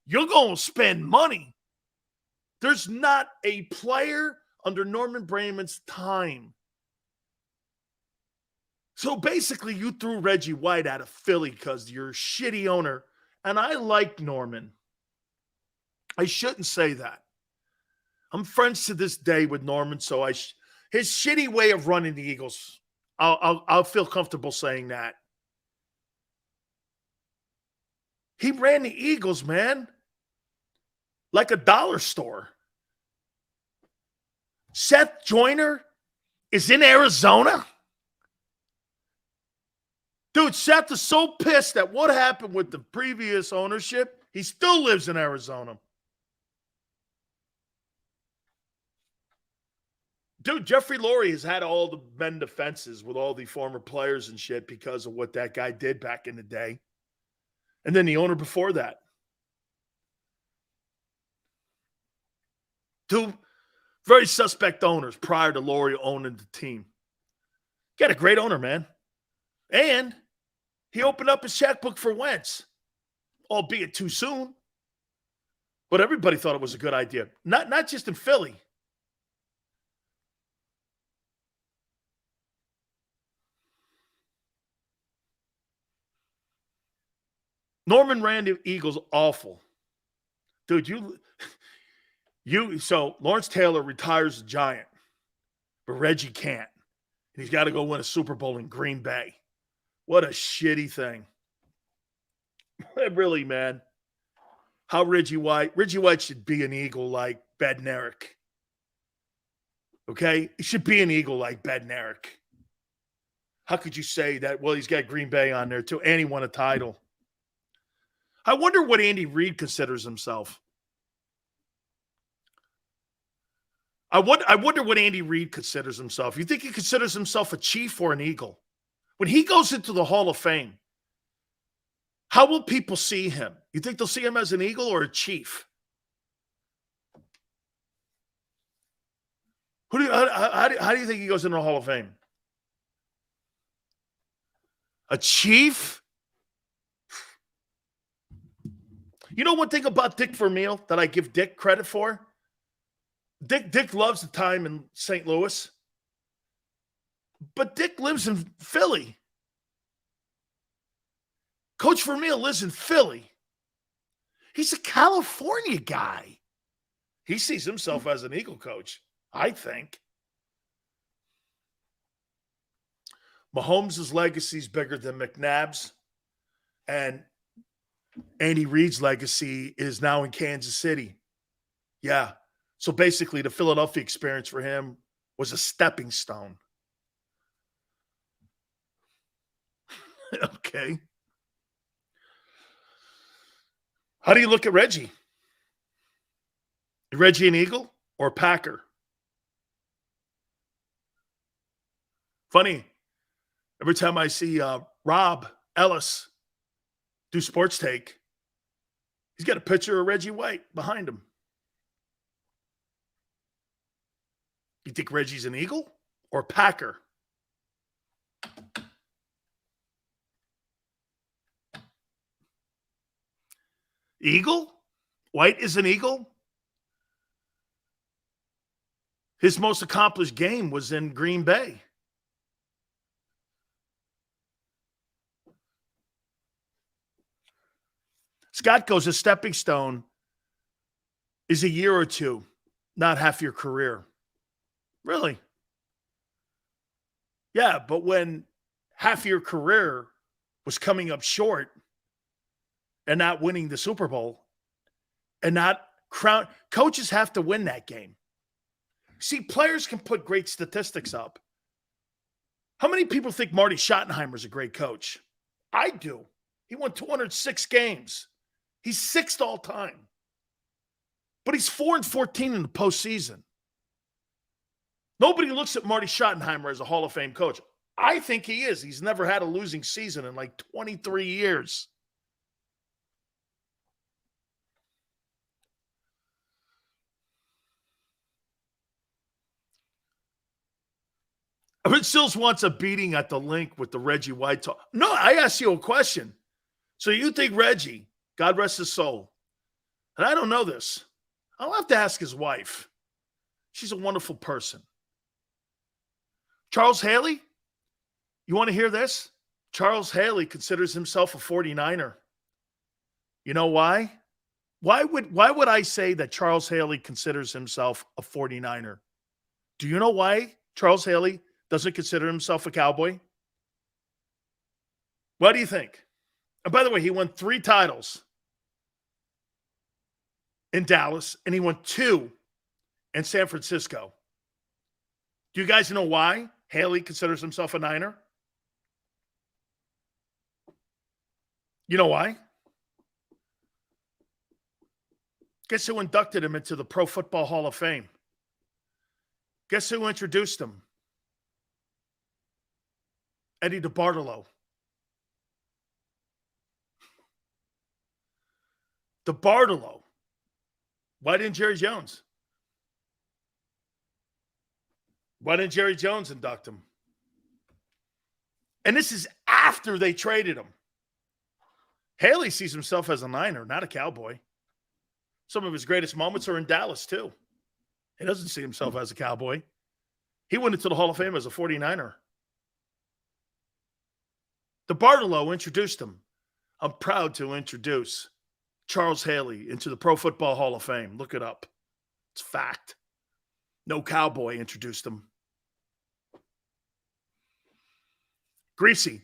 you're going to spend money. There's not a player under Norman Brayman's time. So basically, you threw Reggie White out of Philly because you're a shitty owner. And I like Norman. I shouldn't say that. I'm friends to this day with Norman, so his shitty way of running the Eagles, I'll feel comfortable saying that. He ran the Eagles, man, like a dollar store. Seth Joyner is in Arizona? Dude, Seth is so pissed at what happened with the previous ownership, he still lives in Arizona. Dude, Jeffrey Lurie has had all the men defenses with all the former players and shit because of what that guy did back in the day. And then the owner before that. Two very suspect owners prior to Lurie owning the team. Got a great owner, man. And he opened up his checkbook for Wentz, albeit too soon. But everybody thought it was a good idea. Not just in Philly. Norman ran the Eagles awful. Dude, so Lawrence Taylor retires a Giant, but Reggie can't. And he's got to go win a Super Bowl in Green Bay. What a shitty thing. Really, man. How Reggie White should be an Eagle like Bednarik. Okay? He should be an Eagle like Bednarik. How could you say that? Well, he's got Green Bay on there too, and he won a title. I wonder what Andy Reid considers himself. I wonder what Andy Reid considers himself. You think he considers himself a Chief or an Eagle? When he goes into the Hall of Fame, how will people see him? You think they'll see him as an Eagle or a Chief? How do you think he goes into the Hall of Fame? A Chief? You know one thing about Dick Vermeil that I give Dick credit for? Dick loves the time in St. Louis. But Dick lives in Philly. Coach Vermeil lives in Philly. He's a California guy. He sees himself as an Eagle coach, I think. Mahomes' legacy is bigger than McNabb's. And Andy Reid's legacy is now in Kansas City. Yeah. So basically, the Philadelphia experience for him was a stepping stone. Okay. How do you look at Reggie? Reggie an Eagle or a Packer? Funny. Every time I see Rob Ellis do Sports Take, he's got a picture of Reggie White behind him. You think Reggie's an Eagle or a Packer? Eagle? White is an Eagle? His most accomplished game was in Green Bay. Scott goes, a stepping stone is a year or two, not half your career. Really? Yeah, but when half your career was coming up short and not winning the Super Bowl and not crown, coaches have to win that game. See, players can put great statistics up. How many people think Marty Schottenheimer's a great coach? I do. He won 206 games. He's sixth all time. But he's 4-14 in the postseason. Nobody looks at Marty Schottenheimer as a Hall of Fame coach. I think he is. He's never had a losing season in like 23 years. Rich Sills wants a beating at the link with the Reggie White talk. No, I asked you a question. So you think Reggie, God rest his soul, and I don't know this. I'll have to ask his wife. She's a wonderful person. Charles Haley, you want to hear this? Charles Haley considers himself a 49er. You know why? Why would I say that Charles Haley considers himself a 49er? Do you know why Charles Haley doesn't consider himself a Cowboy? What do you think? And by the way, he won 3 titles in Dallas, and he won 2 in San Francisco. Do you guys know why Haley considers himself a Niner? You know why? Guess who inducted him into the Pro Football Hall of Fame? Guess who introduced him? Eddie DeBartolo. DeBartolo. Why didn't Jerry Jones? Why didn't Jerry Jones induct him? And this is after they traded him. Haley sees himself as a Niner, not a Cowboy. Some of his greatest moments are in Dallas, too. He doesn't see himself as a Cowboy. He went into the Hall of Fame as a 49er. DeBartolo introduced him. I'm proud to introduce Charles Haley into the Pro Football Hall of Fame. Look it up. It's fact. No Cowboy introduced him. Greasy.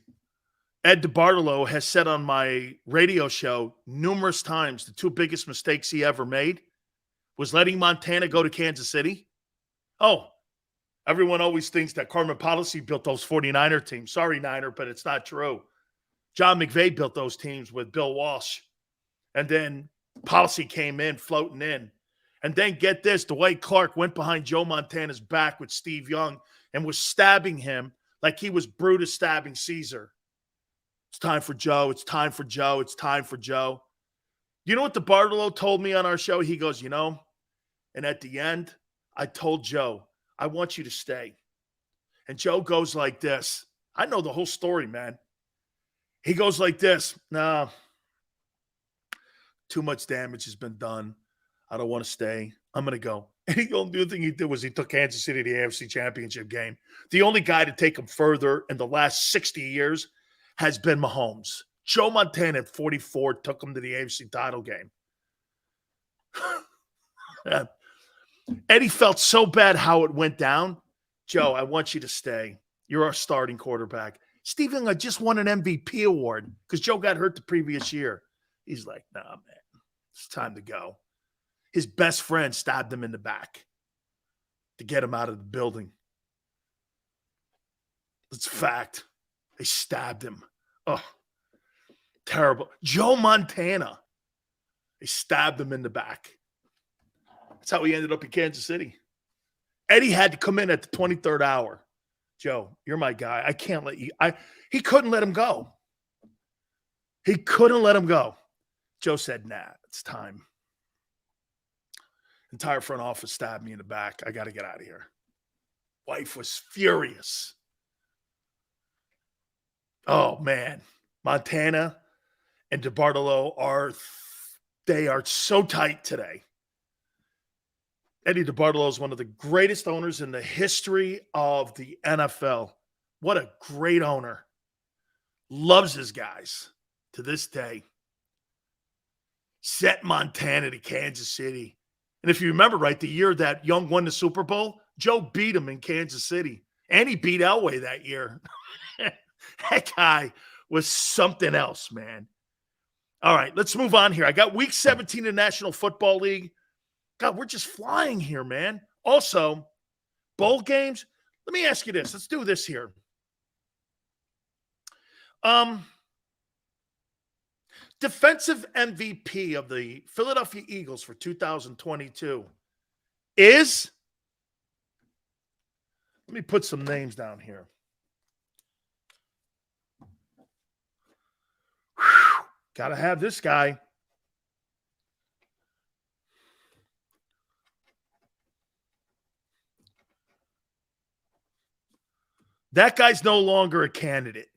Ed DeBartolo has said on my radio show numerous times the 2 biggest mistakes he ever made was letting Montana go to Kansas City. Oh, everyone always thinks that Carmen Policy built those 49er teams. Sorry, Niner, but it's not true. John McVay built those teams with Bill Walsh. And then Policy came in, floating in. And then get this, Dwight Clark went behind Joe Montana's back with Steve Young and was stabbing him like he was Brutus stabbing Caesar. It's time for Joe. It's time for Joe. It's time for Joe. You know what DeBartolo told me on our show? He goes, and at the end, I told Joe, I want you to stay. And Joe goes like this. I know the whole story, man. He goes like this. No, too much damage has been done. I don't want to stay. I'm going to go. And the only thing he did was he took Kansas City to the AFC Championship game. The only guy to take him further in the last 60 years has been Mahomes. Joe Montana at 44 took him to the AFC title game. Eddie felt so bad how it went down. Joe, I want you to stay. You're our starting quarterback. Steve Young just won an MVP award because Joe got hurt the previous year. He's like, nah, man, it's time to go. His best friend stabbed him in the back to get him out of the building. It's a fact. They stabbed him. Oh, terrible. Joe Montana. They stabbed him in the back. That's how he ended up in Kansas City. Eddie had to come in at the 23rd hour. Joe, you're my guy. I can't let you. He couldn't let him go. He couldn't let him go. Joe said, nah, it's time. Entire front office stabbed me in the back. I got to get out of here. Wife was furious. Oh, man. Montana and DeBartolo are so tight today. Eddie DeBartolo is one of the greatest owners in the history of the NFL. What a great owner. Loves his guys to this day. Sent Montana to Kansas City. And if you remember right, the year that Young won the Super Bowl, Joe beat him in Kansas City. And he beat Elway that year. That guy was something else, man. All right, let's move on here. I got week 17 in the National Football League. God, we're just flying here, man. Also, bowl games. Let me ask you this. Let's do this here. Defensive MVP of the Philadelphia Eagles for 2022 is, let me put some names down here. Got to have this guy. That guy's no longer a candidate.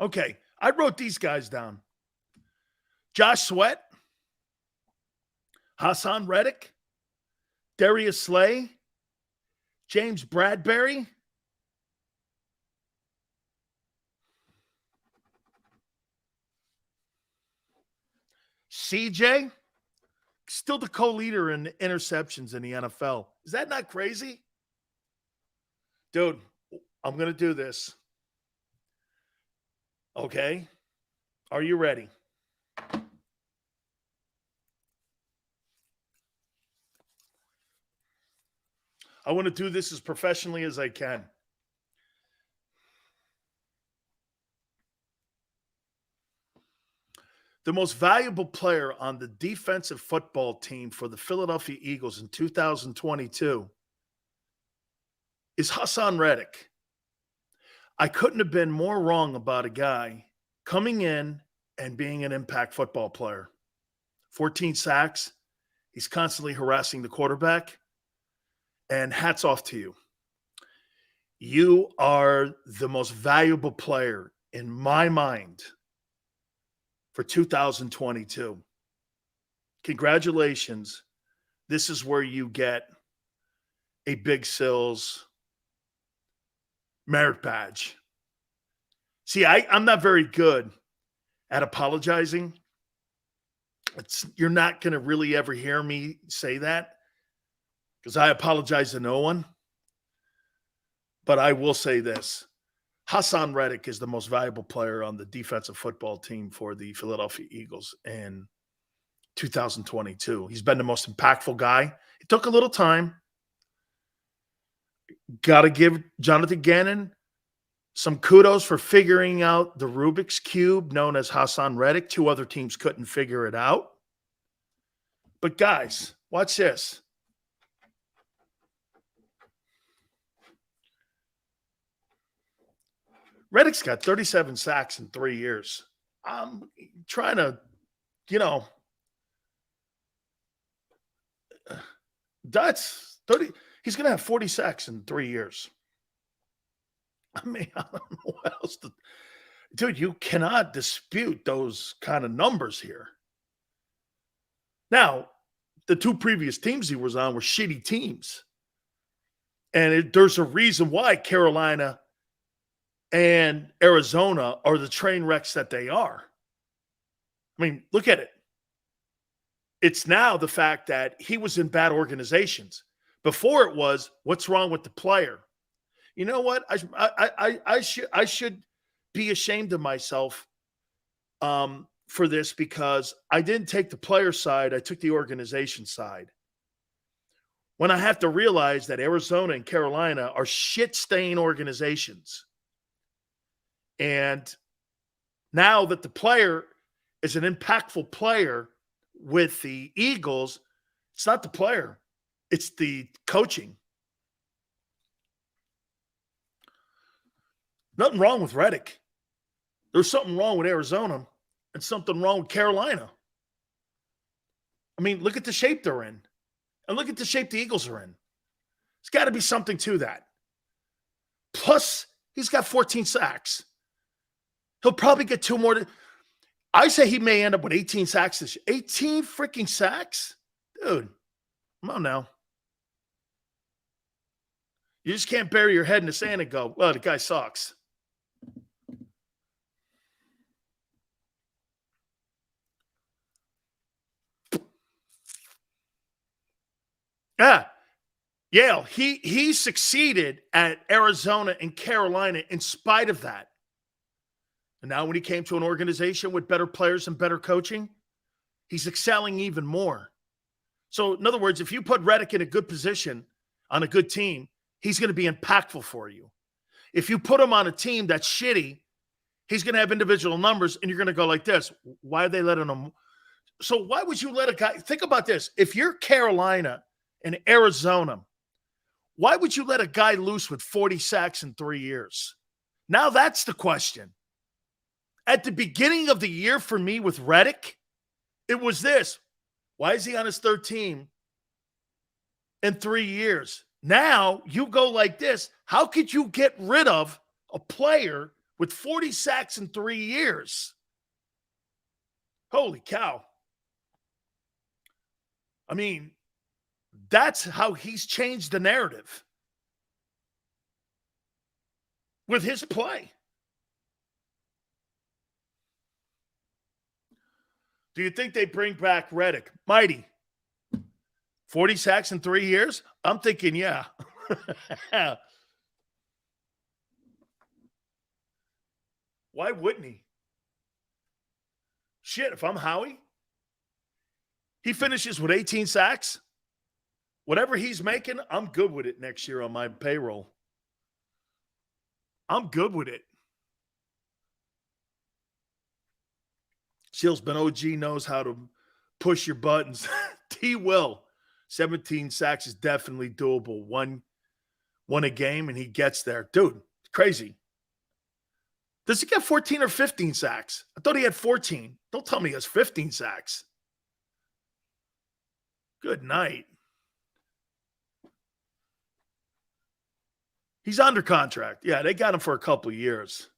Okay, I wrote these guys down. Josh Sweat, Hassan Reddick, Darius Slay, James Bradbury, CJ, still the co-leader in interceptions in the NFL. Is that not crazy? Dude, I'm going to do this. Okay? Are you ready? I want to do this as professionally as I can. The most valuable player on the defensive football team for the Philadelphia Eagles in 2022 is Hassan Reddick. I couldn't have been more wrong about a guy coming in and being an impact football player. 14 sacks. He's constantly harassing the quarterback. And hats off to you. You are the most valuable player in my mind for 2022. Congratulations. This is where you get a Big Sills merit badge. See, I'm not very good at apologizing. You're not going to really ever hear me say that because I apologize to no one. But I will say this. Hassan Reddick is the most valuable player on the defensive football team for the Philadelphia Eagles in 2022. He's been the most impactful guy. It took a little time. Got to give Jonathan Gannon some kudos for figuring out the Rubik's Cube known as Hassan Reddick. 2 other teams couldn't figure it out. But guys, watch this. Reddick's got 37 sacks in 3 years. I'm trying to, that's 30. He's going to have 40 sacks in 3 years. I mean, I don't know what else to. Dude, you cannot dispute those kind of numbers here. Now, the 2 previous teams he was on were shitty teams. And there's a reason why Carolina and Arizona are the train wrecks that they are. I mean, look at it. It's now the fact that he was in bad organizations. Before it was, what's wrong with the player? You know what? I should be ashamed of myself for this because I didn't take the player side. I took the organization side. When I have to realize that Arizona and Carolina are shit-stain organizations. And now that the player is an impactful player with the Eagles, it's not the player, it's the coaching. Nothing wrong with Reddick. There's something wrong with Arizona and something wrong with Carolina. I mean, look at the shape they're in. And look at the shape the Eagles are in. There's got to be something to that. Plus, he's got 14 sacks. He'll probably get 2 more. I say he may end up with 18 sacks this year. 18 freaking sacks? Dude, come on now. You just can't bury your head in the sand and go, well, the guy sucks. Yeah. Yale, he succeeded at Arizona and Carolina in spite of that. And now when he came to an organization with better players and better coaching, he's excelling even more. So, in other words, if you put Reddick in a good position on a good team, he's going to be impactful for you. If you put him on a team that's shitty, he's going to have individual numbers, and you're going to go like this. Why are they letting him? So why would you let a guy – think about this. If you're Carolina and Arizona, why would you let a guy loose with 40 sacks in 3 years? Now that's the question. At the beginning of the year for me with Reddick, it was this. Why is he on his 3rd team in 3 years? Now you go like this. How could you get rid of a player with 40 sacks in 3 years? Holy cow. I mean, that's how he's changed the narrative with his play. Do you think they bring back Reddick? Mighty. 40 sacks in 3 years? I'm thinking, yeah. Why wouldn't he? Shit, if I'm Howie, he finishes with 18 sacks. Whatever he's making, I'm good with it next year on my payroll. I'm good with it. Seal's been OG, knows how to push your buttons. He will. 17 sacks is definitely doable. One a game, and he gets there. Dude, it's crazy. Does he get 14 or 15 sacks? I thought he had 14. Don't tell me he has 15 sacks. Good night. He's under contract. Yeah, they got him for a couple of years.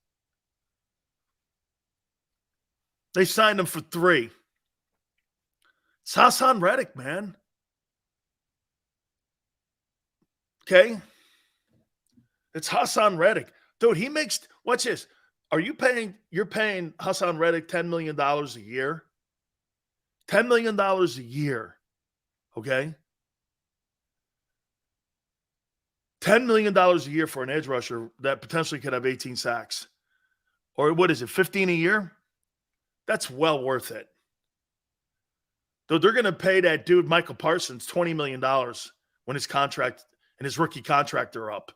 They signed him for 3. It's Hassan Reddick, man. Okay? It's Hassan Reddick. Dude, he makes, watch this. You're paying Hassan Reddick $10 million a year? $10 million a year. Okay? $10 million a year for an edge rusher that potentially could have 18 sacks. Or what is it, 15 a year? That's well worth it. Though they're going to pay that dude, Michael Parsons, $20 million when his contract and his rookie contract are up.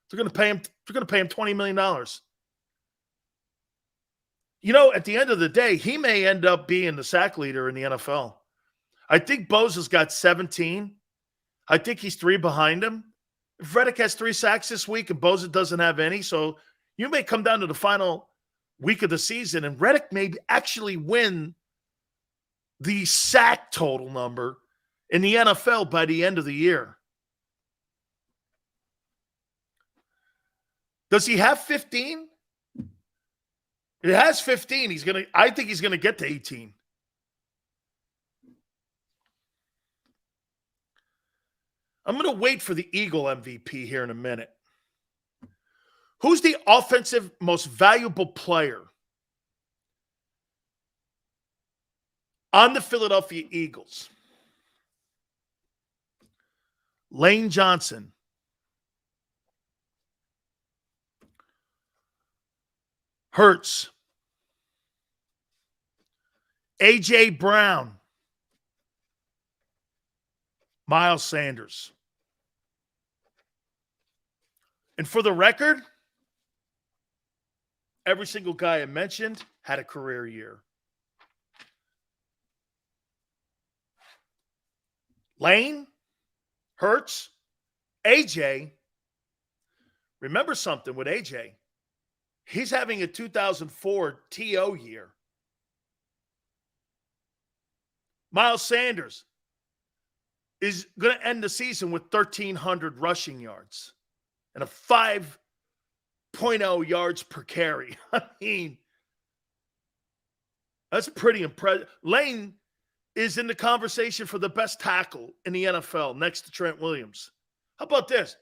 They're going to pay him $20 million. You know, at the end of the day, he may end up being the sack leader in the NFL. I think Bosa's got 17. I think he's 3 behind him. If Reddick has 3 sacks this week and Bosa doesn't have any, so you may come down to the final week of the season and Reddick may actually win the sack total number in the NFL by the end of the year. Does he have 15? It has 15. I think he's gonna get to 18. I'm gonna wait for the Eagle MVP here in a minute. Who's the offensive most valuable player on the Philadelphia Eagles? Lane Johnson, Hurts, A.J. Brown, Miles Sanders. And for the record, every single guy I mentioned had a career year. Lane, Hurts, AJ. Remember something with AJ. He's having a 2004 TO year. Miles Sanders is going to end the season with 1,300 rushing yards and a 5.0 yards per carry. I mean, that's pretty impressive. Lane is in the conversation for the best tackle in the NFL next to Trent Williams. How about this?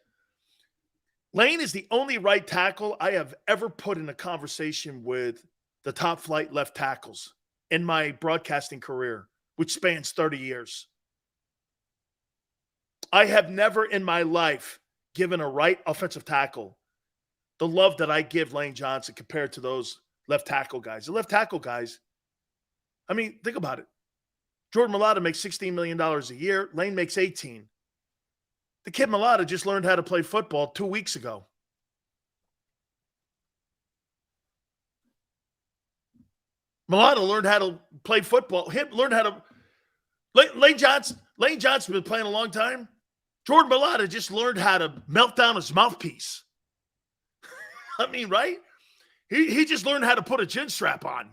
Lane is the only right tackle I have ever put in a conversation with the top flight left tackles in my broadcasting career, which spans 30 years. I have never in my life given a right offensive tackle the love that I give Lane Johnson compared to those left tackle guys. The left tackle guys, I mean, think about it. Jordan Mailata makes $16 million a year. Lane makes 18. The kid Mailata just learned how to play football 2 weeks ago. Mailata learned how to play football. Lane Johnson's been playing a long time. Jordan Mailata just learned how to melt down his mouthpiece. I mean, right? He just learned how to put a chin strap on.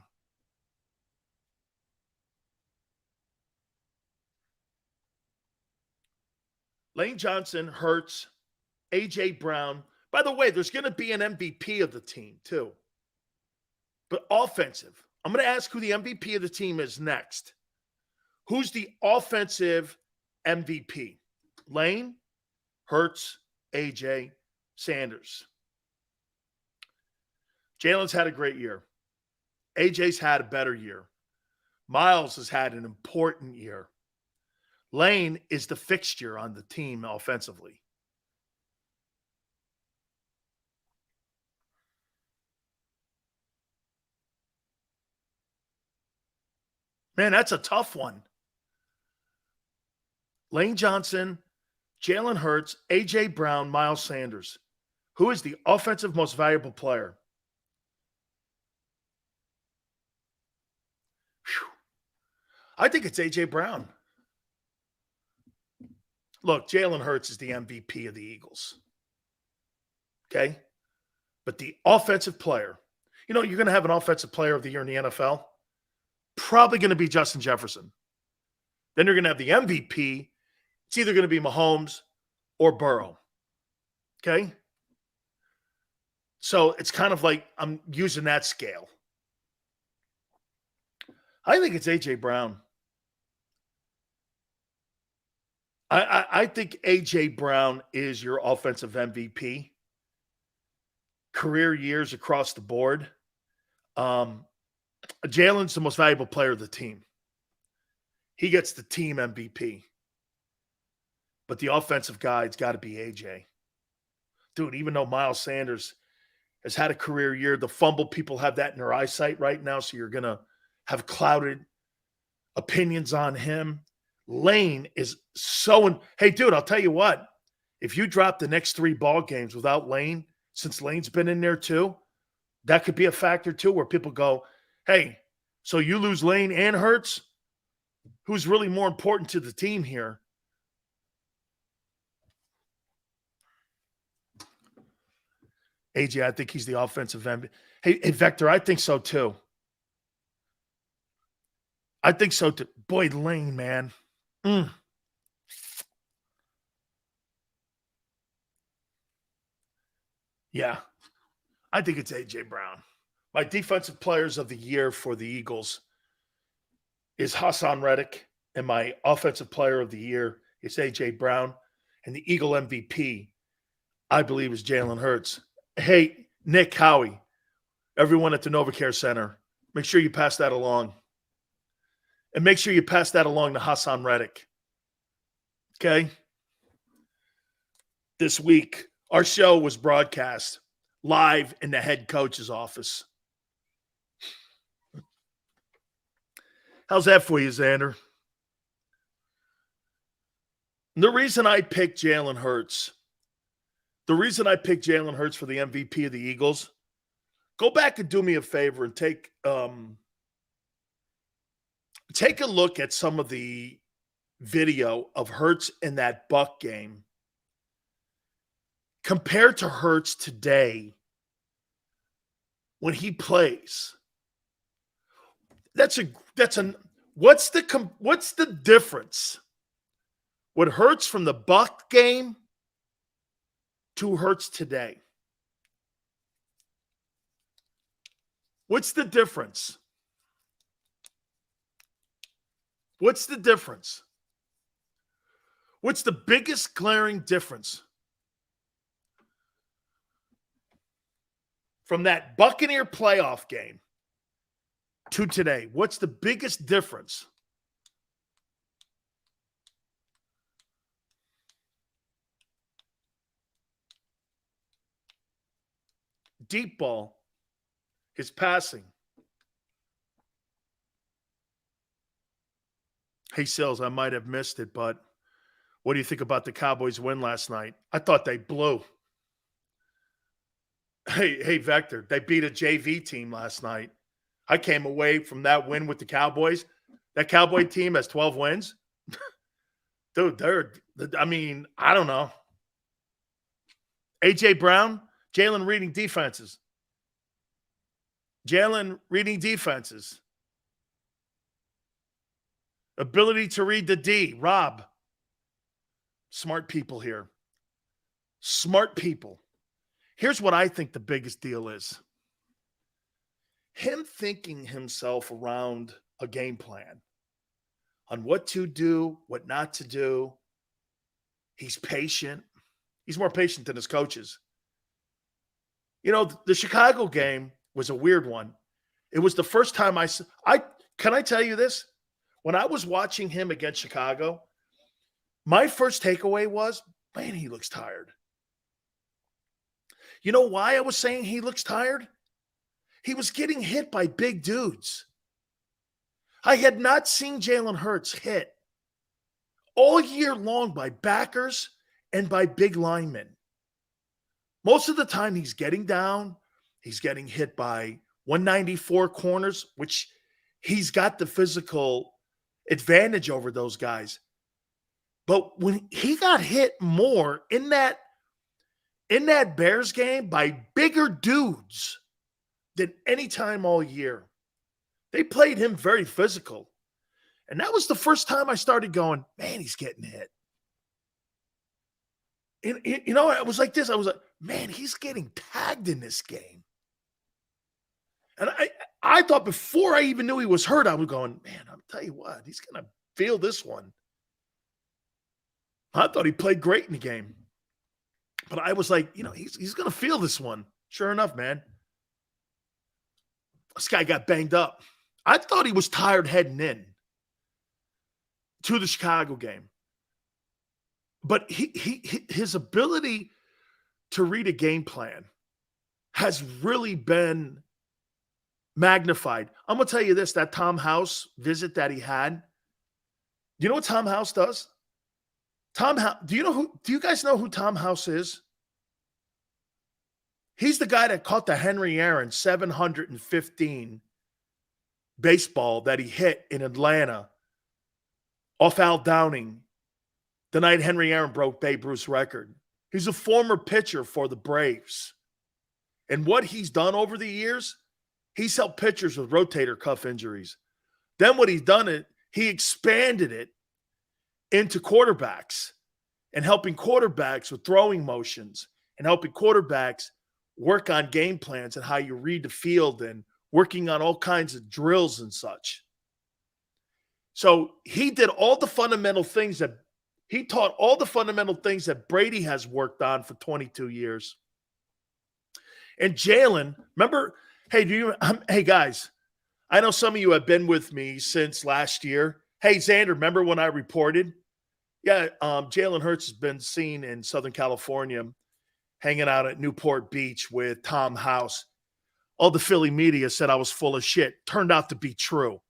Lane Johnson, Hurts, A.J. Brown. By the way, there's going to be an MVP of the team, too. But offensive. I'm going to ask who the MVP of the team is next. Who's the offensive MVP? Lane, Hurts, A.J., Sanders. Jalen's had a great year. A.J.'s had a better year. Miles has had an important year. Lane is the fixture on the team offensively. Man, that's a tough one. Lane Johnson, Jalen Hurts, A.J. Brown, Miles Sanders. Who is the offensive most valuable player? Whew. I think it's A.J. Brown. Look, Jalen Hurts is the MVP of the Eagles. Okay? But the offensive player, you're going to have an offensive player of the year in the NFL. Probably going to be Justin Jefferson. Then you're going to have the MVP. It's either going to be Mahomes or Burrow. Okay? So it's kind of like I'm using that scale. I think it's A.J. Brown. I think A.J. Brown is your offensive MVP. Career years across the board. Jalen's the most valuable player of the team. He gets the team MVP. But the offensive guy's got to be A.J. Dude, even though Miles Sanders has had a career year, the fumble people have that in their eyesight right now, so you're going to have clouded opinions on him. Lane is so – hey, dude, I'll tell you what. If you drop the next 3 ball games without Lane, since Lane's been in there too, that could be a factor too where people go, hey, so you lose Lane and Hurts? Who's really more important to the team here? AJ, I think he's the offensive MVP. Hey, Vector, I think so too. I think so too. Boy, Lane, man. Yeah, I think it's A.J. Brown. My defensive players of the year for the Eagles is Hassan Reddick, and my offensive player of the year is A.J. Brown, and the Eagle MVP, I believe, is Jalen Hurts. Hey, Nick, Howie, everyone at the NovaCare Center, make sure you pass that along. And make sure you pass that along to Hassan Reddick. Okay? This week, our show was broadcast live in the head coach's office. How's that for you, Xander? The reason I picked Jalen Hurts for the MVP of the Eagles, go back and do me a favor and take a look at some of the video of Hurts in that Buck game compared to Hurts today when he plays. What's the difference? What Hurts from the Buck game to Hurts today? What's the difference? What's the difference? What's the biggest glaring difference from that Buccaneer playoff game to today? What's the biggest difference? Deep ball, his passing. Hey, Sills, I might have missed it, but what do you think about the Cowboys' win last night? I thought they blew. Hey, Vector, they beat a JV team last night. I came away from that win with the Cowboys. That Cowboy team has 12 wins. Dude, I don't know. A.J. Brown, Jalen reading defenses. Ability to read the D. Rob. Smart people here. Smart people. Here's what I think the biggest deal is. Him thinking himself around a game plan on what to do, what not to do. He's patient. He's more patient than his coaches. You know, the Chicago game was a weird one. It was the first time can I tell you this? When I was watching him against Chicago, my first takeaway was, man, he looks tired. You know why I was saying he looks tired? He was getting hit by big dudes. I had not seen Jalen Hurts hit all year long by backers and by big linemen. Most of the time, he's getting down. He's getting hit by 194 corners, which he's got the physical advantage over those guys. But when he got hit more in that Bears game by bigger dudes than any time all year, they played him very physical. And that was the first time I started going, man, he's getting hit. And, you know, it was like this. I was like, man, he's getting tagged in this game. And I thought before I even knew he was hurt, I was going, man, I'll tell you what, he's going to feel this one. I thought he played great in the game. But I was like, you know, he's going to feel this one. Sure enough, man. This guy got banged up. I thought he was tired heading in to the Chicago game. But his ability to read a game plan has really been magnified. I'm going to tell you this, that Tom House visit that he had. You know what Tom House does? Do you guys know who Tom House is? He's the guy that caught the Henry Aaron 715 baseball that he hit in Atlanta off Al Downing the night Henry Aaron broke Babe Ruth's record. He's a former pitcher for the Braves. And what he's done over the years, he's helped pitchers with rotator cuff injuries. Then what he's done, he expanded it into quarterbacks and helping quarterbacks with throwing motions and helping quarterbacks work on game plans and how you read the field and working on all kinds of drills and such. So he did all the fundamental things that he taught all the fundamental things that Brady has worked on for 22 years. And Jalen, remember, hey guys, I know some of you have been with me since last year. Hey, Xander, remember when I reported? Yeah, Jalen Hurts has been seen in Southern California hanging out at Newport Beach with Tom House. All the Philly media said I was full of shit. Turned out to be true.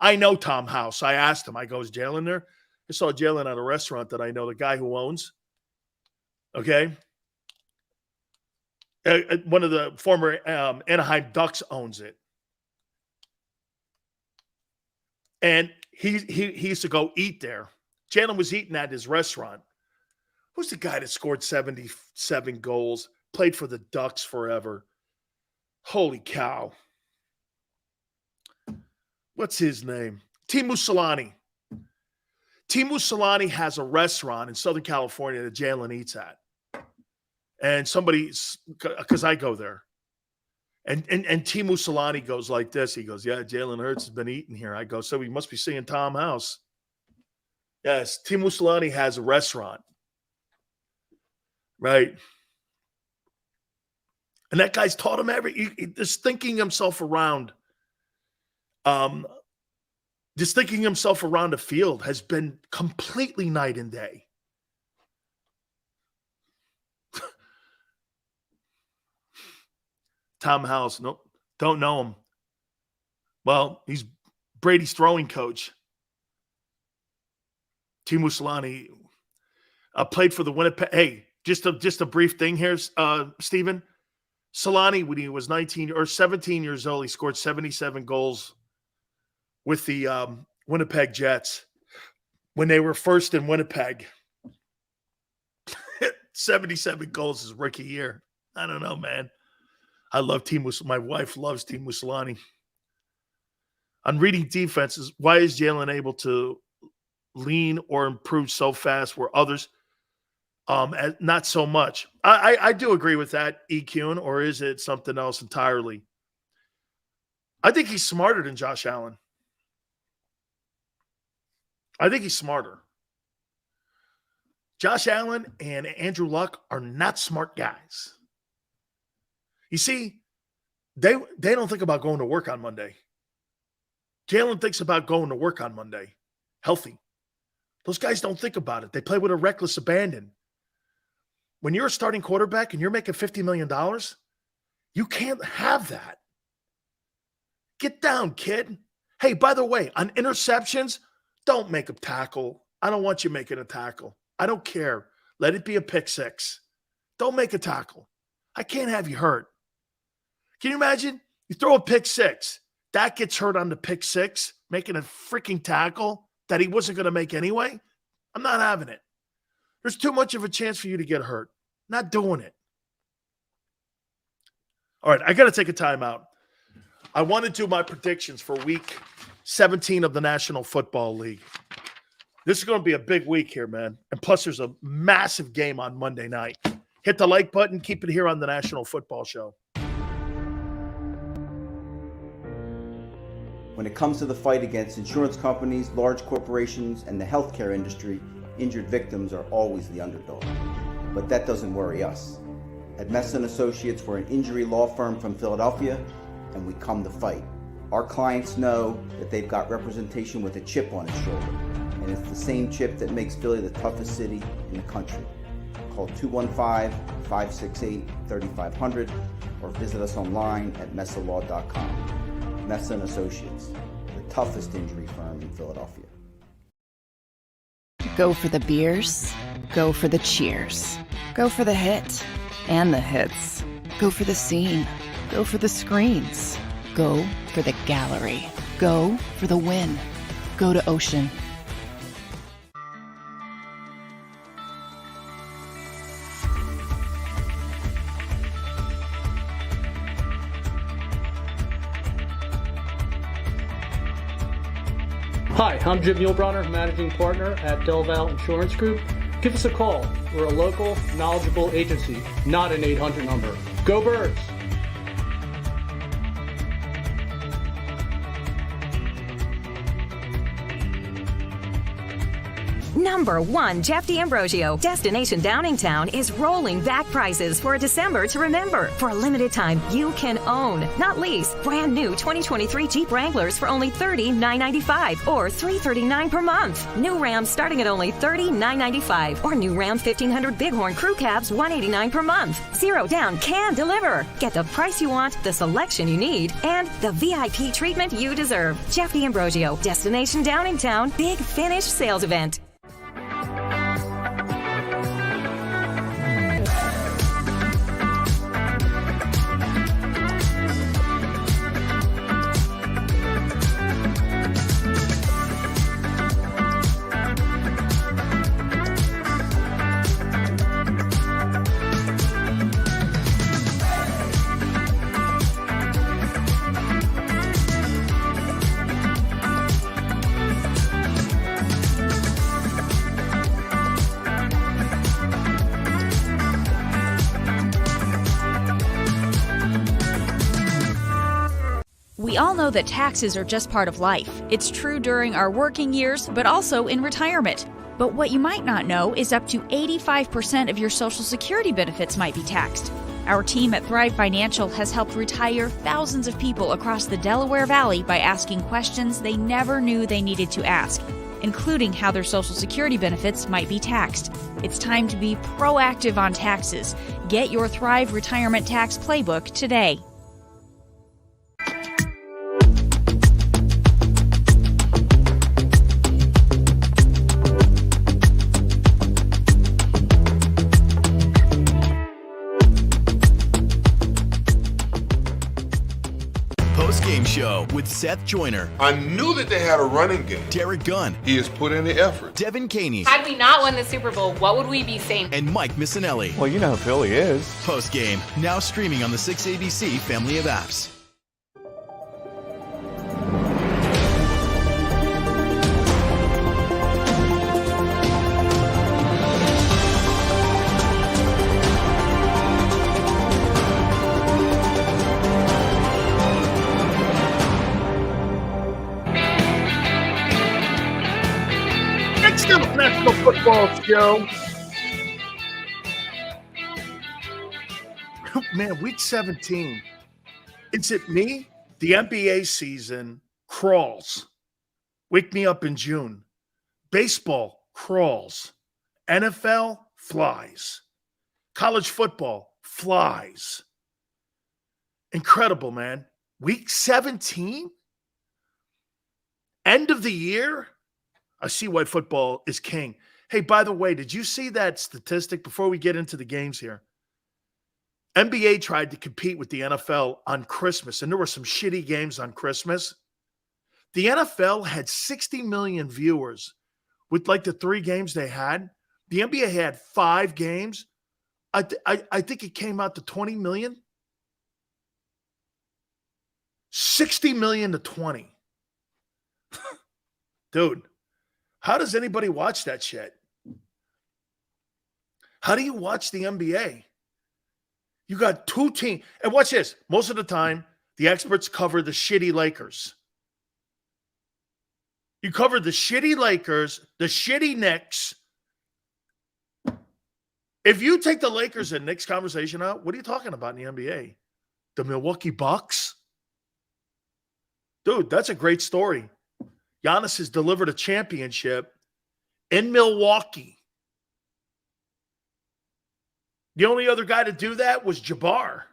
I know Tom House. I asked him. I go, is Jalen there? I saw Jalen at a restaurant that I know, the guy who owns. Okay. One of the former Anaheim Ducks owns it. And he used to go eat there. Jalen was eating at his restaurant. Who's the guy that scored 77 goals, played for the Ducks forever? Holy cow. What's his name? Timu Solani. Timu Solani has a restaurant in Southern California that Jalen eats at. And because I go there. And Timu Solani goes like this. He goes, yeah, Jalen Hurts has been eating here. I go, so we must be seeing Tom House. Yes, Timu Solani has a restaurant. Right. And that guy's taught him just thinking himself around. Just thinking himself around the field has been completely night and day. Tom House, nope, don't know him. Well, he's Brady's throwing coach. Timu Solani played for the Winnipeg. Hey, just a brief thing here, Stephen. Solani, when he was 19 or 17 years old, he scored 77 goals with the Winnipeg Jets when they were first in Winnipeg. 77 goals his rookie year. I don't know, man. I love Timu. My wife loves Timu Solani. On reading defenses, why is Jalen able to lean or improve so fast where others not so much? I do agree with that, EQ, or is it something else entirely? I think he's smarter than Josh Allen. I think he's smarter. Josh Allen and Andrew Luck are not smart guys. You see, they don't think about going to work on Monday. Jalen thinks about going to work on Monday, healthy. Those guys don't think about it. They play with a reckless abandon. When you're a starting quarterback and you're making $50 million, you can't have that. Get down, kid. Hey, by the way, on interceptions, don't make a tackle. I don't want you making a tackle. I don't care. Let it be a pick six. Don't make a tackle. I can't have you hurt. Can you imagine? You throw a pick six. Dak gets hurt on the pick six, making a freaking tackle that he wasn't going to make anyway. I'm not having it. There's too much of a chance for you to get hurt. Not doing it. All right, I got to take a timeout. I want to do my predictions for week 17 of the National Football League. This is going to be a big week here, man. And plus, there's a massive game on Monday night. Hit the like button. Keep it here on the National Football Show. When it comes to the fight against insurance companies, large corporations, and the healthcare industry, injured victims are always the underdog. But that doesn't worry us. At Messon Associates, we're an injury law firm from Philadelphia, and we come to fight. Our clients know that they've got representation with a chip on its shoulder, and it's the same chip that makes Philly the toughest city in the country. Call 215-568-3500 or visit us online at messalaw.com. Messon Associates, the toughest injury firm in Philadelphia. Go for the beers, go for the cheers, go for the hit and the hits. Go for the scene, go for the screens, go for the gallery, go for the win. Go to Ocean. Hi, I'm Jim Muehlbronner, Managing Partner at Del Valle Insurance Group. Give us a call. We're a local, knowledgeable agency, not an 800 number. Go Birds! Number 1, Jeff D'Ambrosio. Destination Downingtown is rolling back prices for a December to remember. For a limited time, you can own, not lease, brand new 2023 Jeep Wranglers for only $30,995 or $339 per month. New Rams starting at only $30,995 or new Ram 1500 Bighorn Crew Cabs $189 per month. Zero down can deliver. Get the price you want, the selection you need, and the VIP treatment you deserve. Jeff D'Ambrosio, Destination Downingtown, Big Finish Sales Event. We all know that taxes are just part of life. It's true during our working years, but also in retirement. But what you might not know is up to 85% of your Social Security benefits might be taxed. Our team at Thrive Financial has helped retire thousands of people across the Delaware Valley by asking questions they never knew they needed to ask, including how their Social Security benefits might be taxed. It's time to be proactive on taxes. Get your Thrive Retirement Tax Playbook today. Game show with Seth Joyner. I knew that they had a running game. Derek Gunn. He has put in the effort. Devin Caney. Had we not won the Super Bowl, what would we be saying? And Mike Missinelli. Well, you know who Philly is. Post game, now streaming on the 6ABC family of apps. National Football Show. Man, week 17. Is it me? The NBA season crawls. Wake me up in June. Baseball crawls. NFL flies. College football flies. Incredible, man. Week 17? End of the year, I see why football is king. Hey, by the way, did you see that statistic before we get into the games here? NBA tried to compete with the NFL on Christmas, and there were some shitty games on Christmas. The NFL had 60 million viewers with like the 3 games they had. The NBA had 5 games. I think it came out to 20 million. 60 million to 20. Dude, how does anybody watch that shit? How do you watch the NBA? You got 2 teams. And watch this. Most of the time, the experts cover the shitty Lakers. You cover the shitty Lakers, the shitty Knicks. If you take the Lakers and Knicks conversation out, what are you talking about in the NBA? The Milwaukee Bucks? Dude, that's a great story. Giannis has delivered a championship in Milwaukee. The only other guy to do that was Jabbar.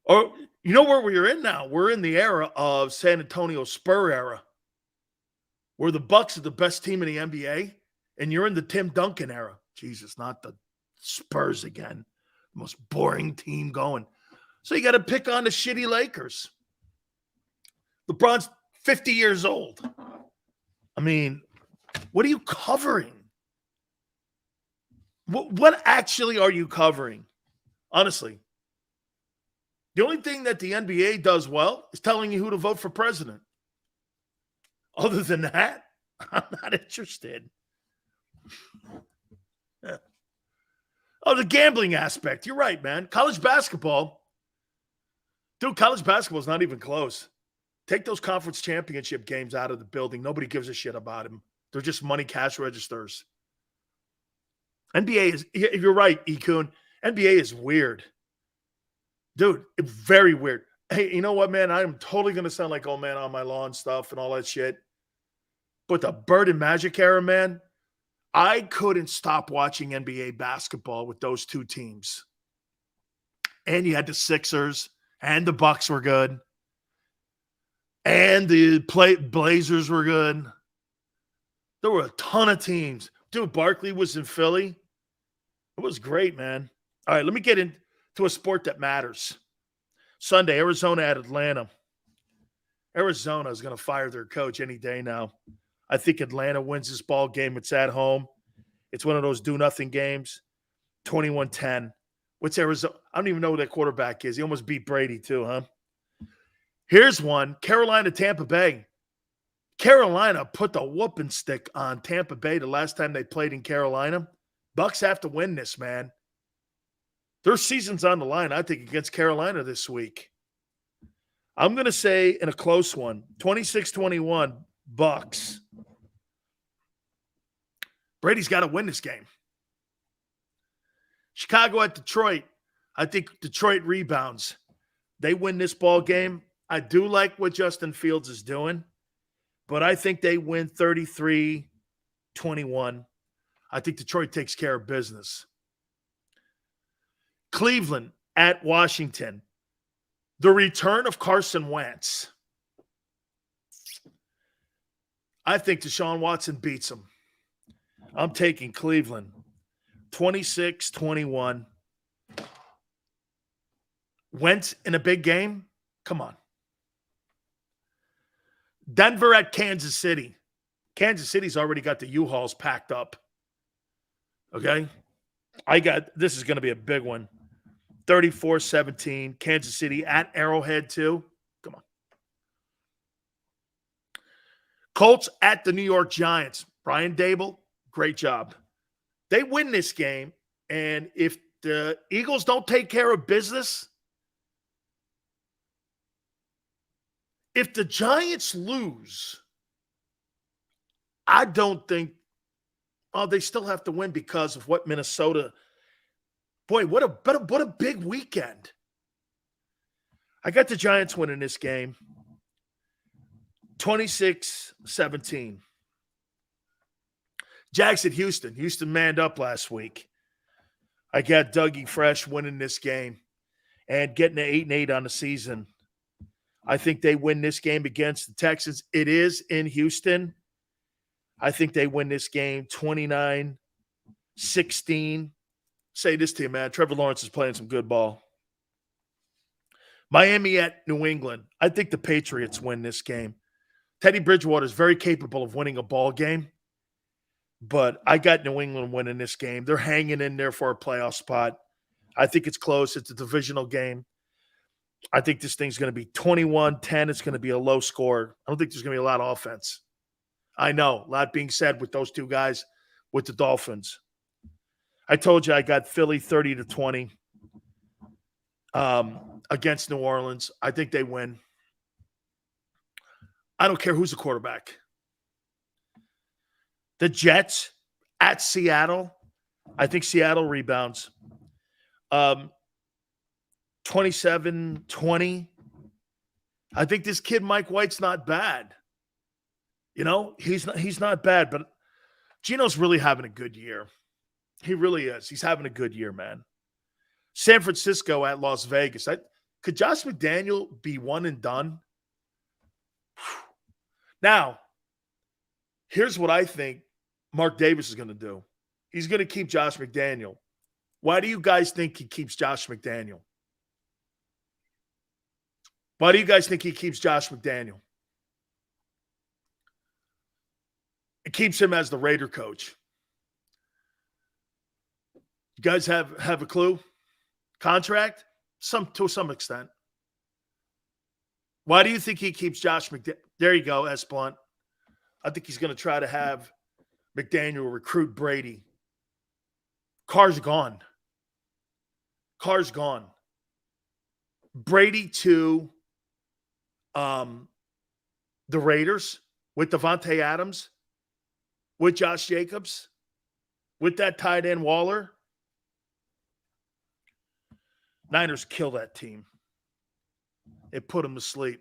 Or you know where we're in now? We're in the era of San Antonio Spur era, where the Bucks are the best team in the NBA, and you're in the Tim Duncan era. Jesus, not the Spurs again. The most boring team going. So you got to pick on the shitty Lakers. LeBron's 50 years old. I mean, what are you covering? What actually are you covering? Honestly. The only thing that the NBA does well is telling you who to vote for president. Other than that, I'm not interested. Yeah. Oh, the gambling aspect. You're right, man. College basketball. Dude, college basketball is not even close. Take those conference championship games out of the building. Nobody gives a shit about them. They're just money cash registers. NBA is, you're right, E-Kun. NBA is weird. Dude, very weird. Hey, you know what, man? I'm totally going to sound like old man on my lawn stuff and all that shit. But the Bird and Magic era, man, I couldn't stop watching NBA basketball with those 2 teams. And you had the Sixers, and the Bucks were good. And the Blazers were good. There were a ton of teams. Dude, Barkley was in Philly. It was great, man. All right, let me get into a sport that matters. Sunday, Arizona at Atlanta. Arizona is going to fire their coach any day now. I think Atlanta wins this ball game. It's at home. It's one of those do-nothing games. 21-10. What's Arizona? I don't even know who that quarterback is. He almost beat Brady too, huh? Here's one. Carolina, Tampa Bay. Carolina put the whooping stick on Tampa Bay the last time they played in Carolina. Bucks have to win this, man. Their season's on the line, I think, against Carolina this week. I'm going to say in a close one, 26-21, Bucks. Brady's got to win this game. Chicago at Detroit. I think Detroit rebounds. They win this ball game. I do like what Justin Fields is doing, but I think they win 33-21. I think Detroit takes care of business. Cleveland at Washington. The return of Carson Wentz. I think Deshaun Watson beats him. I'm taking Cleveland. 26-21. Wentz in a big game? Come on. Denver at Kansas City. Kansas City's already got the U-Hauls packed up. Okay? This is going to be a big one. 34-17. Kansas City at Arrowhead too. Come on. Colts at the New York Giants. Brian Dable, great job. They win this game, and if the Eagles don't take care of business, if the Giants lose, I don't think they still have to win because of what Minnesota. Boy, what a big weekend. I got the Giants winning this game. 26-17. Jags at Houston. Houston manned up last week. I got Dougie Fresh winning this game and getting to 8-8 on the season. I think they win this game against the Texans. It is in Houston. I think they win this game 29-16. Say this to you, man. Trevor Lawrence is playing some good ball. Miami at New England. I think the Patriots win this game. Teddy Bridgewater is very capable of winning a ball game, but I got New England winning this game. They're hanging in there for a playoff spot. I think it's close. It's a divisional game. I think this thing's going to be 21-10. It's going to be a low score. I don't think there's going to be a lot of offense. I know, a lot being said with those two guys with the Dolphins. I told you I got Philly 30-20 against New Orleans. I think they win. I don't care who's the quarterback. The Jets at Seattle. I think Seattle rebounds. 27-20. I think this kid Mike White's not bad. You know, he's not bad, but Geno's really having a good year. He really is. He's having a good year, man. San Francisco at Las Vegas. Could Josh McDaniel be one and done? Now, here's what I think Mark Davis is going to do. He's going to keep Josh McDaniel. Why do you guys think he keeps Josh McDaniel? Why do you guys think he keeps Josh McDaniel? It keeps him as the Raider coach. You guys have a clue? Contract? To some extent. Why do you think he keeps Josh McDaniel? There you go, S. Blunt. I think he's going to try to have McDaniel recruit Brady. Carr's gone. Carr's gone. Brady to the Raiders with Devontae Adams, with Josh Jacobs, with that tight end Waller. Niners kill that team. They put them to sleep.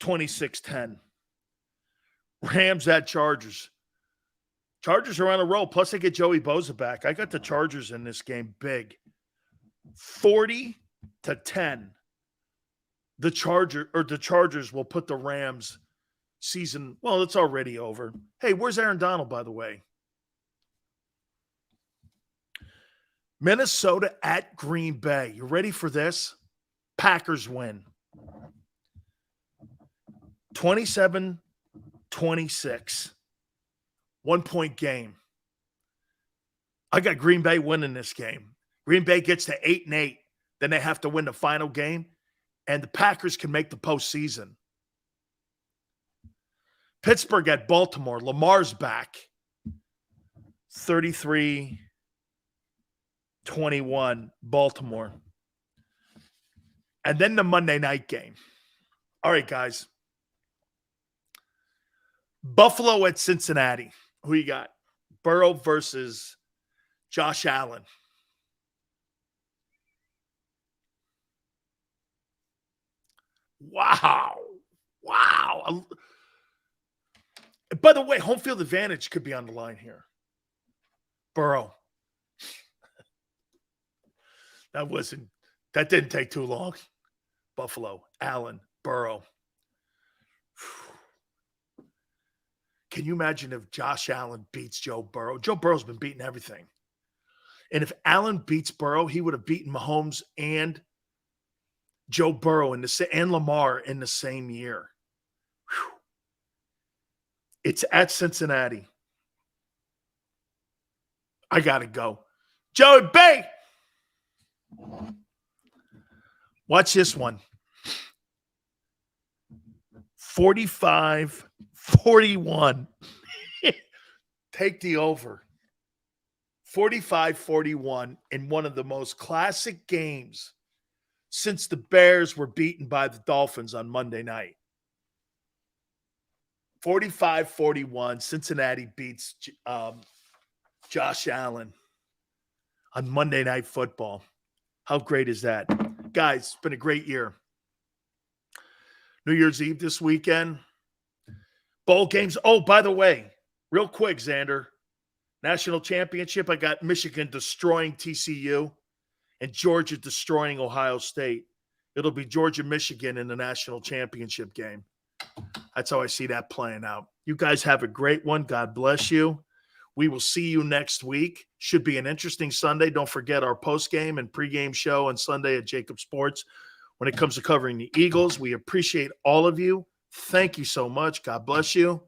26-10. Rams at Chargers. Chargers are on a roll. Plus, they get Joey Bosa back. I got the Chargers in this game big. 40-10. The Chargers will put the Rams season. Well, it's already over. Hey, where's Aaron Donald, by the way? Minnesota at Green Bay. You ready for this? Packers win. 27-26. 1-point game. I got Green Bay winning this game. Green Bay gets to 8-8. Then they have to win the final game. And the Packers can make the postseason. Pittsburgh at Baltimore. Lamar's back. 33-21, Baltimore. And then the Monday night game. All right, guys. Buffalo at Cincinnati. Who you got? Burrow versus Josh Allen. Wow. By the way, home field advantage could be on the line here. Burrow. That didn't take too long. Buffalo, Allen, Burrow. Can you imagine if Josh Allen beats Joe Burrow? Joe Burrow's been beating everything. And if Allen beats Burrow, he would have beaten Mahomes and Joe Burrow and Lamar in the same year. Whew. It's at Cincinnati. I got to go. Joey B! Watch this one. 45-41. Take the over. 45-41 in one of the most classic games since the Bears were beaten by the Dolphins on Monday night. 45-41. Cincinnati beats Josh Allen on Monday Night Football. How great is that? Guys, it's been a great year. New Year's Eve this weekend. Bowl games. Oh, by the way, real quick, Xander. National championship, I got Michigan destroying TCU and Georgia destroying Ohio State. It'll be Georgia-Michigan in the national championship game. That's how I see that playing out. You guys have a great one. God bless you. We will see you next week. Should be an interesting Sunday. Don't forget our post-game and pregame show on Sunday at JAKIB Sports. When it comes to covering the Eagles, we appreciate all of you. Thank you so much. God bless you.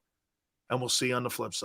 And we'll see you on the flip side.